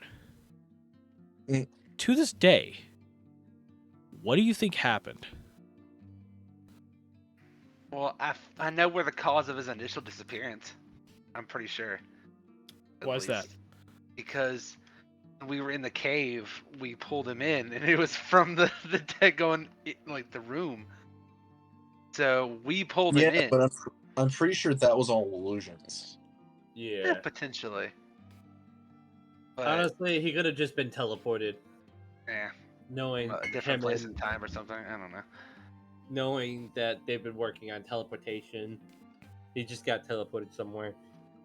To this day, what do you think happened? Well, I know where the cause of his initial disappearance. I'm pretty sure. Why is that? Because when we were in the cave, we pulled him in, and it was from the dead going like the room. So we pulled him in. But I'm pretty sure that was all illusions. Yeah. Potentially. But, Honestly, he could have just been teleported. Yeah. Knowing A different him place and- in time or something. I don't know. knowing that they've been working on teleportation, he just got teleported somewhere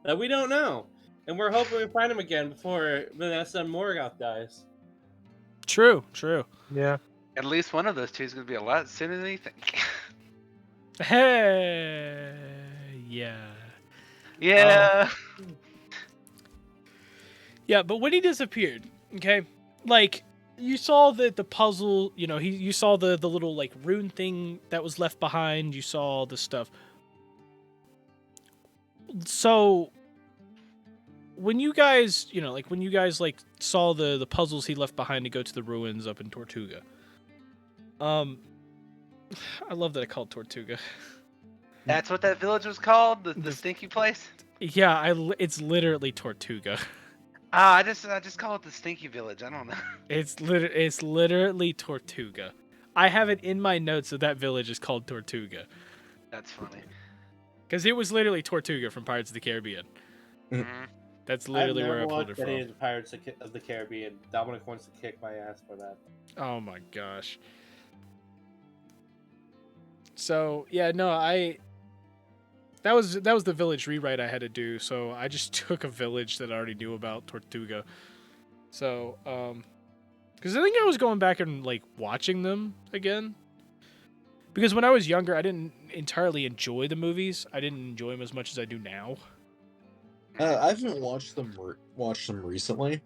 that we don't know, and we're hoping we find him again before Vanessa and Morgoth dies. True. Yeah. At least one of those two is going to be a lot sooner than you think. Hey, yeah. Yeah. Yeah, but when he disappeared, okay, like you saw the puzzle, you saw the little like rune thing that was left behind. You saw all the stuff. So when you guys, saw the puzzles he left behind to go to the ruins up in Tortuga. I love that I called Tortuga. That's what that village was called? The stinky place? Yeah, it's literally Tortuga. I just call it the stinky village. I don't know. It's literally Tortuga. I have it in my notes that village is called Tortuga. That's funny. Because it was literally Tortuga from Pirates of the Caribbean. Mm-hmm. That's literally where I pulled it I've never watched any from. of the Pirates of the Caribbean. Dominic wants to kick my ass for that. Oh my gosh. So yeah, no, that was the village rewrite I had to do. So I just took a village that I already knew about, Tortuga. So because I think I was going back and like watching them again. Because when I was younger, I didn't entirely enjoy the movies. I didn't enjoy them as much as I do now. I haven't watched them recently.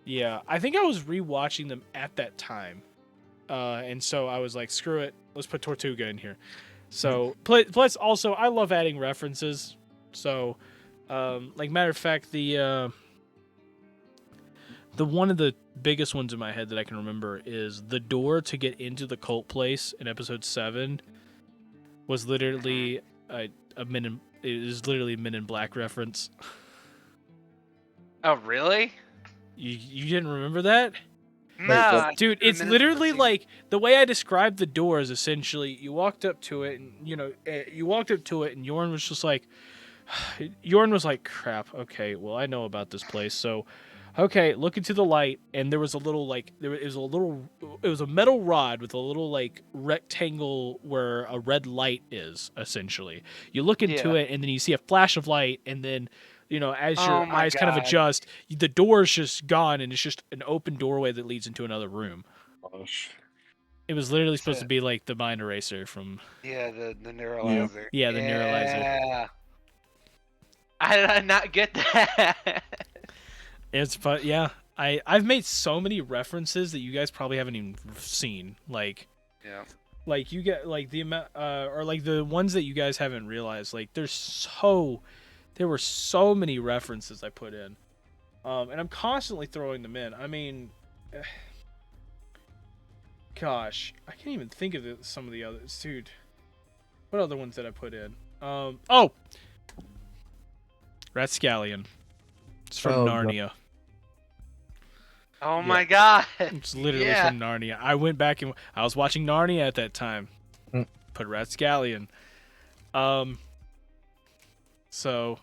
Yeah, I think I was rewatching them at that time. And so I was like, screw it, let's put Tortuga in here. So, plus also, I love adding references. So, like, matter of fact, the one of the biggest ones in my head that I can remember is the door to get into the cult place in episode 7 was literally it is literally a Men in Black reference. Oh, really? You didn't remember that? No. Dude, it's literally like the way I described the door is essentially you walked up to it and Yorn was just like, crap, okay, well, I know about this place, so okay, look into the light, and there was a little like it was a metal rod with a little like rectangle where a red light is essentially. You look into Yeah. it, and then you see a flash of light, and then as Oh your my eyes kind of God. adjust, the door's just gone, and it's just an open doorway that leads into another room. Gosh. It was literally supposed So- to be like the mind eraser from Yeah, the neuralizer. yeah, the neuralizer. Yeah. How did I not get that? It's fun. Yeah, I've made so many references that you guys probably haven't even seen. Like Yeah. like you get like the amount or like the ones that you guys haven't realized. Like there were so many references I put in, and I'm constantly throwing them in. I mean, gosh, I can't even think of some of the others, dude. What other ones did I put in? Oh, Ratscallion. It's from Narnia. Oh my God. It's literally from Narnia. I went back and I was watching Narnia at that time. Put Ratscallion. So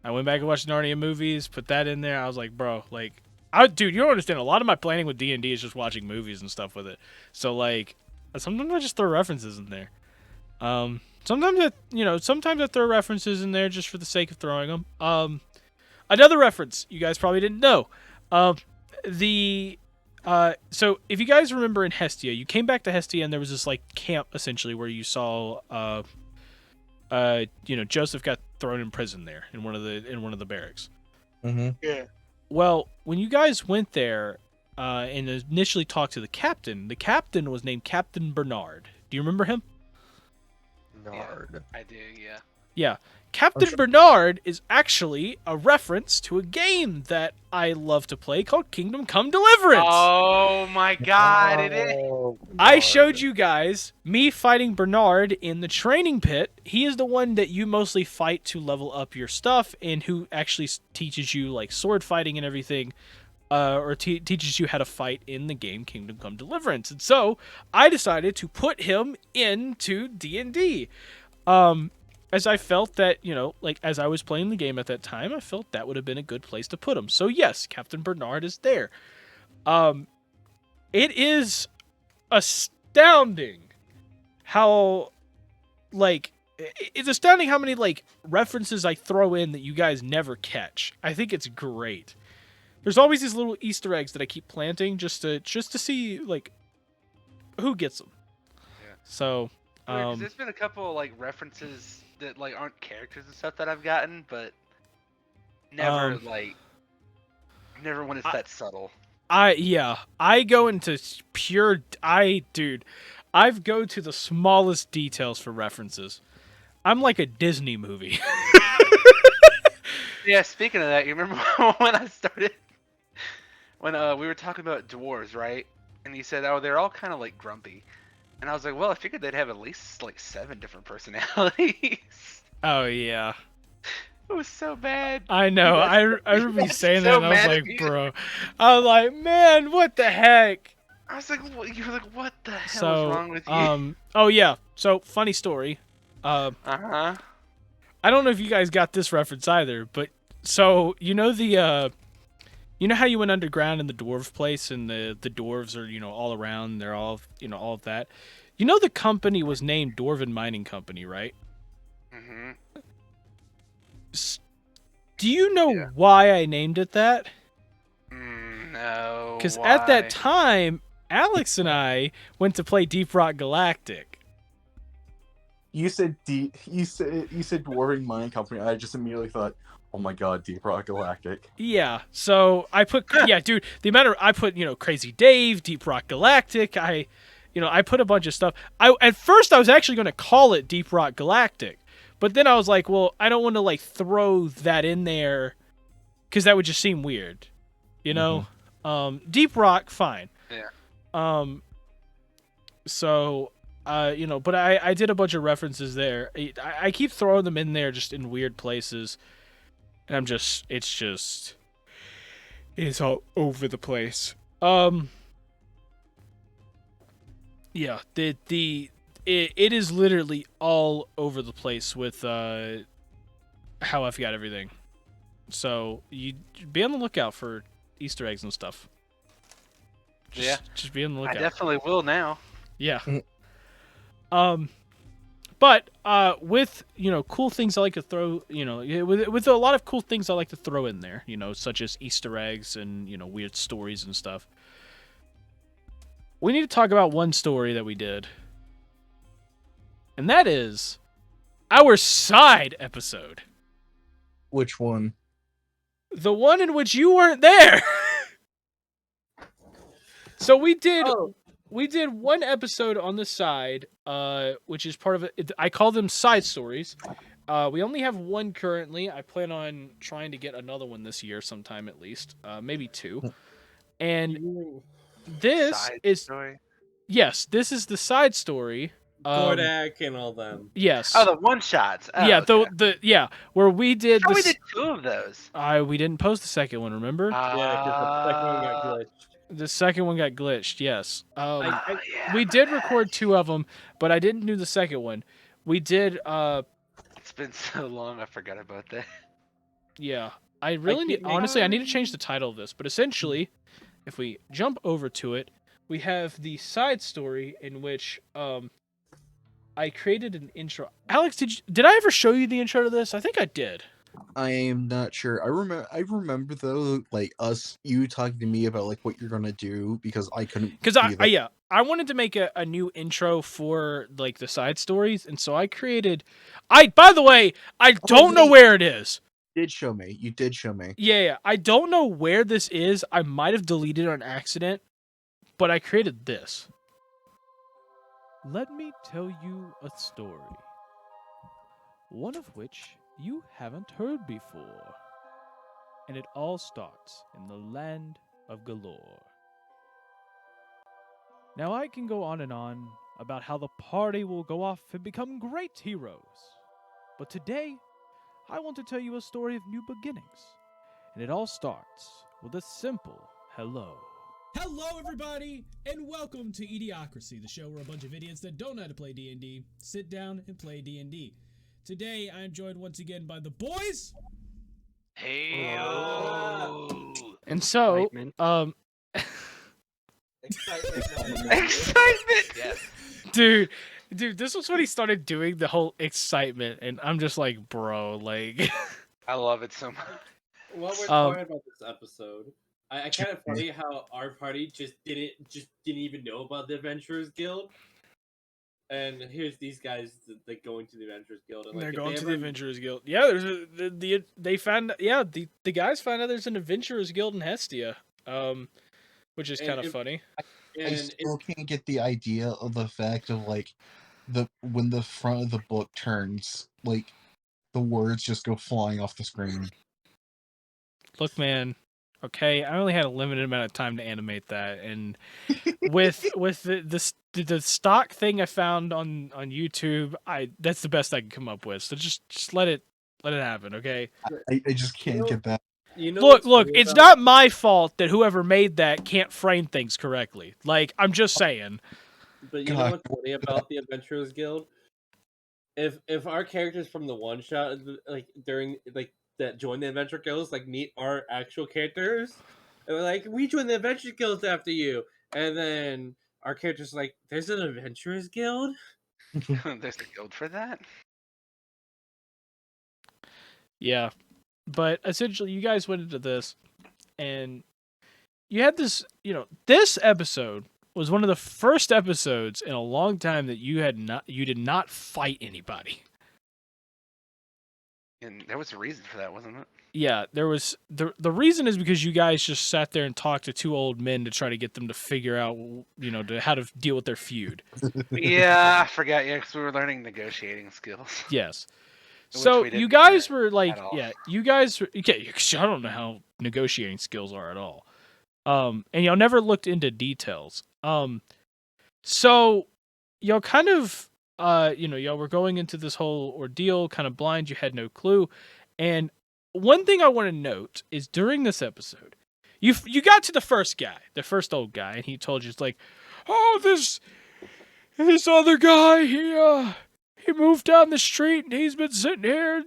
I went back and watched Narnia movies, put that in there. I was like, bro, like, dude, you don't understand. A lot of my planning with D&D is just watching movies and stuff with it. So like, sometimes I just throw references in there. Sometimes I throw references in there just for the sake of throwing them. Another reference you guys probably didn't know. So if you guys remember in Hestia, you came back to Hestia and there was this like camp essentially where you saw Joseph got thrown in prison there in one of the barracks. Mm-hmm. Yeah. Well, when you guys went there and initially talked to the captain was named Captain Bernard. Do you remember him? Bernard. I do, yeah. Yeah. Captain Bernard is actually a reference to a game that I love to play called Kingdom Come Deliverance. Oh my God, it is. I showed you guys me fighting Bernard in the training pit. He is the one that you mostly fight to level up your stuff and who actually teaches you like sword fighting and everything. Or teaches you how to fight in the game Kingdom Come Deliverance. And so I decided to put him into D&D. As I felt that, like as I was playing the game at that time, I felt that would have been a good place to put him. So yes, Captain Bernard is there. It is astounding how, like, it's astounding how many, like, references I throw in that you guys never catch. I think it's great. There's always these little Easter eggs that I keep planting just to see, like, who gets them. Yeah. So, 'Cause there's been a couple like references that like aren't characters and stuff that I've gotten, but never never when it's that subtle. I go into pure I've go to the smallest details for references. I'm like a Disney movie. Yeah, speaking of that, you remember when I started when we were talking about dwarves, right? And you said, "Oh, they're all kind of like grumpy." And I was like, "Well, I figured they'd have at least like 7 different personalities." Oh yeah. It was so bad. I know. I remember you saying that, so and I was mad at like, me. bro. I was like, man, what the heck? I was like, you were like, what the hell So, is wrong with you? oh yeah. So funny story. Uh-huh. I don't know if you guys got this reference either, but so you know how you went underground in the dwarf place and the dwarves are, all around, they're all, all of that. You know the company was named Dwarven Mining Company, right? Mm-hmm. Do you know why I named it that? No. Because at that time, Alex and I went to play Deep Rock Galactic. You said Dwarven Mining Company. I just immediately thought, oh my god, Deep Rock Galactic. Yeah, so I put dude, the amount of I put, Crazy Dave, Deep Rock Galactic, I put a bunch of stuff. At first I was actually going to call it Deep Rock Galactic. But then I was like, well, I don't want to like throw that in there cuz that would just seem weird. Deep Rock, fine. Yeah. So but I did a bunch of references there. I keep throwing them in there just in weird places. And it's all over the place. Yeah, it is literally all over the place with how I've got everything. So you be on the lookout for Easter eggs and stuff. Just be on the I lookout. definitely will now. Yeah. But with cool things I like to throw, with a lot of cool things I like to throw in there, such as Easter eggs and weird stories and stuff. We need to talk about one story that we did, and that is our side episode. Which one? The one in which you weren't there. So we did one episode on the side, which is part of it. I call them side stories. We only have one currently. I plan on trying to get another one this year sometime at least, maybe 2. And this Side is story? yes, this is the side story. Gordak and all them. Yes. Oh, the one shots. Oh, yeah, okay. where we did. Oh, we did 2 of those. We didn't post the second one. Remember? Yeah, because the second one got glitched. The second one got glitched. Yes. We did record 2 of them, but I didn't do the second one. We did. It's been so long, I forgot about that. Yeah, I really need. Honestly, I need to change the title of this. But essentially, if we jump over to it, we have the side story in which I created an intro. Alex, did I ever show you the intro to this? I think I did. I am not sure. I remember though, like you talking to me about like what you're gonna do because I couldn't. Because I wanted to make a new intro for like the side stories, and so I created. By the way, I don't know where it is. You did show me. You did show me. Yeah. I don't know where this is. I might have deleted it on accident, but I created this. Let me tell you a story. One of which you haven't heard before. And it all starts in the land of Galore. Now I can go on and on about how the party will go off and become great heroes. But today, I want to tell you a story of new beginnings. And it all starts with a simple hello. Hello, everybody, and welcome to eDIOCRACY, the show where a bunch of idiots that don't know how to play D&D sit down and play D&D. Today, I am joined once again by the boys. Hey. And so, Excitement. Yes. Dude, this was when he started doing the whole excitement, and I'm just like, bro, like. I love it so much. While we're talking about this episode, I kind of funny how our party just didn't even know about the Adventurers Guild, and here's these guys that going to the Adventurers Guild. And, like, they're going to the Adventurers Guild. Yeah, there's they found the guys find out there's an Adventurers Guild in Hestia, which is kind of funny. I still can't get the idea of the fact of like when the front of the book turns, like the words just go flying off the screen. Look, man. Okay, I only had a limited amount of time to animate that, and with the stock thing I found on YouTube, that's the best I can come up with. So just let it happen, okay? I just can't get that. Look, it's not my fault that whoever made that can't frame things correctly. Like, I'm just saying. But you know what's funny about the Adventurers Guild? If our characters from the one shot, like during like that join the Adventure Guilds, like meet our actual characters, and we're like, we joined the Adventure Guilds after you, and then our characters like, there's an Adventurers Guild. There's a guild for that. Yeah, but essentially, you guys went into this, and you had this. This episode was one of the first episodes in a long time that you did not fight anybody. And there was a reason for that, wasn't it? Yeah, there was. The reason is because you guys just sat there and talked to 2 old men to try to get them to figure out, how to deal with their feud. Yeah, I forgot. Yeah, because we were learning negotiating skills. Yes. So you guys were like, you guys were, okay, I don't know how negotiating skills are at all. And y'all never looked into details. So y'all kind of, y'all were going into this whole ordeal kind of blind. You had no clue. And one thing I want to note is during this episode, you got to the first old guy, and he told you, it's like, oh, this other guy, he he moved down the street and he's been sitting here,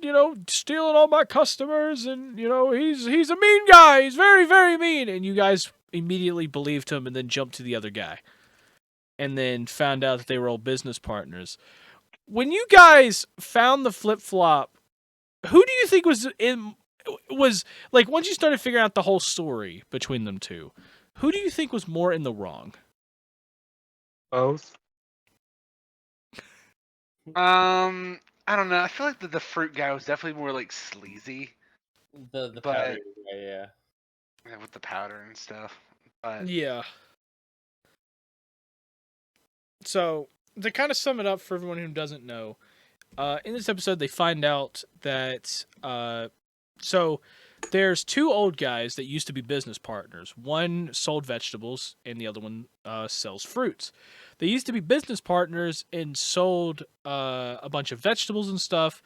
stealing all my customers, and he's a mean guy. He's very, very mean. And you guys immediately believed him and then jumped to the other guy. And then found out that they were all business partners. When you guys found the flip-flop, who do you think was like, once you started figuring out the whole story between them two, who do you think was more in the wrong? Both. I don't know. I feel like the fruit guy was definitely more like sleazy. The But- powder guy, yeah. Yeah, with the powder and stuff. But Yeah. So, to kind of sum it up for everyone who doesn't know, in this episode they find out that so there's two old guys that used to be business partners. One sold vegetables and the other one sells fruits. They used to be business partners and sold a bunch of vegetables and stuff,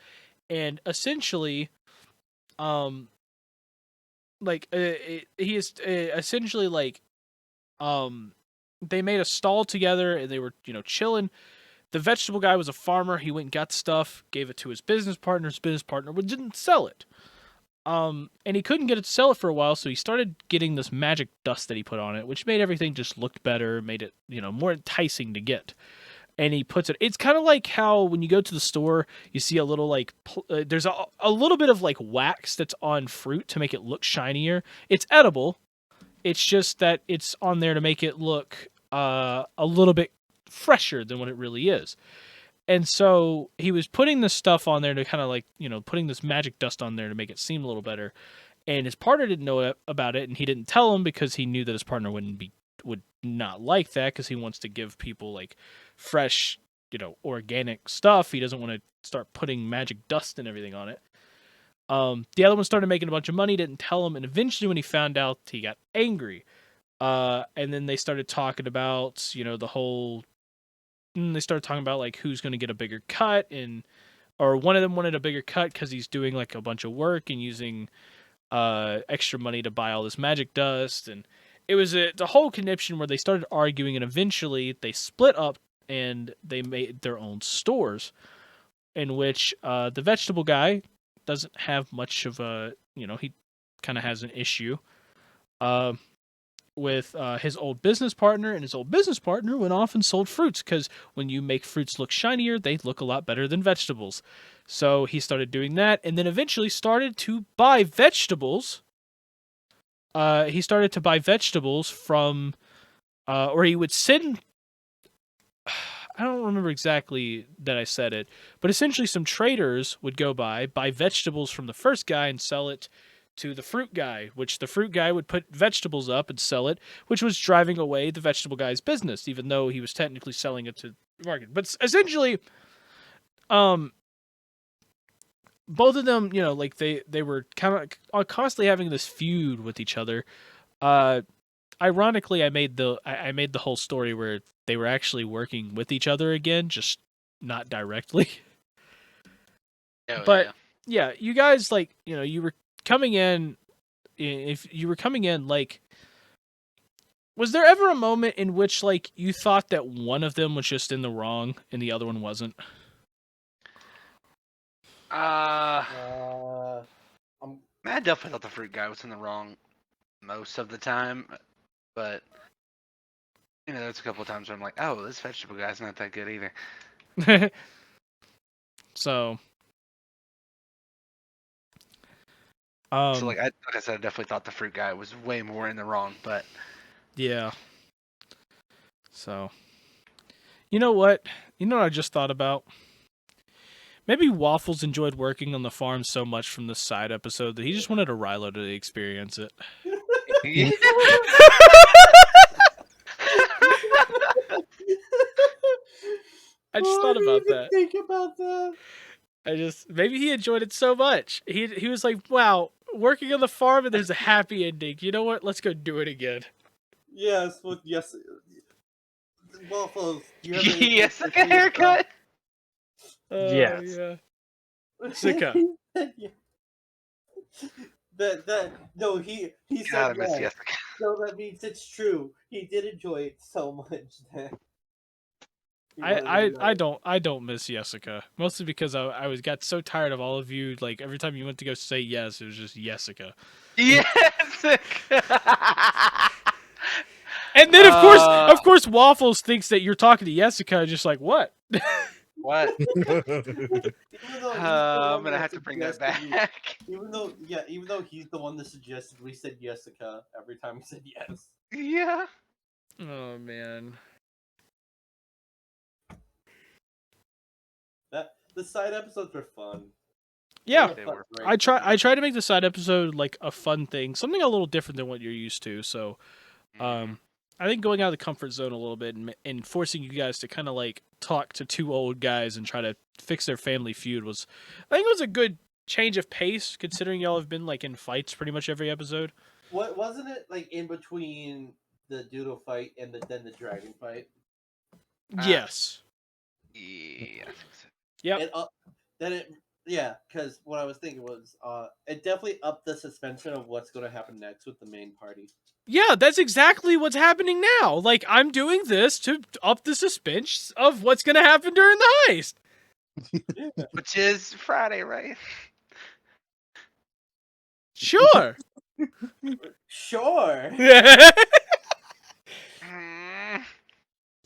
and essentially he is essentially like they made a stall together and they were chilling. The vegetable guy was a farmer. He went and got stuff, gave it to his business partner. His business partner didn't sell it. And he couldn't get it to sell it for a while, so he started getting this magic dust that he put on it, which made everything just look better, made it, more enticing to get. And he puts it, it's kind of like how when you go to the store, you see a little there's a little bit of like wax that's on fruit to make it look shinier. It's edible. It's just that it's on there to make it look a little bit fresher than what it really is. And so he was putting this stuff on there to kind of like, putting this magic dust on there to make it seem a little better. And his partner didn't know about it, and he didn't tell him because he knew that his partner would not like that, because he wants to give people like fresh, organic stuff. He doesn't want to start putting magic dust and everything on it. The other one started making a bunch of money, didn't tell him, and eventually when he found out, he got angry. And then they started talking about, the whole... They started talking about like who's going to get a bigger cut, or one of them wanted a bigger cut because he's doing like a bunch of work and using extra money to buy all this magic dust, and it was the whole conniption where they started arguing, and eventually they split up and they made their own stores, in which the vegetable guy doesn't have much of a, he kind of has an issue with his old business partner, and his old business partner went off and sold fruits, because when you make fruits look shinier, they look a lot better than vegetables. So he started doing that, and then eventually started to buy vegetables. He started to buy vegetables from, or he would send... I don't remember exactly that I said it, but essentially some traders would go buy vegetables from the first guy and sell it to the fruit guy, which the fruit guy would put vegetables up and sell it, which was driving away the vegetable guy's business, even though he was technically selling it to the market. But essentially, both of them, like they were kind of constantly having this feud with each other. Ironically, I made the whole story where they were actually working with each other again, just not directly. But yeah, you guys, like, you were coming in, like, was there ever a moment in which, like, you thought that one of them was just in the wrong and the other one wasn't? I definitely thought the fruit guy was in the wrong most of the time, but there's a couple of times where I'm like, oh, this vegetable guy's not that good either. So like I said, I definitely thought the fruit guy was way more in the wrong, but yeah. So, you know what? I just thought about? Maybe Waffles enjoyed working on the farm so much from this side episode that he just wanted a Rilo to experience it. I just thought about that. Think about that. Maybe he enjoyed it so much. He was like, wow, working on the farm and there's a happy ending. You know what? Let's go do it again. Yes, yes. Waffles, do you have anything yes, to like a say haircut. Yes. Yeah. about- Sika. Yeah. No, he said God, I miss yes. Jessica. So that means it's true. He did enjoy it so much that I don't miss Jessica, mostly because I got so tired of all of you. Like every time you went to go say yes, it was just Jessica. Yes. And then of course, Waffles thinks that you're talking to Jessica, just like what? What? Even though he's the I'm one gonna that have to bring that suggested back. even though he's the one that suggested we said Jessica every time we said yes. Yeah. Oh man. That the side episodes were fun. Yeah, They were. I try to make the side episode like a fun thing, something a little different than what you're used to. So, I think going out of the comfort zone a little bit and forcing you guys to kind of like talk to two old guys and try to fix their family feud was, I think it was a good change of pace considering y'all have been like in fights pretty much every episode. What wasn't it like in between the doodle fight and then the dragon fight? Yes. Yeah, I think so. Yep. And then it because what I was thinking was it definitely upped the suspension of what's going to happen next with the main party. Yeah, that's exactly what's happening now. Like I'm doing this to up the suspense of what's gonna happen during the heist. Which is Friday, right? Sure. Sure.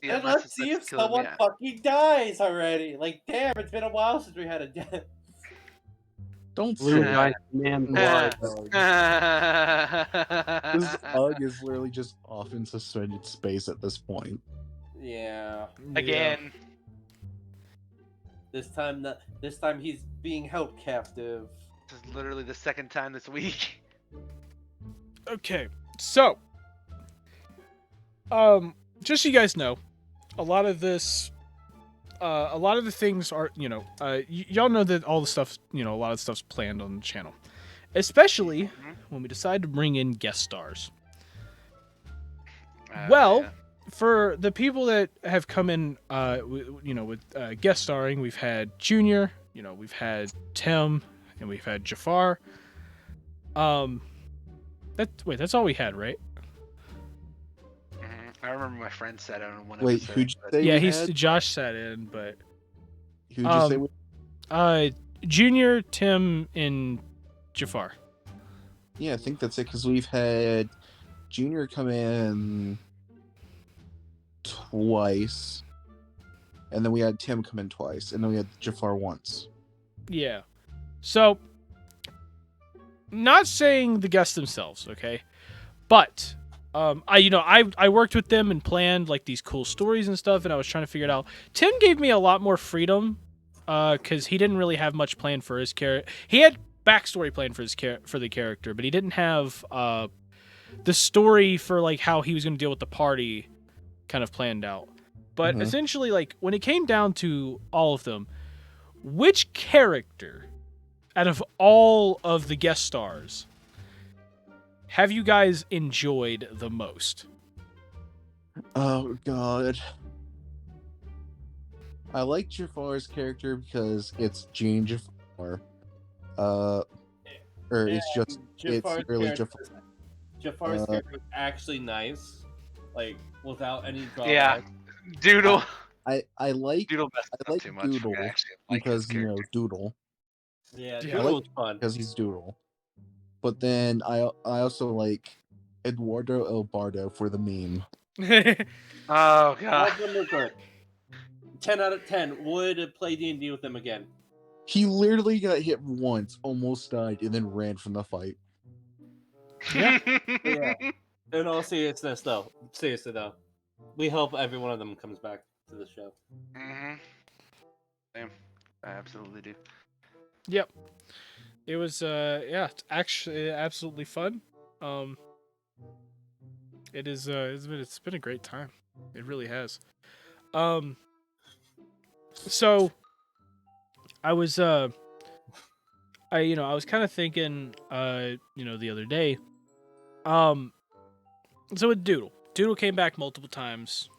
Yeah, and my let's see if suspense is killing someone me. fucking dies already. Like, damn, it's been a while since we had a death. Don't Blue say Giant that. Man Blood. Blood. This Ugg is literally just off in suspended space at this point. Yeah. Again. This time he's being held captive. This is literally the second time this week. Okay, so just so you guys know, a lot of this, a lot of the things are, y'all know that all the stuff, a lot of stuff's planned on the channel, especially when we decide to bring in guest stars. For the people that have come in, with guest starring, we've had Junior, we've had Tim, and we've had Jafar. That's all we had, right? I remember my friend sat in on one Wait, episode. who'd you say Yeah, we had? Josh sat in, but Who'd you say we Junior, Tim, and Jafar. Yeah, I think that's it, because we've had Junior come in twice, and then we had Tim come in twice, and then we had Jafar once. Yeah. So, not saying the guests themselves, okay? But I worked with them and planned like these cool stories and stuff, and I was trying to figure it out. Tim gave me a lot more freedom, because he didn't really have much planned for his character. He had backstory planned for for the character, but he didn't have the story for like how he was going to deal with the party kind of planned out. But essentially, like when it came down to all of them, which character out of all of the guest stars have you guys enjoyed the most? Oh god. I like Jafar's character because it's Gene Jafar. Or it's just Jafar's it's really character- Jafar. Jafar's character is actually nice, like without any drawback. Yeah, Doodle. I like Doodle messed I up like too much for me Doodle to actually like his because Doodle. Yeah, I Doodle's like fun because he's Doodle. But then I also like Eduardo El Bardo for the meme. Oh All god. of them are good. 10 out of 10 would play D&D with them again. He literally got hit once, almost died, and then ran from the fight. Yeah. In all seriousness, though, we hope every one of them comes back to the show. Same. I absolutely do. Yep. It was it's actually absolutely fun. It's been a great time. It really has. So I was I was kind of thinking the other day. So with Doodle came back multiple times.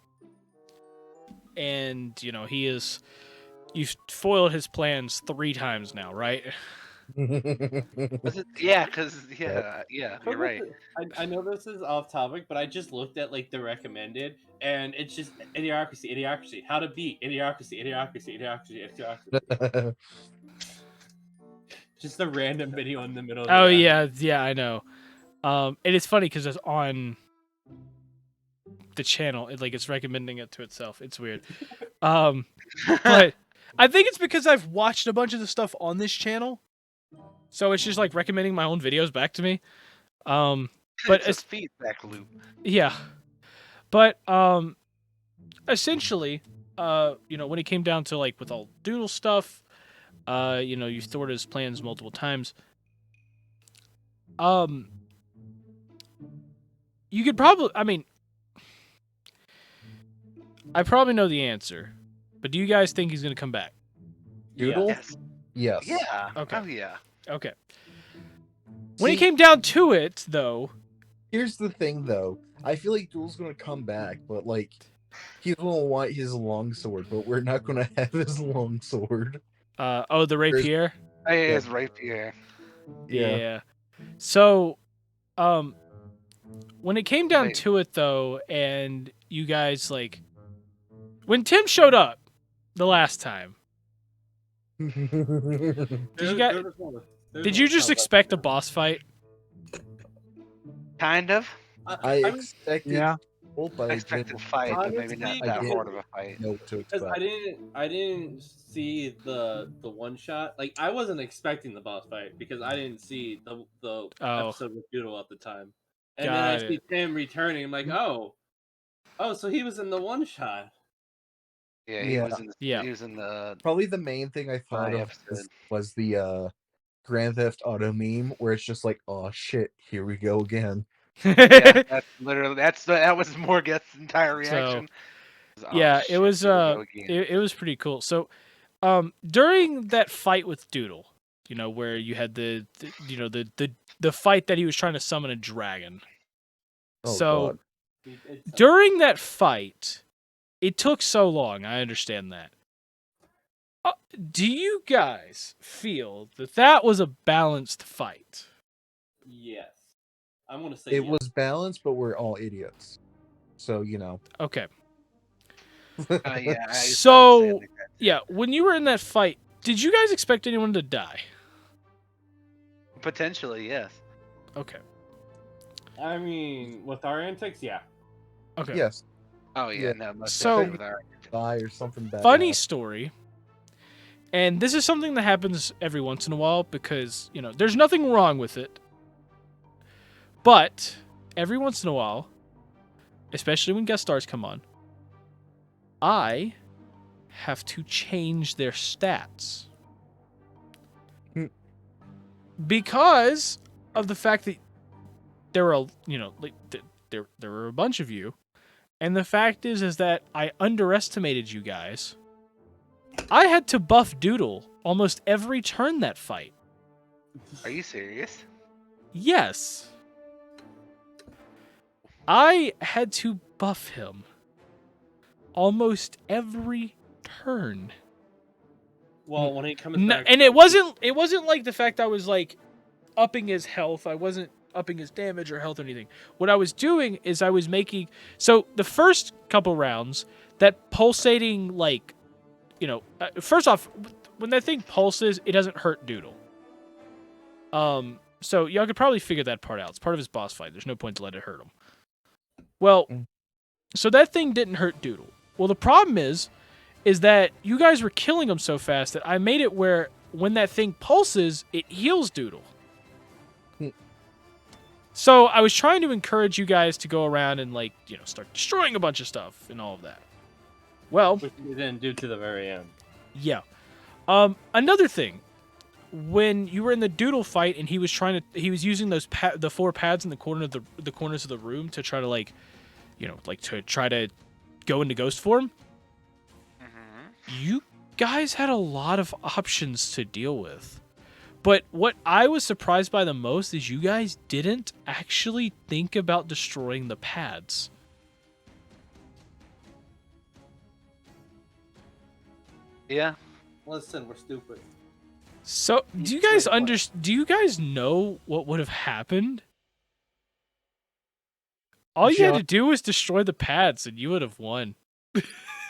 And you've foiled his plans 3 times now, right? Yeah, because yeah, So you're right. I know this is off topic, but I just looked at like the recommended, and it's just idiocracy, how to beat idiocracy, idiocracy. Just a random video in the middle of Oh the yeah, I know. And it's funny because it's on the channel. It's recommending it to itself. It's weird. But I think it's because I've watched a bunch of the stuff on this channel, so it's just like recommending my own videos back to me. But It's a feedback loop. Yeah, but essentially, when it came down to like with all doodle stuff, you thwarted his plans multiple times. You could probably, I probably know the answer, but do you guys think he's gonna come back? Doodle? Yes. Yes. Yeah. Okay. Oh yeah. Okay. When it See- came down to it, though, Here's the thing, though. I feel like Doodle's gonna come back, but like, he's gonna want his longsword, but we're not gonna have his longsword. the rapier. Hey, it's right here. Yeah. So, when it came down Wait. to it, though, and you guys when Tim showed up the last time, did you just expect a boss fight? Kind of. I expected, Yeah. but I expected fight, but maybe not Honestly, that I hard of a fight. know what to Because expect. I didn't see the one shot. Like I wasn't expecting the boss fight because I didn't see the episode with Doodle at the time. And then I Got see it. Tim returning. I'm like, oh, so he was in the one shot. Yeah, he was in the, Yeah. he was in the Probably the main thing I thought of was the Grand Theft Auto meme where it's just like, oh shit, here we go again. Yeah, that's literally that was Morgeth's entire reaction. Yeah, it was here we go again. it was pretty cool. So, during that fight with Doodle, where you had the fight that he was trying to summon a dragon. Oh, so, God. during that fight, it took so long. I understand that. Do you guys feel that was a balanced fight? Yes, I'm gonna say It yes. was balanced, but we're all idiots. So, Okay. Yeah. So, yeah, when you were in that fight, did you guys expect anyone to die? Potentially, yes. Okay. I mean, with our antics, yeah. Okay. Yes. Oh yeah, no. Most So, definitely with our die or something bad. funny story. And this is something that happens every once in a while because, there's nothing wrong with it. But every once in a while, especially when guest stars come on, I have to change their stats. Because of the fact that there were, there were a bunch of you. And the fact is that I underestimated you guys. I had to buff Doodle almost every turn that fight. Are you serious? Yes. I had to buff him almost every turn. Well, when he comes back, and it wasn't like the fact I was upping his health. I wasn't upping his damage or health or anything. What I was doing is I was making so the first couple rounds that pulsating first off, when that thing pulses, it doesn't hurt Doodle. So y'all could probably figure that part out. It's part of his boss fight. There's no point to let it hurt him. Well, so that thing didn't hurt Doodle. Well, the problem is that you guys were killing him so fast that I made it where when that thing pulses, it heals Doodle. So I was trying to encourage you guys to go around and start destroying a bunch of stuff and all of that. Well, which we didn't do to the very end. Yeah. Another thing, when you were in the Doodle fight and he was using those the 4 pads in the corners of the room to try to to try to go into ghost form. You guys had a lot of options to deal with. But what I was surprised by the most is you guys didn't actually think about destroying the pads. Yeah. Listen, we're stupid. So, do you guys know what would have happened? All you had to do was destroy the pads, and you would have won.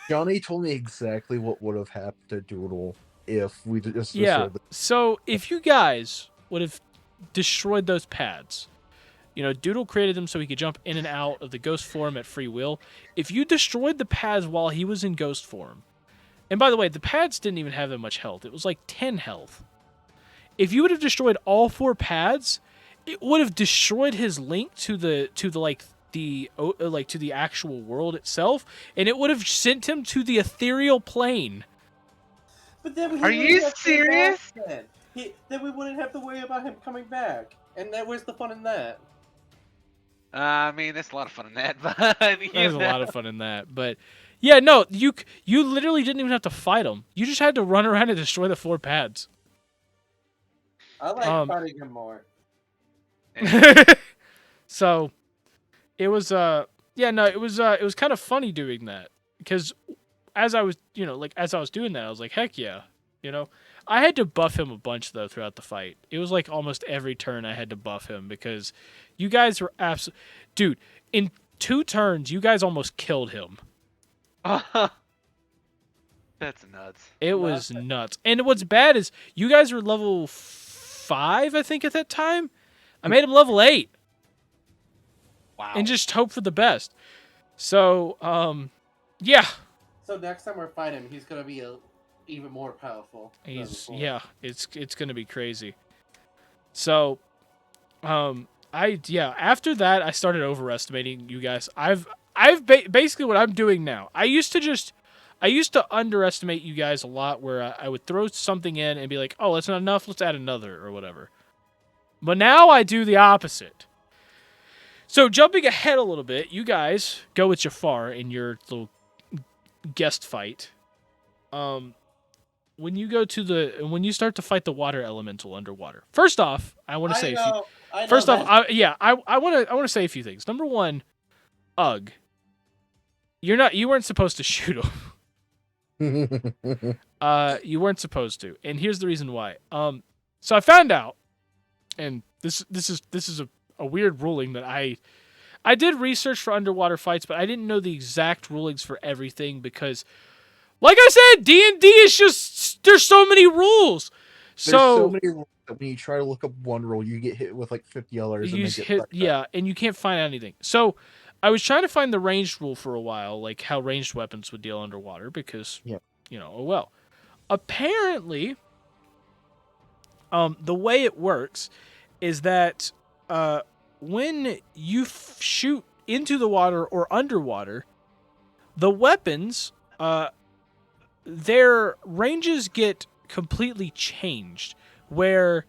Johnny told me exactly what would have happened to Doodle if we just Yeah. destroyed the. So, if you guys would have destroyed those pads, you know, Doodle created them so he could jump in and out of the ghost form at free will. If you destroyed the pads while he was in ghost form, and by the way, the pads didn't even have that much health. It was like 10 health. If you would have destroyed all 4 pads, it would have destroyed his link to the to the actual world itself, and it would have sent him to the ethereal plane. But then Are you serious? Then we wouldn't have to worry about him coming back. And where's the fun in that? I mean, there's a lot of fun in that, but There's a lot of fun in that, but yeah, no, you literally didn't even have to fight him. You just had to run around and destroy the 4 pads. I like fighting him more. So, it was it was kind of funny doing that because as I was doing that, I was like, heck yeah, you know. I had to buff him a bunch though throughout the fight. It was like almost every turn I had to buff him because you guys were dude, in 2 turns you guys almost killed him. That's nuts. It was nuts. And what's bad is you guys were level 5, I think, at that time. I made him level 8. Wow. And just hope for the best. So, yeah. So next time we're fighting him, he's gonna be even more powerful. It's gonna be crazy. So, after that I started overestimating you guys. Basically what I'm doing now. I used to underestimate you guys a lot, where I would throw something in and be like, oh, that's not enough, let's add another or whatever. But now I do the opposite. So jumping ahead a little bit, you guys go with Jafar in your little guest fight. When you start to fight the water elemental underwater. First off, I want to say I want to say a few things. Number 1, Ugh. You weren't supposed to shoot him. You weren't supposed to. And here's the reason why. So I found out, and this is a weird ruling that I did research for underwater fights, but I didn't know the exact rulings for everything because, like I said, D&D is just, there's so many rules. There's so many rules that when you try to look up one rule, you get hit with like 50 others. And you can't find anything. So I was trying to find the ranged rule for a while, like how ranged weapons would deal underwater, because, apparently, the way it works is that when you shoot into the water or underwater, the weapons, their ranges get completely changed, where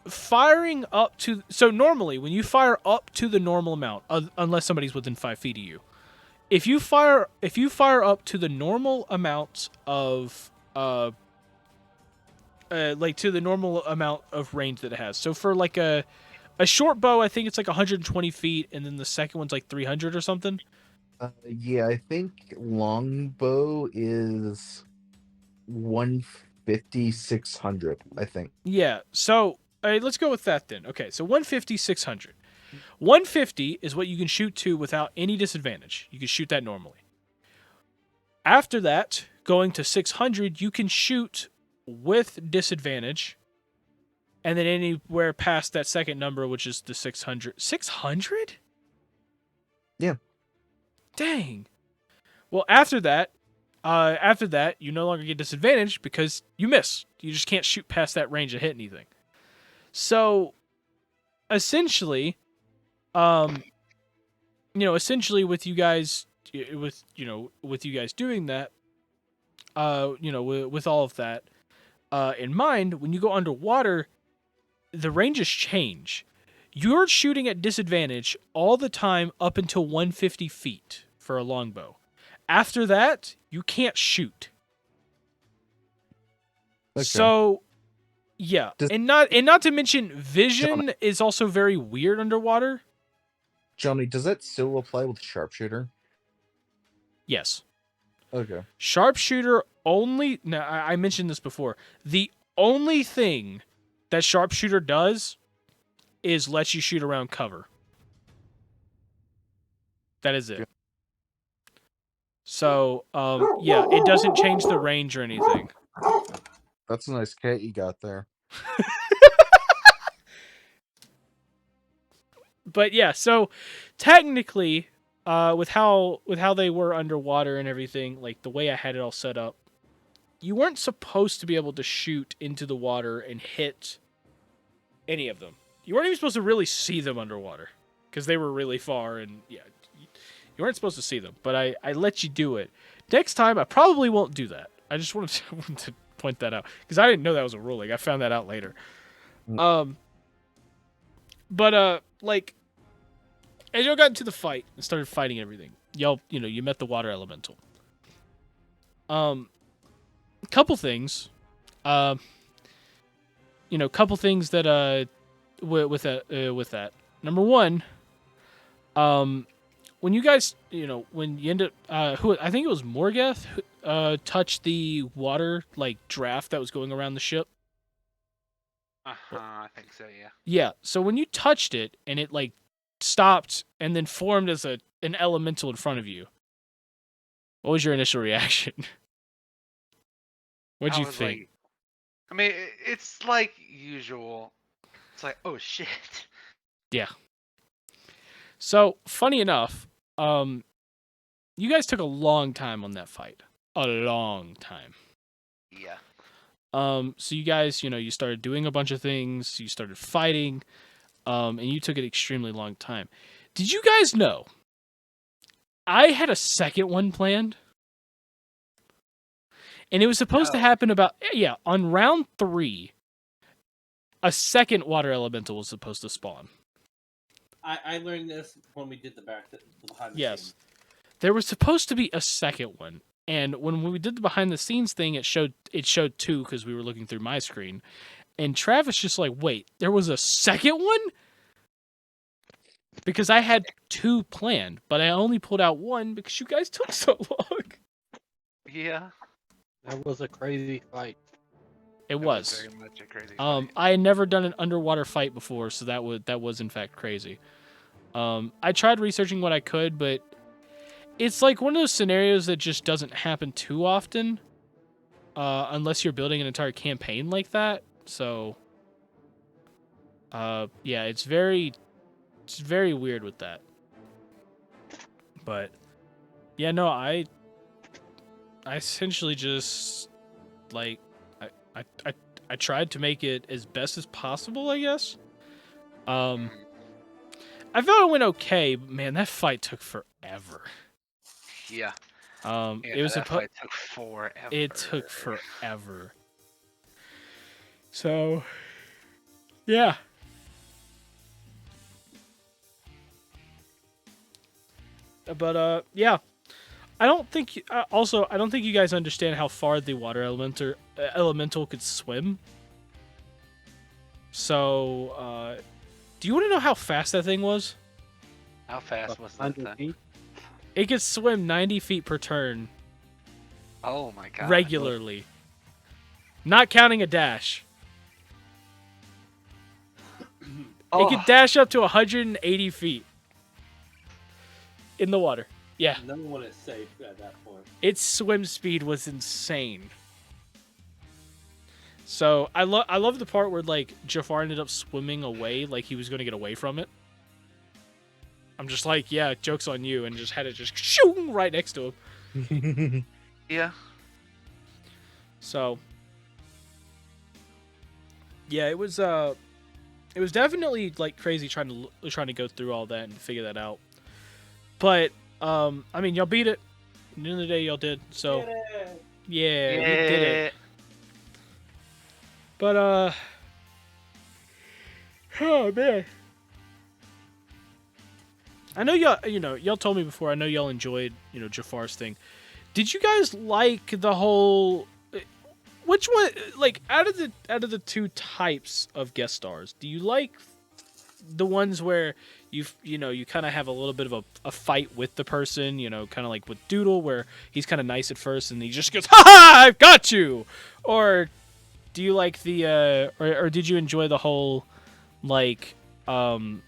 firing up to... So normally, when you fire up to the normal amount, unless somebody's within 5 feet of you, if you fire up to the normal amount of to the normal amount of range that it has. So for like a short bow, I think it's like 120 feet, and then the second one's like 300 or something. Yeah, I think longbow is 150, 600, I think. Yeah, so let's go with that then. Okay, so 150, 600. 150 is what you can shoot to without any disadvantage. You can shoot that normally. After that, going to 600, you can shoot with disadvantage. And then anywhere past that second number, which is the 600. 600? Yeah. Dang. Well, after that, you no longer get disadvantage because you miss. You just can't shoot past that range and hit anything. So, essentially, with you guys doing that, with all of that in mind, when you go underwater, the ranges change. You're shooting at disadvantage all the time up until 150 feet for a longbow. After that, you can't shoot. Okay. So, yeah, and not to mention vision is also very weird underwater. Johnny, does that still apply with sharpshooter? Yes. Okay. Sharpshooter only... Now, I mentioned this before. The only thing that sharpshooter does is lets you shoot around cover. That is it. So, yeah, it doesn't change the range or anything. That's a nice cat you got there. But yeah, so technically, with how they were underwater and everything, like the way I had it all set up, you weren't supposed to be able to shoot into the water and hit any of them. You weren't even supposed to really see them underwater because they were really far, and yeah, you weren't supposed to see them. But I let you do it. Next time, I probably won't do that. I just wanted to point that out because I didn't know that was a ruling. I found that out later. But like, as y'all got into the fight and started fighting everything, y'all, you met the water elemental. Couple things, couple things that with that. Number one, when you guys, when you end up, who I think it was Morgeth, touched the water like draft that was going around the ship. I think so, yeah. Yeah, so when you touched it and it like stopped and then formed as an elemental in front of you, what was your initial reaction? What'd you think? Like, I mean, it's like usual. It's like, oh shit. Yeah. So, funny enough, you guys took a long time on that fight. A long time. Yeah. So you guys, you started doing a bunch of things, you started fighting, and you took an extremely long time. Did you guys know I had a second one planned? And it was supposed to happen on round 3, a second water elemental was supposed to spawn. I learned this when we did the behind the Yes. scenes. There was supposed to be a second one. And when we did the behind the scenes thing, it showed 2 because we were looking through my screen. And Travis just like, wait, there was a second one? Because I had 2 planned, but I only pulled out 1 because you guys took so long. Yeah. That was a crazy fight. It was. Very much a crazy fight. I had never done an underwater fight before, so that was in fact crazy. I tried researching what I could, but it's like one of those scenarios that just doesn't happen too often, unless you're building an entire campaign like that. So, yeah, it's very weird with that. But yeah, no, I essentially just like I tried to make it as best as possible, I guess. I felt it went okay, but man, that fight took forever. Yeah. It was that fight took forever. It took forever. So, yeah. But yeah. I don't think you guys understand how far the water elemental could swim. So, do you want to know how fast that thing was? How fast was that thing? It could swim 90 feet per turn. Oh my god. Regularly. Not counting a dash. It could dash up to 180 feet. In the water. Yeah. No one is safe at that point. Its swim speed was insane. So I love the part where like Jafar ended up swimming away, like he was going to get away from it. I'm just like, yeah, joke's on you, and just had it just shoo right next to him. Yeah. So yeah, it was definitely like crazy trying to go through all that and figure that out. But I mean, y'all beat it. At the end of the day, y'all did. So yeah, we did it. But oh man, I know y'all told me before. I know y'all enjoyed Jafar's thing. Did you guys like the whole? Which one? Like out of the 2 types of guest stars, do you like the ones where you kind of have a little bit of a fight with the person, kind of like with Doodle, where he's kind of nice at first and he just goes, "Ha ha! I've got you," or Do you like the or did you enjoy the whole like having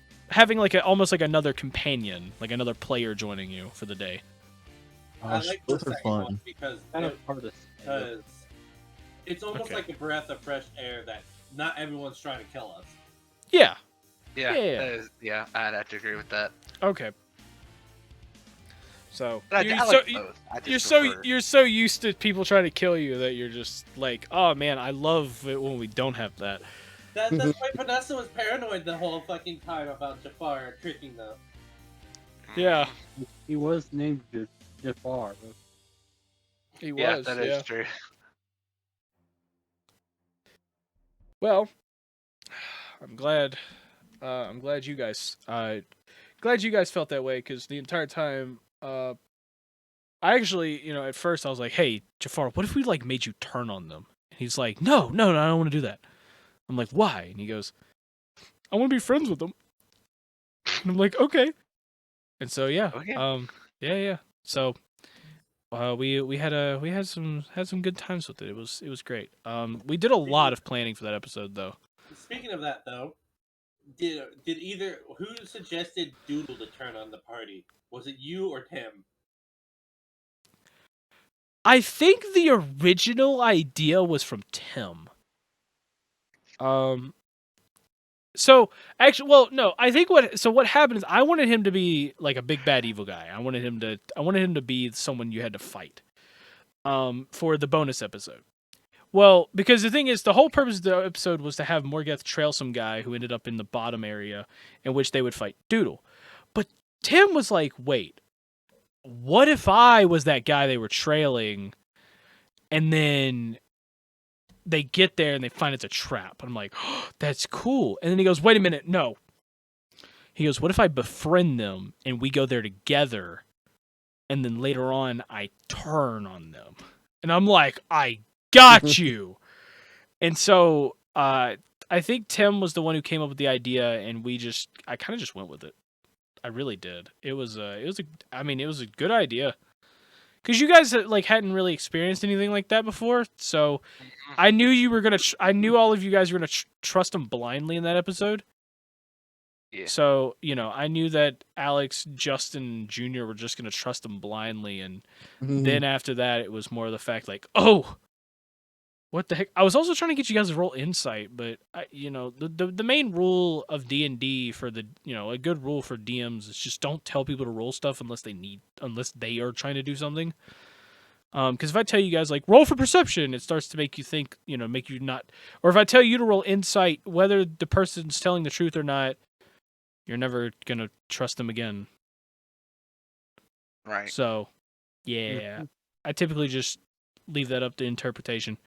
like almost like another companion, like another player joining you for the day? I like the Both are second one fun. because Kind of hard to say. because it's almost Okay. like a breath of fresh air that not everyone's trying to kill us. Yeah. Yeah, Yeah. I'd have to agree with that. Okay. So But you're I so like both. I just prefer. you're so used to people trying to kill you that you're just like, oh man, I love it when we don't have that. That's why Vanessa was paranoid the whole fucking time about Jafar tricking them. Yeah. He was named Jafar. He was. Yeah, that is true. Well, I'm glad. I'm glad you guys. Glad you guys felt that way because the entire time, I actually, at first I was like, "Hey, Jafar, what if we like made you turn on them?" And he's like, "No, no, no, I don't want to do that." I'm like, "Why?" And he goes, "I want to be friends with them." And I'm like, "Okay." And so yeah, Okay. yeah. So, we had some good times with it. It was great. We did a lot of planning for that episode though. Speaking of that, though, did who suggested Doodle to turn on the party? Was it you or Tim? I think the original idea was from Tim. So actually, well, no, I think what happened is I wanted him to be like a big bad evil guy. I wanted him to be someone you had to fight. For the bonus episode. Well, because the thing is, the whole purpose of the episode was to have Morgeth trail some guy who ended up in the bottom area, in which they would fight Doodle. But Tim was like, "Wait, what if I was that guy they were trailing, and then they get there and they find it's a trap?" I'm like, oh, "That's cool." And then he goes, "Wait a minute, no." He goes, "What if I befriend them and we go there together, and then later on I turn on them?" And I'm like, "I got you." And so I think Tim was the one who came up with the idea, and I kind of just went with it. I really did. It was a good idea. Because you guys like hadn't really experienced anything like that before, so I knew you were gonna. I knew all of you guys were gonna trust him blindly in that episode. Yeah. So I knew that Alex, Justin, Jr. were just gonna trust him blindly, and then after that, it was more of the fact like, oh, what the heck? I was also trying to get you guys to roll insight, but the main rule of D&D for a good rule for DMs is just don't tell people to roll stuff unless they are trying to do something. Because if I tell you guys like roll for perception, it starts to make you think, make you not. Or if I tell you to roll insight, whether the person's telling the truth or not, you're never gonna trust them again. Right. So, yeah, I typically just leave that up to interpretation.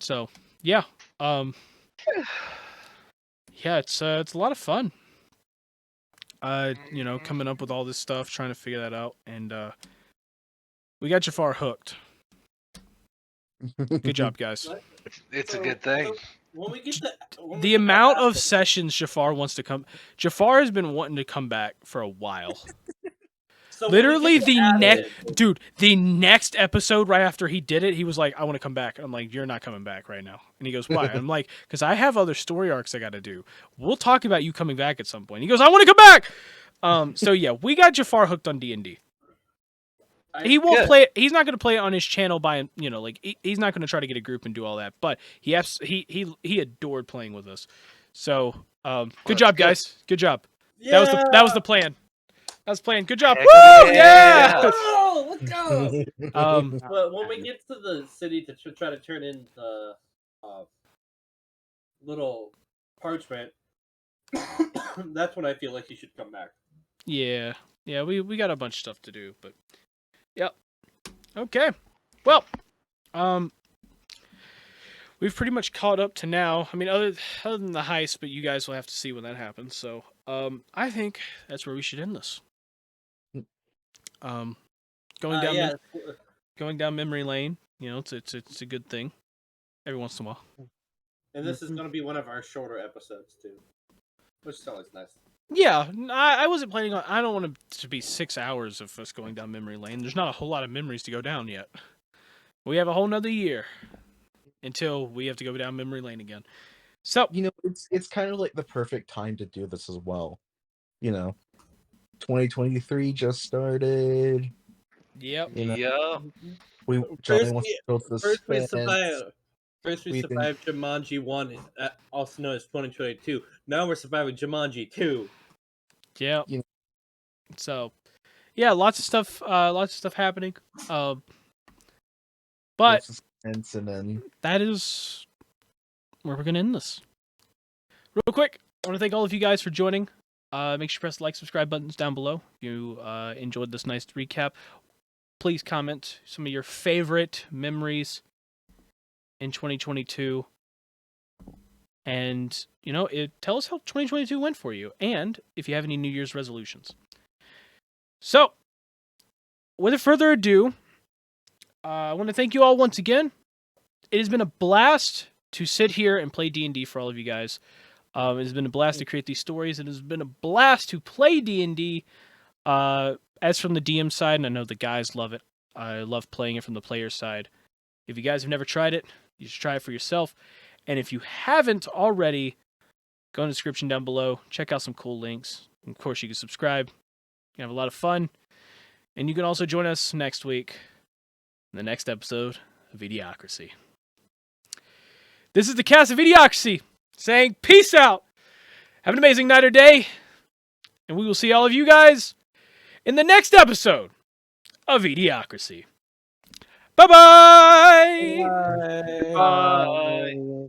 So, yeah, yeah, it's a lot of fun. Coming up with all this stuff, trying to figure that out, and we got Jafar hooked. Good job, guys. It's a good thing. When we get The amount of sessions Jafar wants to come, Jafar has been wanting to come back for a while. So literally the next episode right after he did it, he was like, "I want to come back." I'm like, "You're not coming back right now." And he goes, "Why?" I'm like, "Because I have other story arcs I got to do. We'll talk about you coming back at some point." He goes, "I want to come back." So yeah, we got Jafar hooked on D&D. He won't play it. He's not going to play it on his channel by he's not going to try to get a group and do all that. But he adored playing with us. So good job, guys. Good job. Yeah. That was the plan. That was playing. Good job. Heck Woo! yeah! Oh, let's go. Um, But when we get to the city to try to turn in the little parchment, that's when I feel like you should come back. yeah, we got a bunch of stuff to do, but yep. Okay, well, we've pretty much caught up to now. I mean, other than the heist, but you guys will have to see when that happens. So, I think that's where we should end this. Going down memory lane. It's a good thing every once in a while. And this is going to be one of our shorter episodes too, which is always nice. Yeah, I wasn't planning on. I don't want it to be 6 hours of us going down memory lane. There's not a whole lot of memories to go down yet. We have a whole nother year until we have to go down memory lane again. So it's kind of like the perfect time to do this as well. 2023 just started. Yep. Johnny wants to go to the First we suspense. survived. First we We've been- survived Jumanji 1, also known as 2022. Now we're surviving Jumanji 2. Yep. So, yeah, lots of stuff happening. But suspense, and then that is where we're gonna end this. Real quick, I want to thank all of you guys for joining. Make sure you press the like, subscribe buttons down below if you enjoyed this nice recap. Please comment some of your favorite memories in 2022. And, tell us how 2022 went for you. And if you have any New Year's resolutions. So, without further ado, I want to thank you all once again. It has been a blast to sit here and play D&D for all of you guys. It has been a blast to create these stories. It has been a blast to play D&D. As from the DM side, and I know the guys love it. I love playing it from the player side. If you guys have never tried it, you should try it for yourself. And if you haven't already, go in the description down below. Check out some cool links. And of course, you can subscribe. You can have a lot of fun. And you can also join us next week in the next episode of eDIOCRACY. This is the cast of eDIOCRACY saying peace out. Have an amazing night or day. And we will see all of you guys in the next episode of eDIOCRACY. Bye-bye! Bye. Bye.